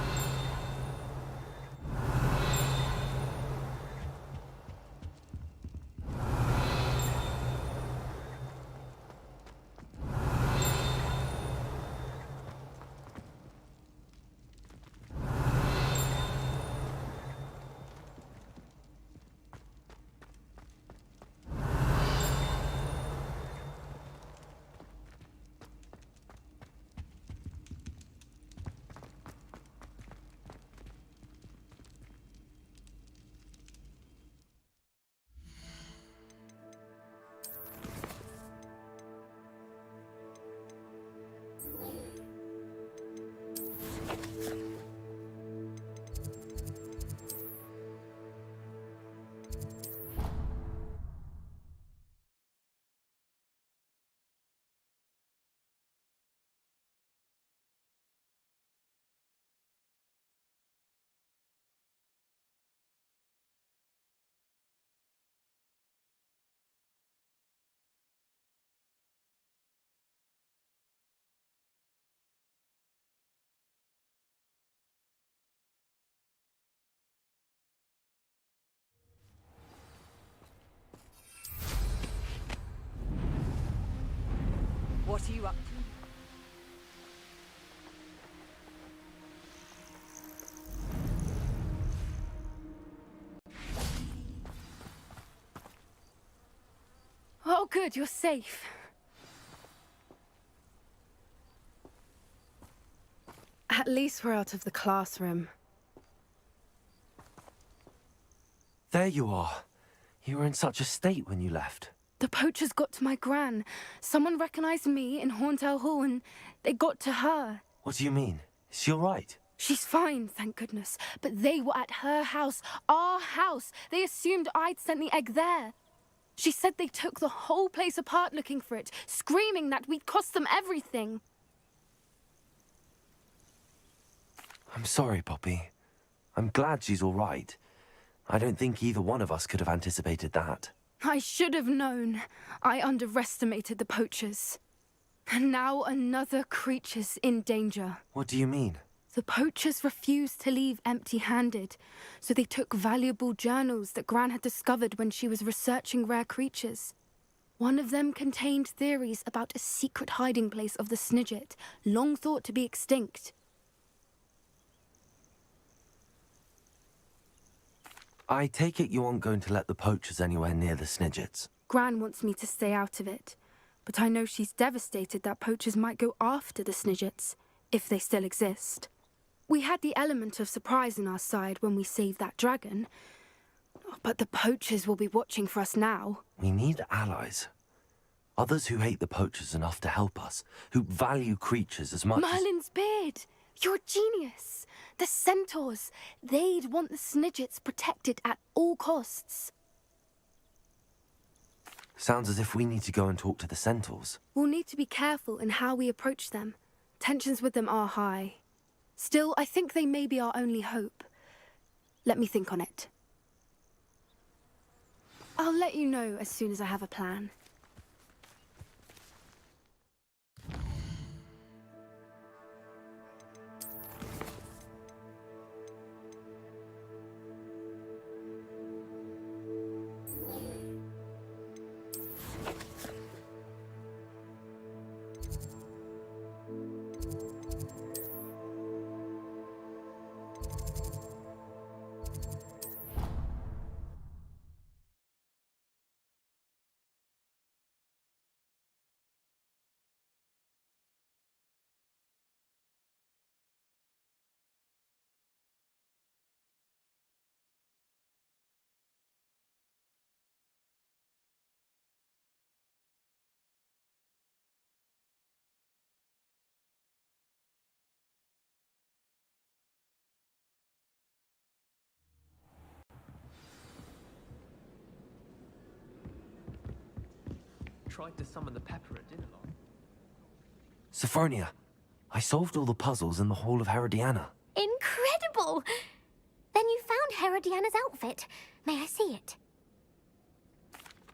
you up Oh, good, you're safe. At least we're out of the classroom. There you are. You were in such a state when you left. The poachers got to my gran. Someone recognized me in Horntail Hall and they got to her. What do you mean? Is she all right? She's fine, thank goodness. But they were at her house, our house. They assumed I'd sent the egg there. She said they took the whole place apart looking for it, screaming that we'd cost them everything. I'm sorry, Poppy. I'm glad she's all right. I don't think either one of us could have anticipated that. I should have known. I underestimated the poachers. And now another creature's in danger. What do you mean? The poachers refused to leave empty-handed, so they took valuable journals that Gran had discovered when she was researching rare creatures. One of them contained theories about a secret hiding place of the Snidget, long thought to be extinct. I take it you aren't going to let the poachers anywhere near the Snidgets. Gran wants me to stay out of it, but I know she's devastated that poachers might go after the Snidgets, if they still exist. We had the element of surprise on our side when we saved that dragon, but the poachers will be watching for us now. We need allies. Others who hate the poachers enough to help us, who value creatures as much Merlin's beard! You're a genius! The centaurs! They'd want the Snidgets protected at all costs. Sounds as if we need to go and talk to the centaurs. We'll need to be careful in how we approach them. Tensions with them are high. Still, I think they may be our only hope. Let me think on it. I'll let you know as soon as I have a plan. Tried to summon the pepper at dinner lot. Sophronia, I solved all the puzzles in the Hall of Herodiana. Incredible! Then you found Herodiana's outfit. May I see it?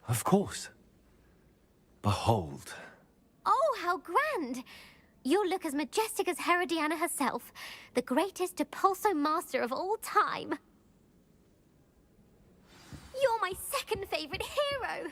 Of course. Behold. Oh, how grand! You'll look as majestic as Herodiana herself, the greatest Depulso master of all time. You're my second favorite hero!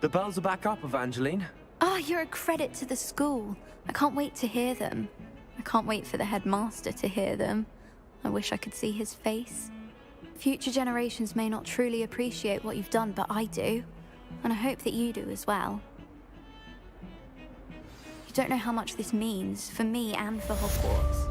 The bells are back up, Evangeline. Oh, you're a credit to the school. I can't wait to hear them. I can't wait for the headmaster to hear them. I wish I could see his face. Future generations may not truly appreciate what you've done, but I do. And I hope that you do as well. You don't know how much this means for me and for Hogwarts.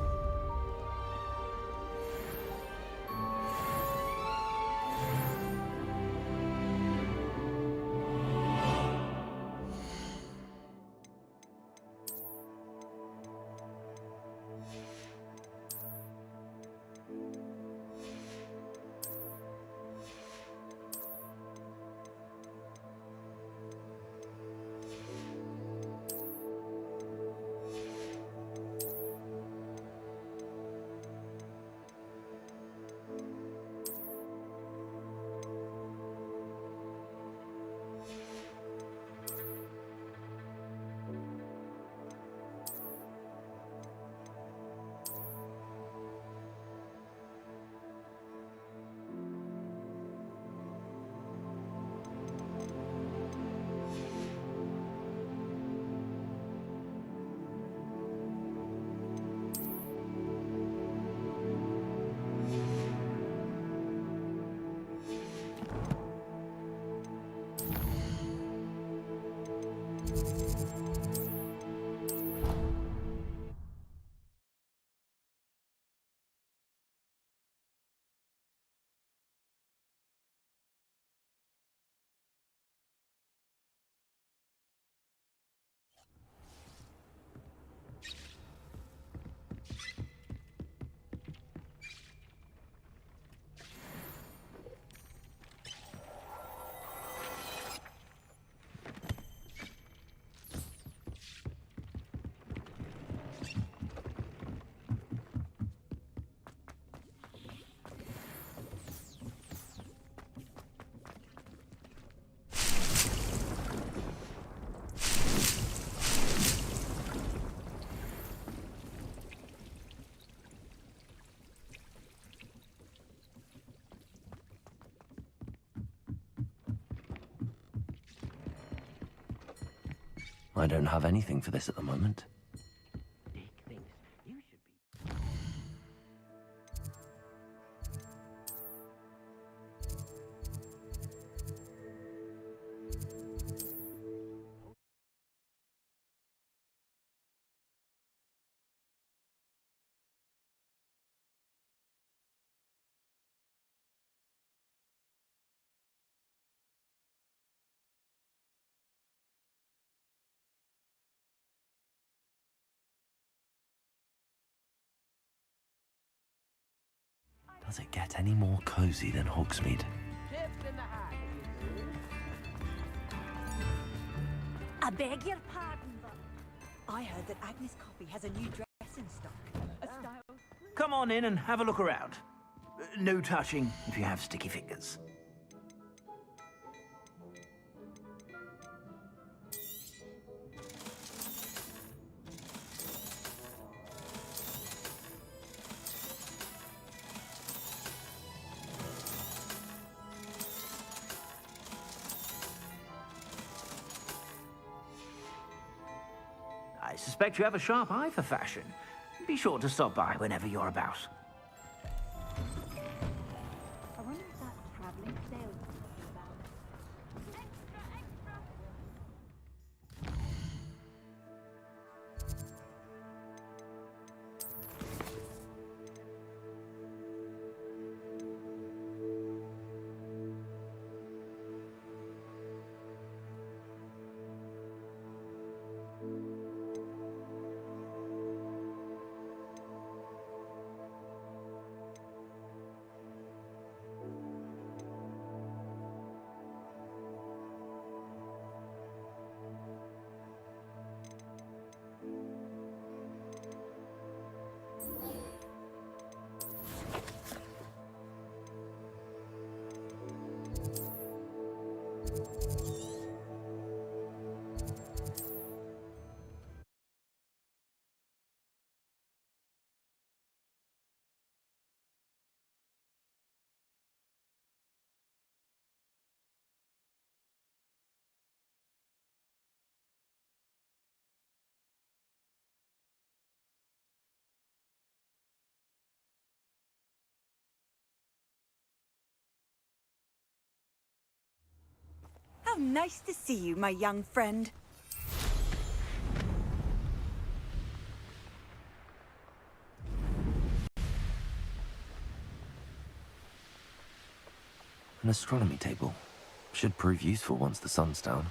I don't have anything for this at the moment. Does it get any more cozy than Hogsmeade? I beg your pardon, but I heard that Agnes Coffey has a new dress in stock. A style. Come on in and have a look around. No touching if you have sticky fingers. I suspect you have a sharp eye for fashion. Be sure to stop by whenever you're about. I wonder if that traveling salesman is about. nice to see you, my young friend. An astronomy table. Should prove useful once the sun's down.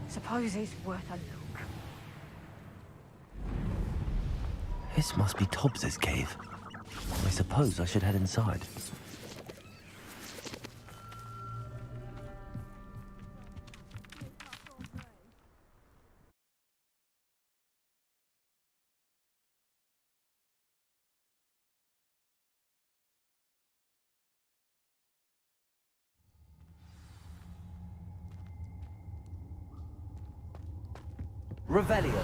Suppose it's worth a look. This must be Tobbs's cave. I suppose I should head inside. Revelio.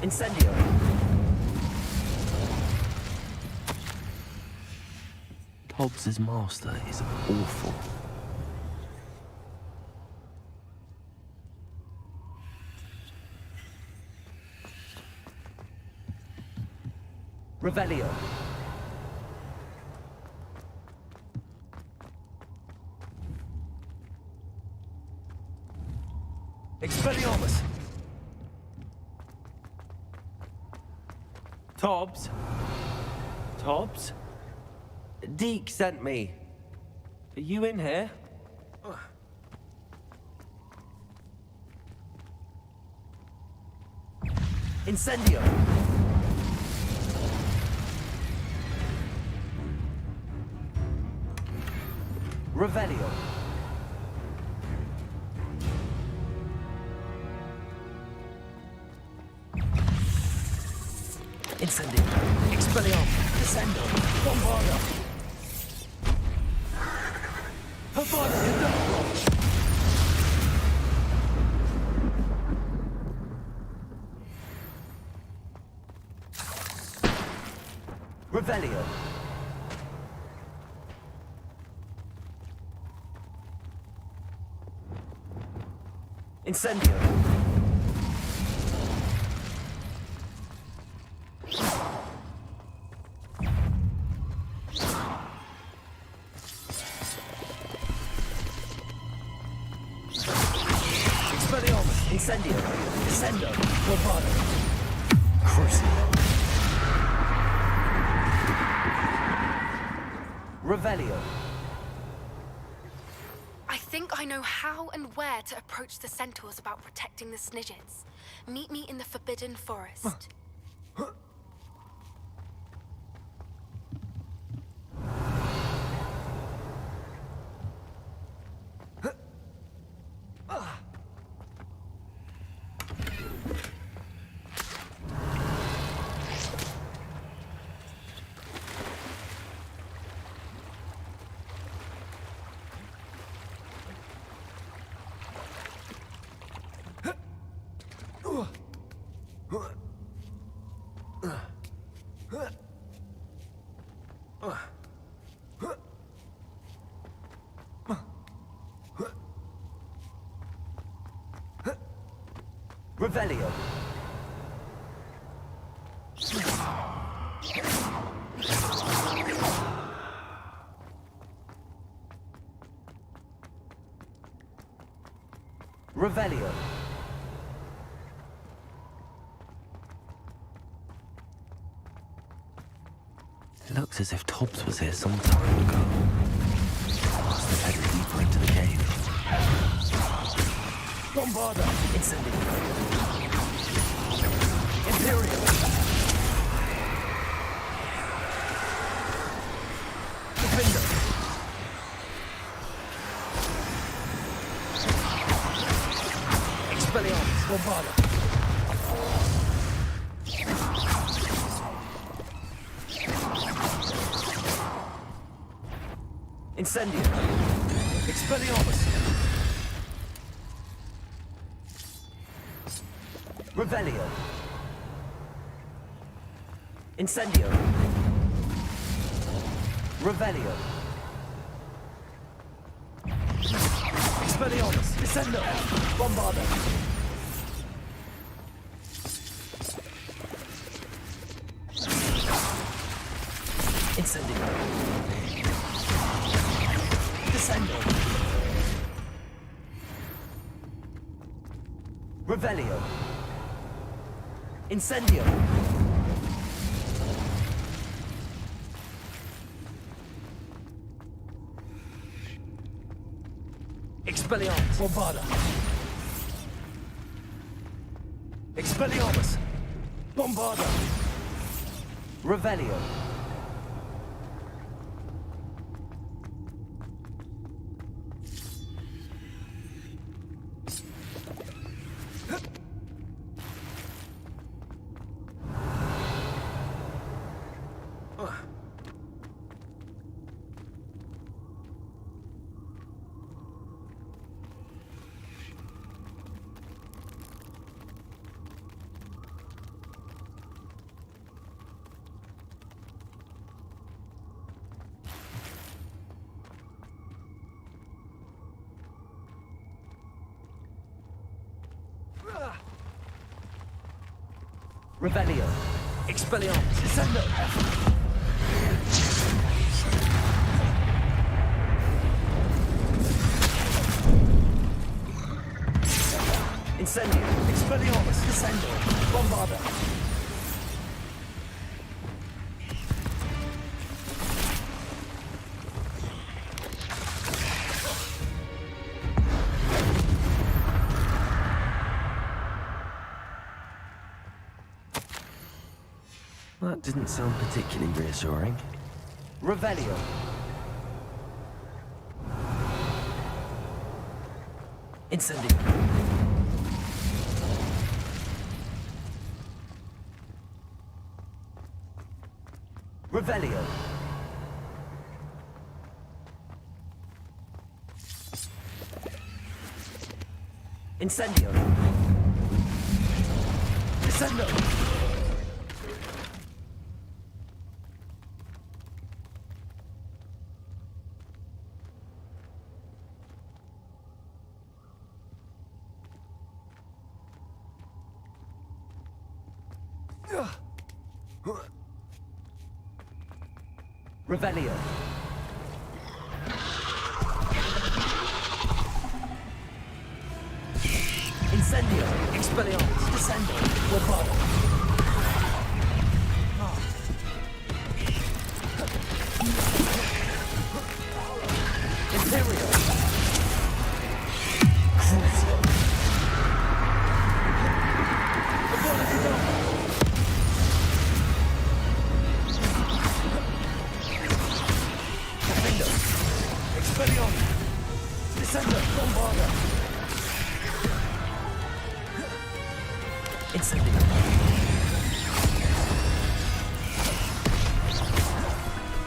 Incendio. Tobbs's master is awful. Revelio. Expelliarmus! Tobbs? Tobbs? Deke sent me. Are you in here? Incendio! Revelio. Incendio. Expelliarmus. Descendo. Bombarda. Havana Hidalgo. Revelio. Incendio. Expelliarmus. Incendio. Descendo. Bombardo. Crucio. Revelio. I think I know how and where to approach the centaurs about protecting the Snidgets. Meet me in the Forbidden Forest. Revelio. Revelio. It looks as if Tobbs was here some time ago. Must have headed deeper into the cave. Bombarda! Incendio! Imperial! Defender! Expelliarmus! Bombarda! Incendio! Expelliarmus! Revelio. Incendio. Revelio. Expelliarmus. Descendo. Bombarda. Incendio. Descendo. Revelio. Incendio. Expelliarmus. Bombarda. Expelliarmus. Bombarda. Revelio. Revelio. Expelliarmus. Descendo. Incendio. Expelliarmus. Descendo. Bombarda. That didn't sound particularly reassuring. Revelio. Incendio. Revelio. Incendio. Descendo. Revelio. Incendio. Expelliarmus. Descendo. Bombarda. Imperio. Crucio. Expelliarmus. Descendo. Bombarda. Incendio.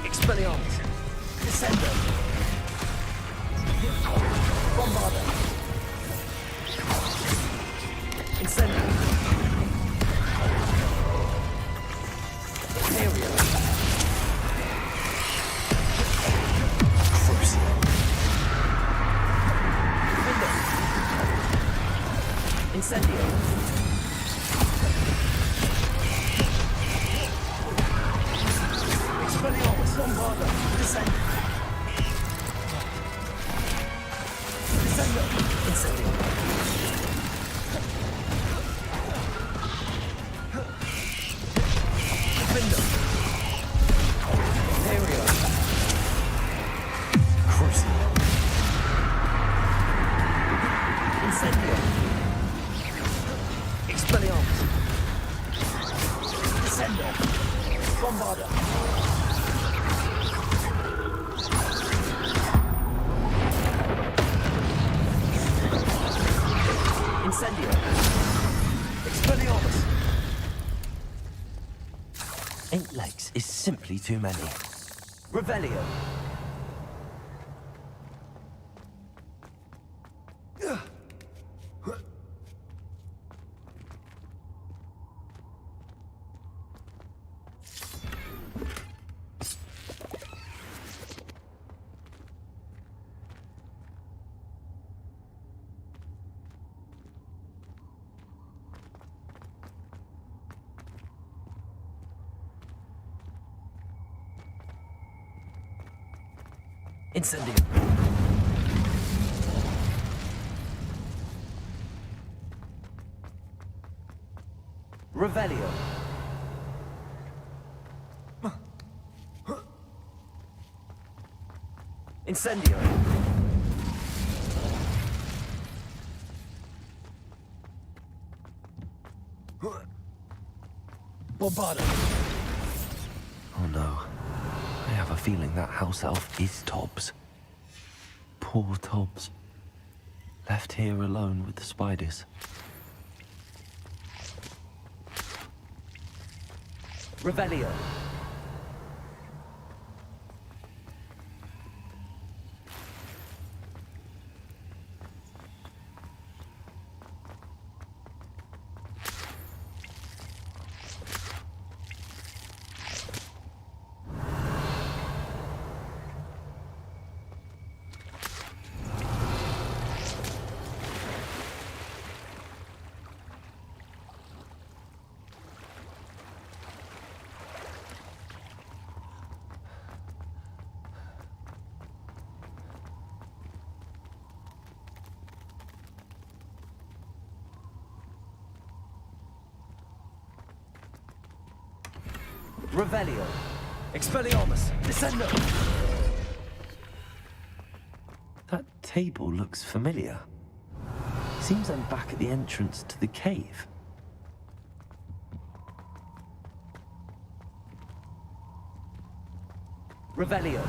Expelliarmus. Descendo. Bombarda. Incendio. Imperio. Crucio. Window. Incendio. Expelliarmus. Bombarda. Descendo. Descendo. Incendio. Window. Imperio. Crucio. Incendio. Expelliarmus. Descendo. Bombarda. Incendio. Expelliarmus. 8 legs is simply too many. Revelio. Incendio. Revelio. Incendio. Bombardo. Oh no. I have a feeling that house elf is Tobbs. Poor Tobbs. Left here alone with the spiders. Revelio. Revelio. Expelliarmus. Descendo. That table looks familiar. Seems I'm back at the entrance to the cave. Revelio.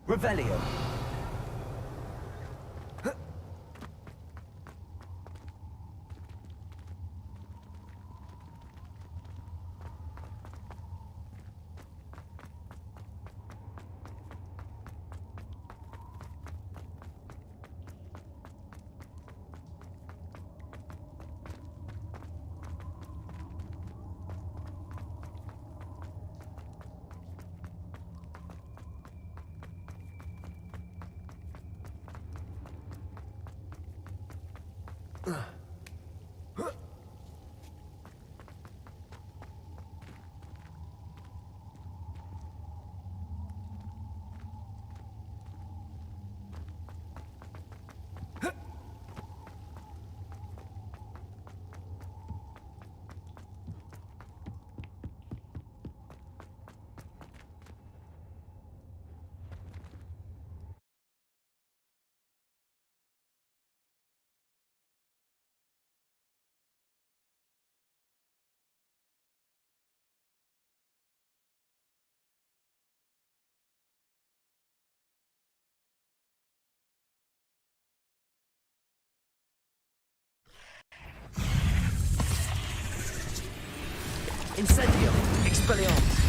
Revelio. Incendio. Expelliarmus.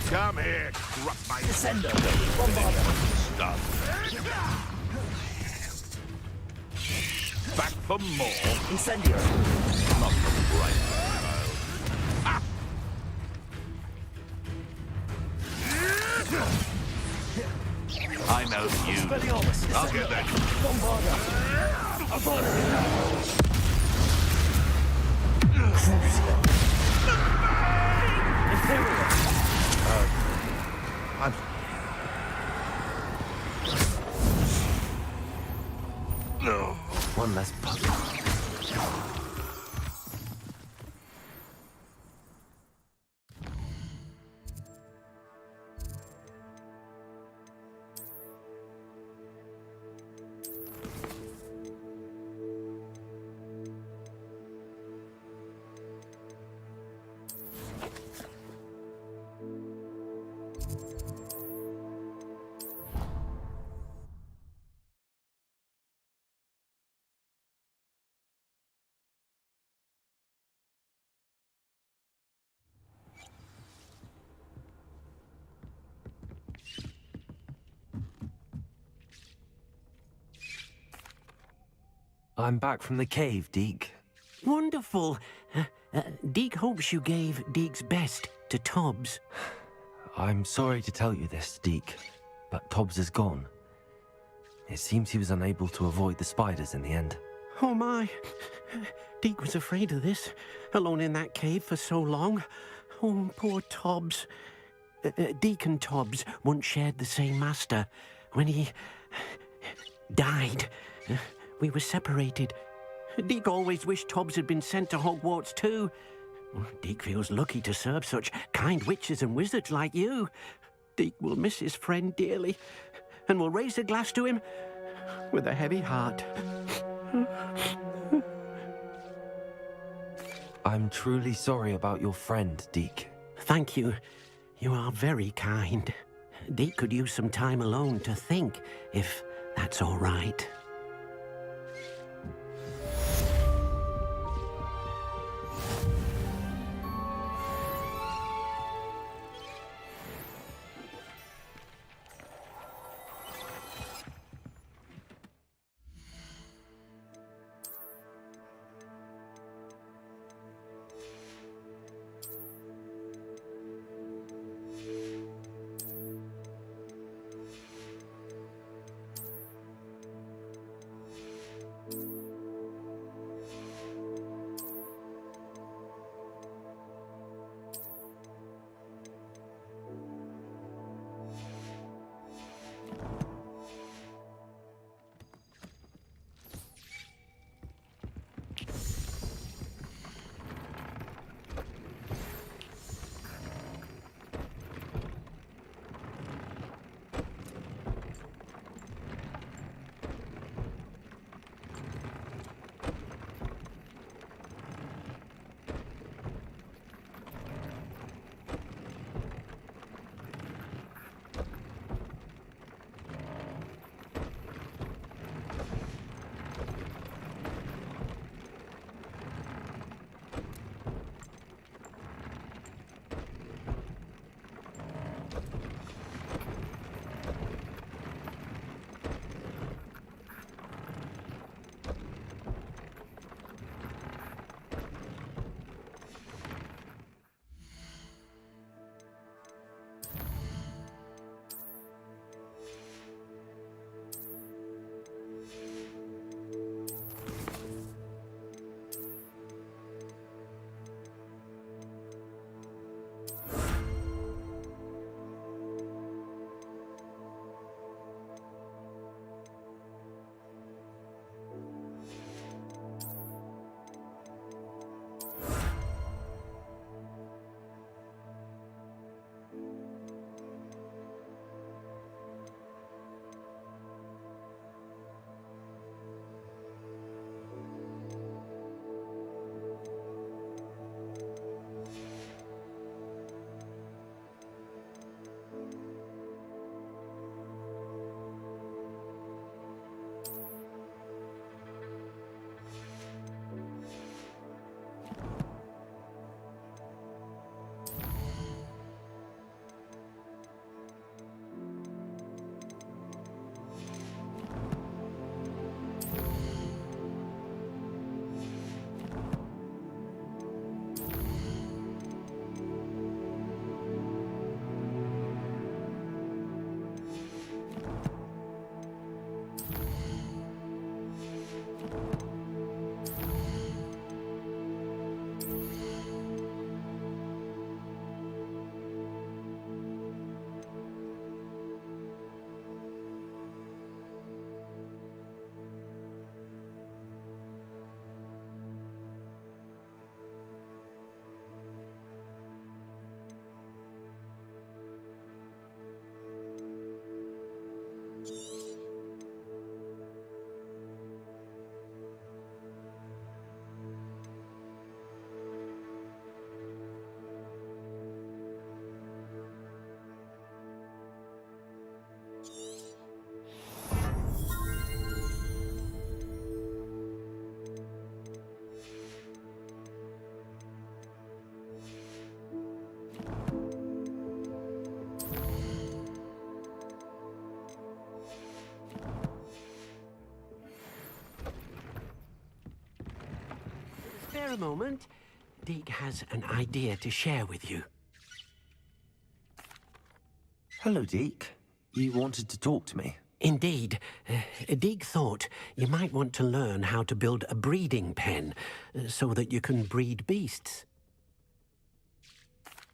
Come here, corrupt my Descendo. stuff. Back for more. Incendio. Not the bright child. I know you. I'll get that. I'm... No. One less puzzle. I'm back from the cave, Deke. Wonderful. Deke hopes you gave Deke's best to Tobbs. I'm sorry to tell you this, Deke, but Tobbs is gone. It seems he was unable to avoid the spiders in the end. Oh my. Deke was afraid of this, alone in that cave for so long. Oh, poor Tobbs. Deke and Tobbs once shared the same master. When he died, we were separated. Deke always wished Tobbs had been sent to Hogwarts too. Deke feels lucky to serve such kind witches and wizards like you. Deke will miss his friend dearly, and will raise a glass to him with a heavy heart. I'm truly sorry about your friend, Deke. Thank you. You are very kind. Deke could use some time alone to think, if that's all right. Spare a moment. Deke has an idea to share with you. Hello, Deke. You wanted to talk to me? Indeed. Deke thought you might want to learn how to build a breeding pen so that you can breed beasts.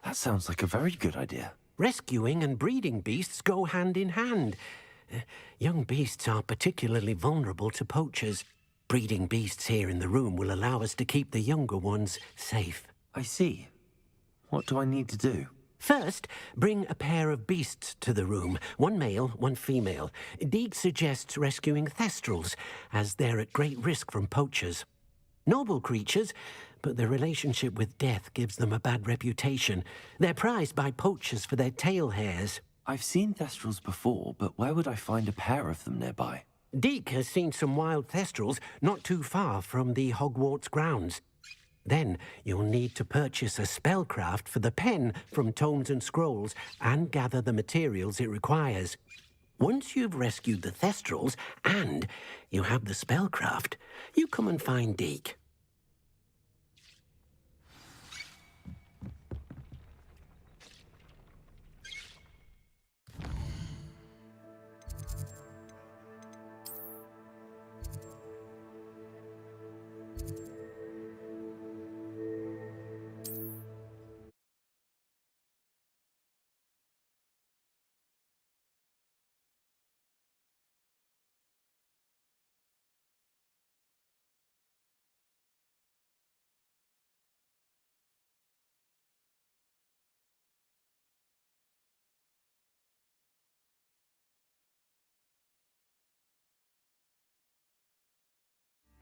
That sounds like a very good idea. Rescuing and breeding beasts go hand in hand. Young beasts are particularly vulnerable to poachers. Breeding beasts here in the room will allow us to keep the younger ones safe. I see. What do I need to do? First, bring a pair of beasts to the room. One male, one female. Deke suggests rescuing thestrals, as they're at great risk from poachers. Noble creatures, but their relationship with death gives them a bad reputation. They're prized by poachers for their tail hairs. I've seen thestrals before, but where would I find a pair of them nearby? Deke has seen some wild thestrals not too far from the Hogwarts grounds. Then you'll need to purchase a spellcraft for the pen from Tomes and Scrolls and gather the materials it requires. Once you've rescued the thestrals and you have the spellcraft, you come and find Deke.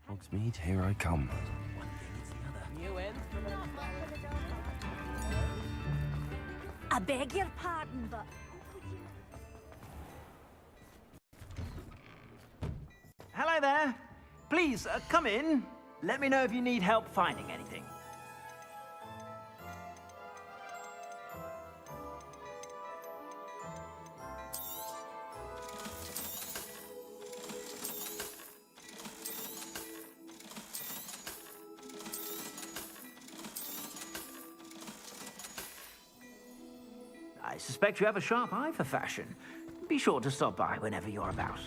Hogsmeade, here I come. I beg your pardon, but... Hello there. Please, come in. Let me know if you need help finding anything. I suspect you have a sharp eye for fashion. Be sure to stop by whenever you're about.